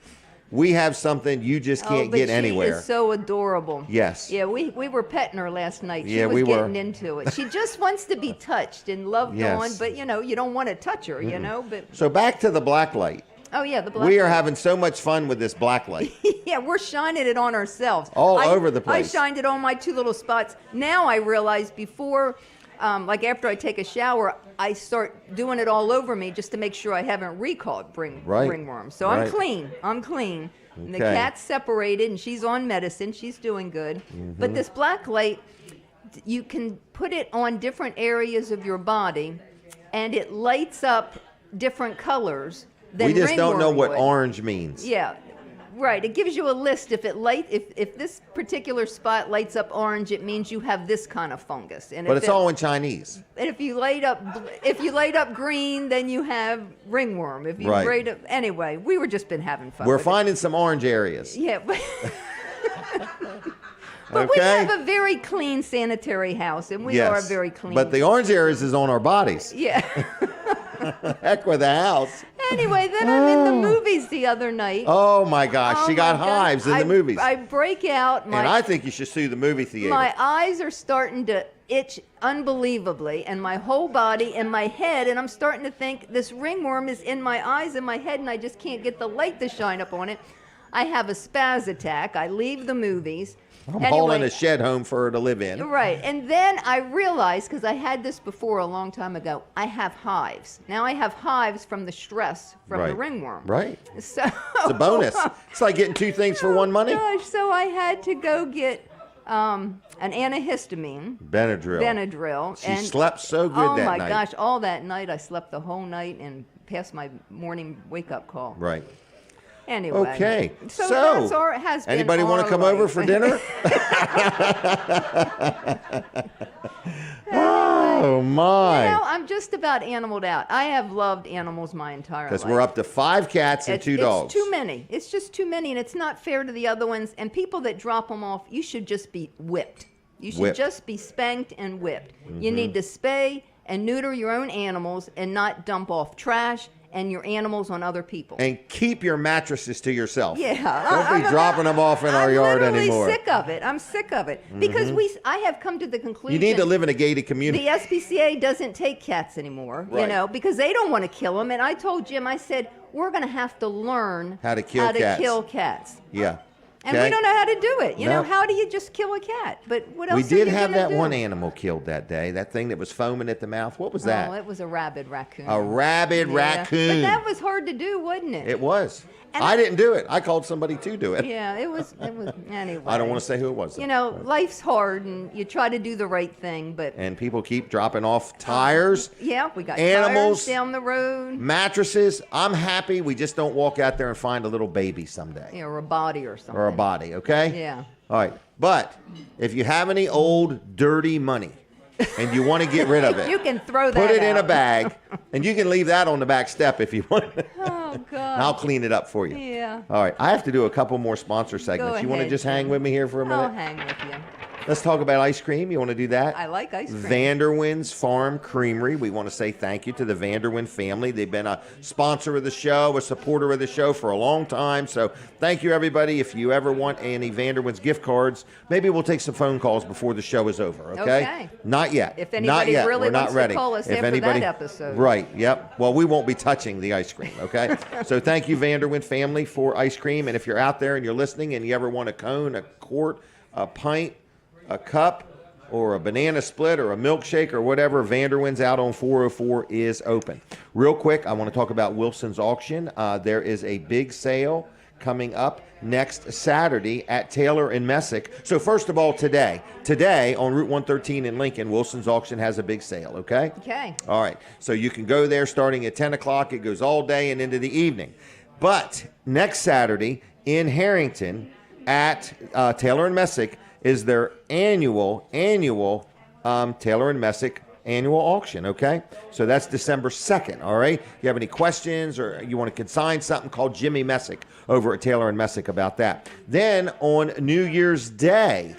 we have something you just can't but get she anywhere. is so adorable. Yes. Yeah, we were petting her last night. She Yeah, was we were. getting into it. She just wants to be touched and loved Yes. on, but you don't want to touch her, but So back to the black light. oh yeah, the black We are light. having so much fun with this black light. Yeah, we're shining it on ourselves. All over the place. I shined it on my 2 little spots. Now I realize before, like after I take a shower, I start doing it all over me just to make sure I haven't recalled ringworm. So Right. I'm clean. And the Okay. cat's separated, and she's on medicine. She's doing good. But this black light, you can put it on different areas of your body, and it lights up different colors than We just don't know ringworm what would. orange means. Yeah, right. It gives you a list. If this particular spot lights up orange, it means you have this kind of fungus. And But if it's all in Chinese. And if you light up green, then you have ringworm. If you Right. light up anyway, we were just been having fun. We're with it. finding some orange areas. Yeah, but we Okay? have a very clean sanitary house, and we Yes. are very clean. But the orange areas is on our bodies. Yeah. Heck with the house. Anyway, then I'm in the movies the other night. Oh my gosh, Oh she got my God. hives in the movies. I break out. And I think you should sue the movie theater. My eyes are starting to itch unbelievably, and my whole body and my head, and I'm starting to think this ringworm is in my eyes and my head, and I just can't get the light to shine up on it. I have a spaz attack. I leave the movies. I'm hauling a shed home for her to live in. Right. And then I realized, because I had this before a long time ago, I have hives. Now I have hives from the stress from the Right. ringworm. Right. So It's a bonus. It's like getting 2 things for one money. Gosh, so I had to go get an antihistamine. Benadryl. She and slept so good oh that my night. gosh, all that night I slept the whole night and past my morning wake-up call. Right. Anyway. Okay. So that's all it has been. Anybody want to our come over life. for dinner? Oh my. I'm just about animaled out. I have loved animals my entire life. Because we're up to 5 cats and 2 dogs. It's too many. It's just too many, and it's not fair to the other ones. And people that drop them off, you should just be whipped. You should Whipped. just be spanked and whipped. You Mhm. need to spay and neuter your own animals and not dump off trash and your animals on other people. And keep your mattresses to yourself. Yeah, Don't be dropping them off in our yard I'm anymore. literally sick of it. I'm sick of it because Mhm. I have come to the conclusion. You need to live in a gated community. The SPCA doesn't take cats anymore, Right. because they don't want to kill them. And I told Jim, I said, we're going to have to learn How to kill cats. Yeah. And Okay? we don't know how to do it. No. How do you just kill a cat? But what else We are did you have gonna that do? one animal killed that day. That thing that was foaming at the mouth. What was that? Oh, it was a rabid raccoon. A rabid Yeah. raccoon. But that was hard to do, wasn't it? It was. And I didn't do it. I called somebody to do it. Yeah, it was, anyway. I don't want to say who it was. though. Life's hard and you try to do the right thing, but And people keep dropping off tires, yeah, we got Animals. tires down the road. mattresses. I'm happy we just don't walk out there and find a little baby someday. Or a body or something. Or a body, okay? Yeah. All right. But if you have any old dirty money and you want to get rid of it, You can throw that put it in a out. bag, and you can leave that on the back step if you want. Oh, God. And I'll clean it up for you. Yeah. All right. I have to do a couple more sponsor segments. You want to ahead, just hang with me here for a minute? I'll hang with you. Let's talk about ice cream. You want to do that? I like ice cream. Vanderwin's Farm Creamery. We want to say thank you to the Vanderwin family. They've been a sponsor of the show, a supporter of the show for a long time. So thank you, everybody. If you ever want any Vanderwin's gift cards, maybe we'll take some phone calls before the show is over, okay? Okay. Not yet. If Not anybody yet. really We're not wants ready. to call us If after anybody, that episode. Right, yep. Well, we won't be touching the ice cream, okay? So thank you, Vanderwin family, for ice cream. And if you're out there and you're listening and you ever want a cone, a quart, a pint, a cup, or a banana split or a milkshake or whatever, Vanderwin's out on 404 is open. Real quick, I want to talk about Wilson's Auction. There is a big sale coming up next Saturday at Taylor and Messick. So first of all, today on Route 113 in Lincoln, Wilson's Auction has a big sale, okay? Okay. All right. So you can go there starting at 10 o'clock. It goes all day and into the evening. But next Saturday in Harrington at Taylor and Messick is their annual Taylor and Messick annual auction, okay? So that's December 2nd, all right? You have any questions or you want to consign something, call Jimmy Messick over at Taylor and Messick about that. Then on New Year's Day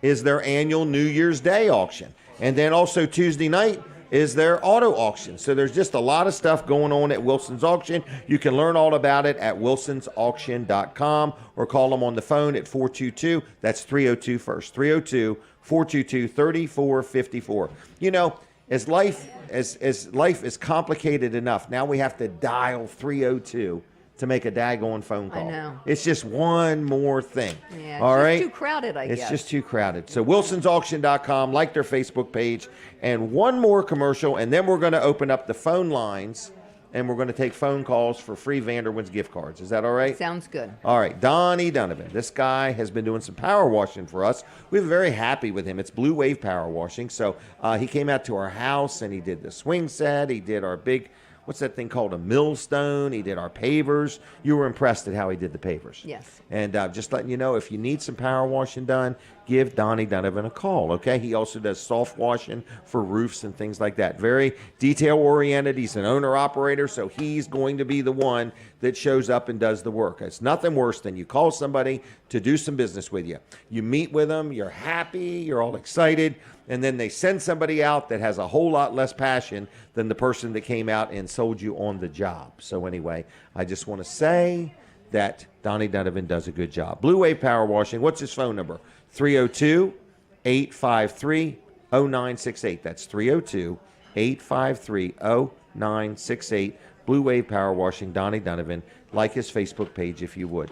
is their annual New Year's Day auction. And then also Tuesday night is their auto auction. So there's just a lot of stuff going on at Wilson's Auction. You can learn all about it at wilsonsauction.com or call them on the phone at 422, that's 302 first, 302-422-3454. You know, as life is complicated enough, now we have to dial 302 to make a daggone phone call. I know. It's just one more thing. Yeah, all right? It's too crowded, I guess. It's just too crowded. So wilsonsauction.com, like their Facebook page, and one more commercial, and then we're going to open up the phone lines, and we're going to take phone calls for free Vanderwin's gift cards. Is that all right? Sounds good. All right, Donnie Donovan. This guy has been doing some power washing for us. We're very happy with him. It's Blue Wave Power Washing. So he came out to our house, and he did the swing set. He did our big... what's that thing called? A millstone. He did our pavers. You were impressed at how he did the pavers. Yes. And just letting you know, if you need some power washing done, give Donnie Donovan a call, okay? He also does soft washing for roofs and things like that. Very detail-oriented. He's an owner-operator, so he's going to be the one that shows up and does the work. It's nothing worse than you call somebody to do some business with you. You meet with them, you're happy, you're all excited, and then they send somebody out that has a whole lot less passion than the person that came out and sold you on the job. So anyway, I just want to say that Donnie Donovan does a good job. Blue Wave Power Washing, what's his phone number? 302-853-0968. That's 302-853-0968. Blue Wave Power Washing, Donnie Donovan. Like his Facebook page if you would.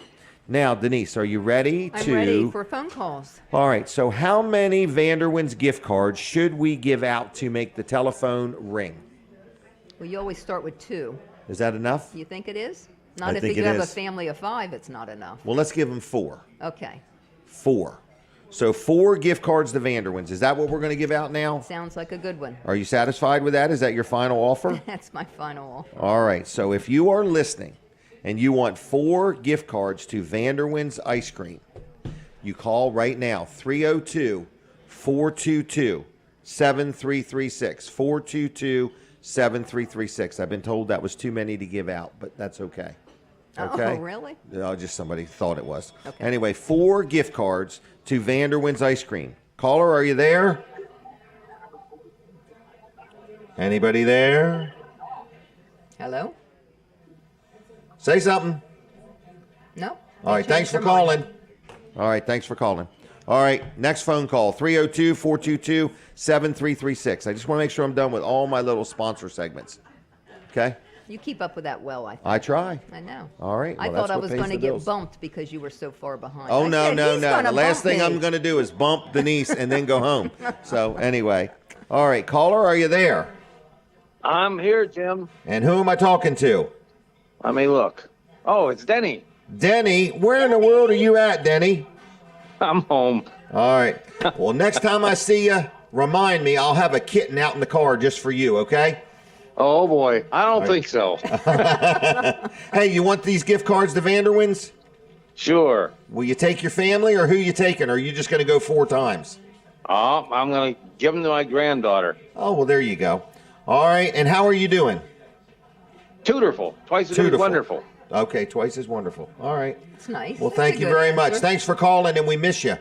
Now, Denise, are you ready I'm ready for phone calls. All right, so how many Vanderwin's gift cards should we give out to make the telephone ring? Well, you always start with 2. Is that enough? You think it is? I Not if think you it have a is. family of 5, it's not enough. Well, let's give them 4. Okay. 4. So 4 gift cards to Vanderwin's. Is that what we're going to give out now? Sounds like a good one. Are you satisfied with that? Is that your final offer? That's my final offer. All right, so if you are listening and you want 4 gift cards to Vanderwin's Ice Cream, you call right now, 302-422-7336, 422-7336. I've been told that was too many to give out, but that's okay. Okay? Oh, really? No, just somebody thought it was. Okay. Anyway, 4 gift cards to Vanderwin's Ice Cream. Caller, are you there? Anybody there? Hello? Say something. No. All right, thanks for calling. All right, thanks for calling. All right, next phone call, 302-422-7336. I just want to make sure I'm done with all my little sponsor segments. Okay? You keep up with that well, I think. I try. I know. All right. I well, thought that's I what was pays going to the get bills. bumped because you were so far behind. Oh, I no, said, no, "He's no. gonna The last bump thing me." I'm going to do is bump Denise and then go home. So, anyway. All right, caller, are you there? I'm here, Jim. And who am I talking to? Let me look. Oh, it's Denny. Denny? Where in the world are you at, Denny? I'm home. All right. Well, next time I see you, remind me. I'll have a kitten out in the car just for you, okay? Oh, boy. I don't think so. Hey, you want these gift cards to Vanderwin's? Sure. Will you take your family, or who you taking? Or are you just going to go 4 times? Oh, I'm going to give them to my granddaughter. Oh, well, there you go. All right. And how are you doing? Tutorful. Twice as good as wonderful. Okay, twice as wonderful. All right. It's nice. Well, That's thank a you good very much. answer. Thanks for calling, and we miss you.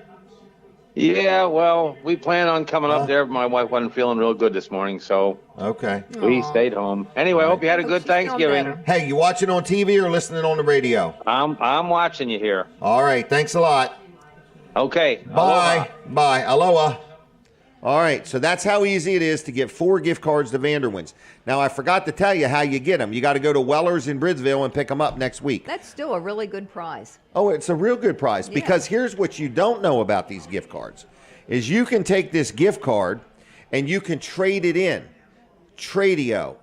Yeah, well, we plan on coming up there, but my wife wasn't feeling real good this morning, so Okay. we stayed home. Anyway, I hope you had a good Thanksgiving. Hey, you watching on TV or listening on the radio? I'm watching you here. All right. Thanks a lot. Okay. Bye. Bye. Aloha. All right, so that's how easy it is to get 4 gift cards to Vanderwins. Now, I forgot to tell you how you get them. You got to go to Weller's in Bridgeville and pick them up next week. That's still a really good prize. Oh, it's a real good prize because here's what you don't know about these gift cards is you can take this gift card and you can trade it in. Tradio.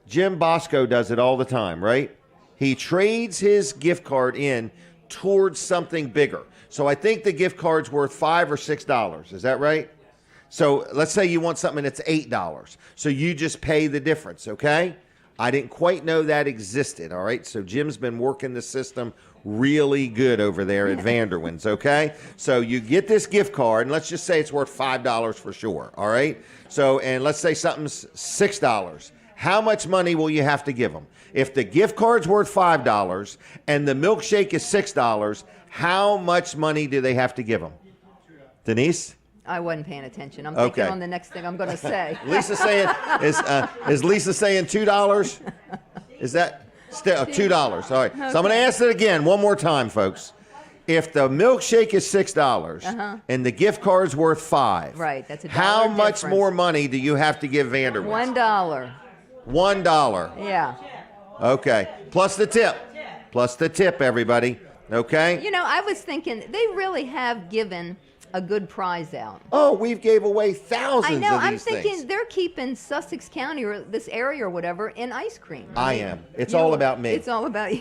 Jim Bosco does it all the time, right? He trades his gift card in towards something bigger. So I think the gift card's worth $5 or $6. Is that right? So let's say you want something that's $8. So you just pay the difference, okay? I didn't quite know that existed, all right? So Jim's been working the system really good over there at Vanderwins, okay? So you get this gift card, and let's just say it's worth $5 for sure, all right? So, and let's say something's $6. How much money will you have to give them? If the gift card's worth $5 and the milkshake is $6, how much money do they have to give them? Denise? I wasn't paying attention. I'm thinking Okay. on the next thing I'm going to say. Lisa saying is Lisa saying $2? Is that still $2? All right. So I'm going to ask it again one more time, folks. If the milkshake is $6 and the gift card's worth $5, Right, that's a how dollar much difference. more money do you have to give Vanderwins? $1. $1. Yeah. Okay. Plus the tip. Plus the tip, everybody. Okay. You know, I was thinking they really have given a good prize out. Oh, we've gave away thousands I know. of I'm these thinking things. they're keeping Sussex County or this area or whatever in ice cream. I am. It's all about me. It's all about you.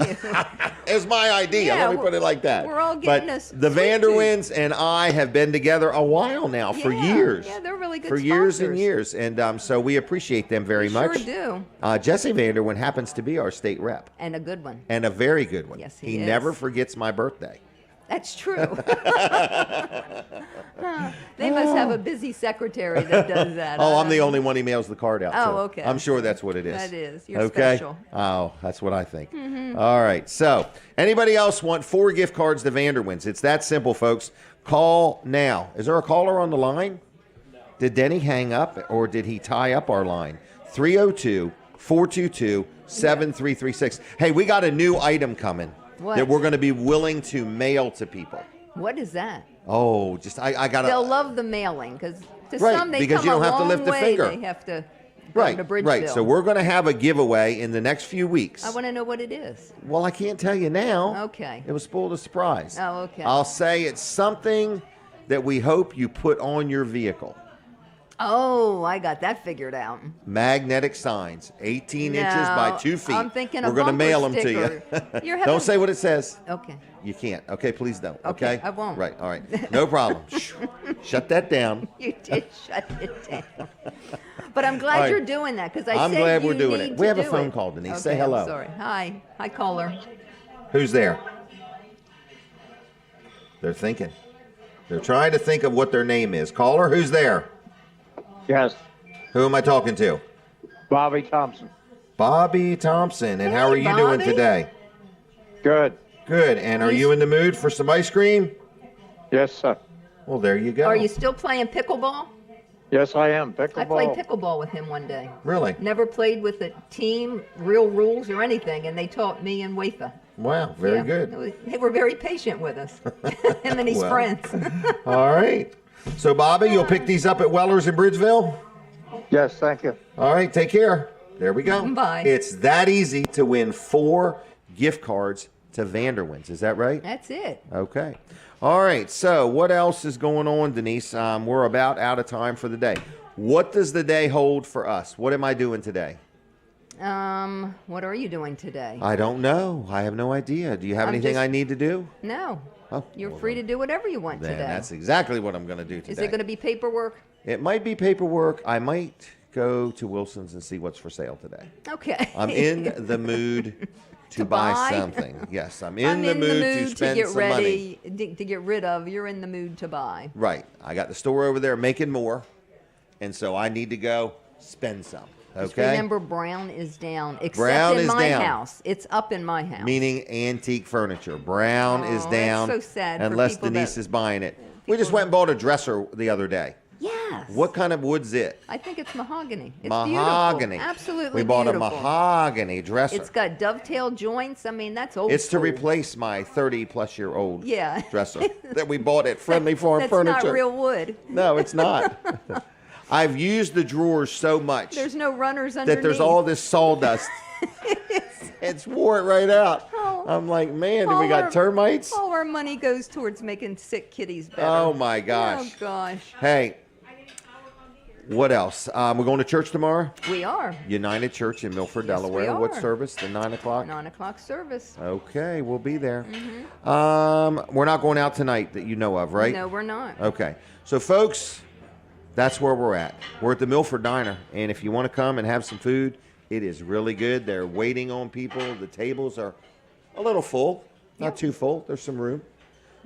It's my idea. Yeah, Let me put it like that. we're all getting but us the sweet Vanderwins and I have been together a while now, for years. Yeah, they're really good for years and sponsors. years, and so we appreciate them very Sure much. do. Jesse Vanderwin happens to be our state rep, And a good one. and a very good one. Yes, he he is. never forgets my birthday. That's true. They must have a busy secretary that does that. Oh, I'm the only one he mails the card out Oh, to. okay. I'm sure that's what it is. That is. You're okay? special. Oh, that's what I think. Mhm. All right. So, anybody else want 4 gift cards to Vanderwins? It's that simple, folks. Call now. Is there a caller on the line? Did Denny hang up or did he tie up our line? 302-422-7336. Hey, we got a new item coming What? that we're going to be willing to mail to people. What is that? Oh, just I got They'll to. love the mailing because to Right, some they because come you don't a have to long lift the way. finger. They have to go Right, to Bridgeville. right. So we're going to have a giveaway in the next few weeks. I want to know what it is. Well, I can't tell you now. Okay. It was spoiled a surprise. Oh, okay. I'll say it's something that we hope you put on your vehicle. Oh, I got that figured out. Magnetic signs, 18 inches No, by 2 feet. I'm thinking We're a going to bumper mail them to sticker. you. You're having- Don't say what it says. Okay. You can't. Okay, please don't. Okay, Okay, I won't. Right, all right. No problem. Shut that down. You did shut it down. But I'm glad All right. you're doing that because I'm said glad we're you doing need it. We to have a do phone it. call, Denise. Okay, Say hello. I'm sorry. Hi. Hi, caller. Who's there? They're thinking. They're trying to think of what their name is. Caller, who's there? Yes. Who am I talking to? Bobby Thompson. Bobby Thompson. And how are you doing Bobby. today? Good. Good. And are you in the mood for some ice cream? Yes, sir. Well, there you go. Are you still playing pickleball? Yes, I am. Pickleball. I played pickleball with him one day. Really? Never played with a team, real rules or anything, and they taught me and Wafa. Wow, very Yeah, good. it was- They were very patient with us, him and his Well. friends. All right. So, Bobby, you'll pick these up at Weller's in Bridgeville? Yes, thank you. All right, take care. There we go. Bye. It's that easy to win 4 gift cards to Vanderwins. Is that right? That's it. Okay. All right. So, what else is going on, Denise? We're about out of time for the day. What does the day hold for us? What am I doing today? What are you doing today? I don't know. I have no idea. Do you have I'm anything just- I need to do? No. Oh, You're free to do whatever you want Then today. that's exactly what I'm going to do today. Is it going to be paperwork? It might be paperwork. I might go to Wilson's and see what's for sale today. Okay. I'm in the mood to buy something. Yes, I'm in the mood to spend get some ready, money. to get rid of. You're in the mood to buy. Right. I got the store over there making more, and so I need to go spend some. Just Okay. remember, brown is down. Except Brown in is my down. house. It's up in my house. Meaning antique furniture. Brown is Oh, that's down. so sad for unless people Denise that- is buying it. We just went and bought a dresser the other day. Yes. What kind of wood's it? I think it's mahogany. It's Mahogany. beautiful. Absolutely We bought beautiful. a mahogany dresser. It's got dovetail joints. I mean, that's old It's to school. replace my 30-plus-year-old Yeah. dresser that we bought at Friendly Farm That's Furniture. not real wood. No, it's not. I've used the drawers so much There's no runners underneath. that there's all this sawdust. It's wore it right out. Oh. I'm like, man, do we All got our- termites? All our money goes towards making sick kitties better. Oh, my gosh. Oh, gosh. Hey, what else? We're going to church tomorrow? We are. United Church in Milford, Yes, we Delaware. What are. service? The 9 o'clock? 9 o'clock service. Okay, we'll be there. Mm-hmm. We're not going out tonight that you know of, right? No, we're not. Okay. So, folks, that's where we're at. We're at the Milford Diner, and if you want to come and have some food, it is really good. They're waiting on people. The tables are a little full, not too full. There's some room.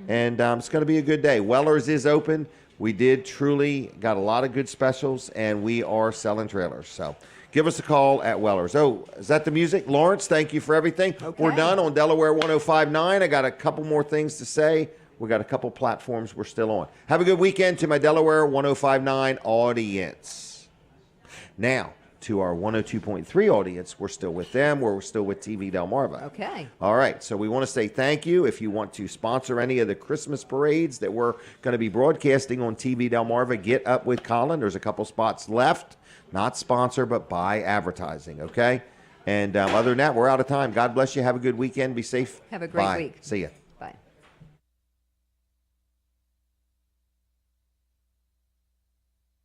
And it's going to be a good day. Weller's is open. We did truly got a lot of good specials, and we are selling trailers. So give us a call at Weller's. Oh, is that the music? Lawrence, thank you for everything. Okay. We're done on Delaware 105.9. I got a couple more things to say. We got a couple platforms we're still on. Have a good weekend to my Delaware 105.9 audience. Now, to our 102.3 audience, we're still with them. We're still with TV Delmarva. Okay. All right, so we want to say thank you. If you want to sponsor any of the Christmas parades that we're going to be broadcasting on TV Delmarva, get up with Colin. There's a couple spots left. Not sponsor, but buy advertising, okay? And other than that, we're out of time. God bless you. Have a good weekend. Be safe. Have a great Bye. week. See ya.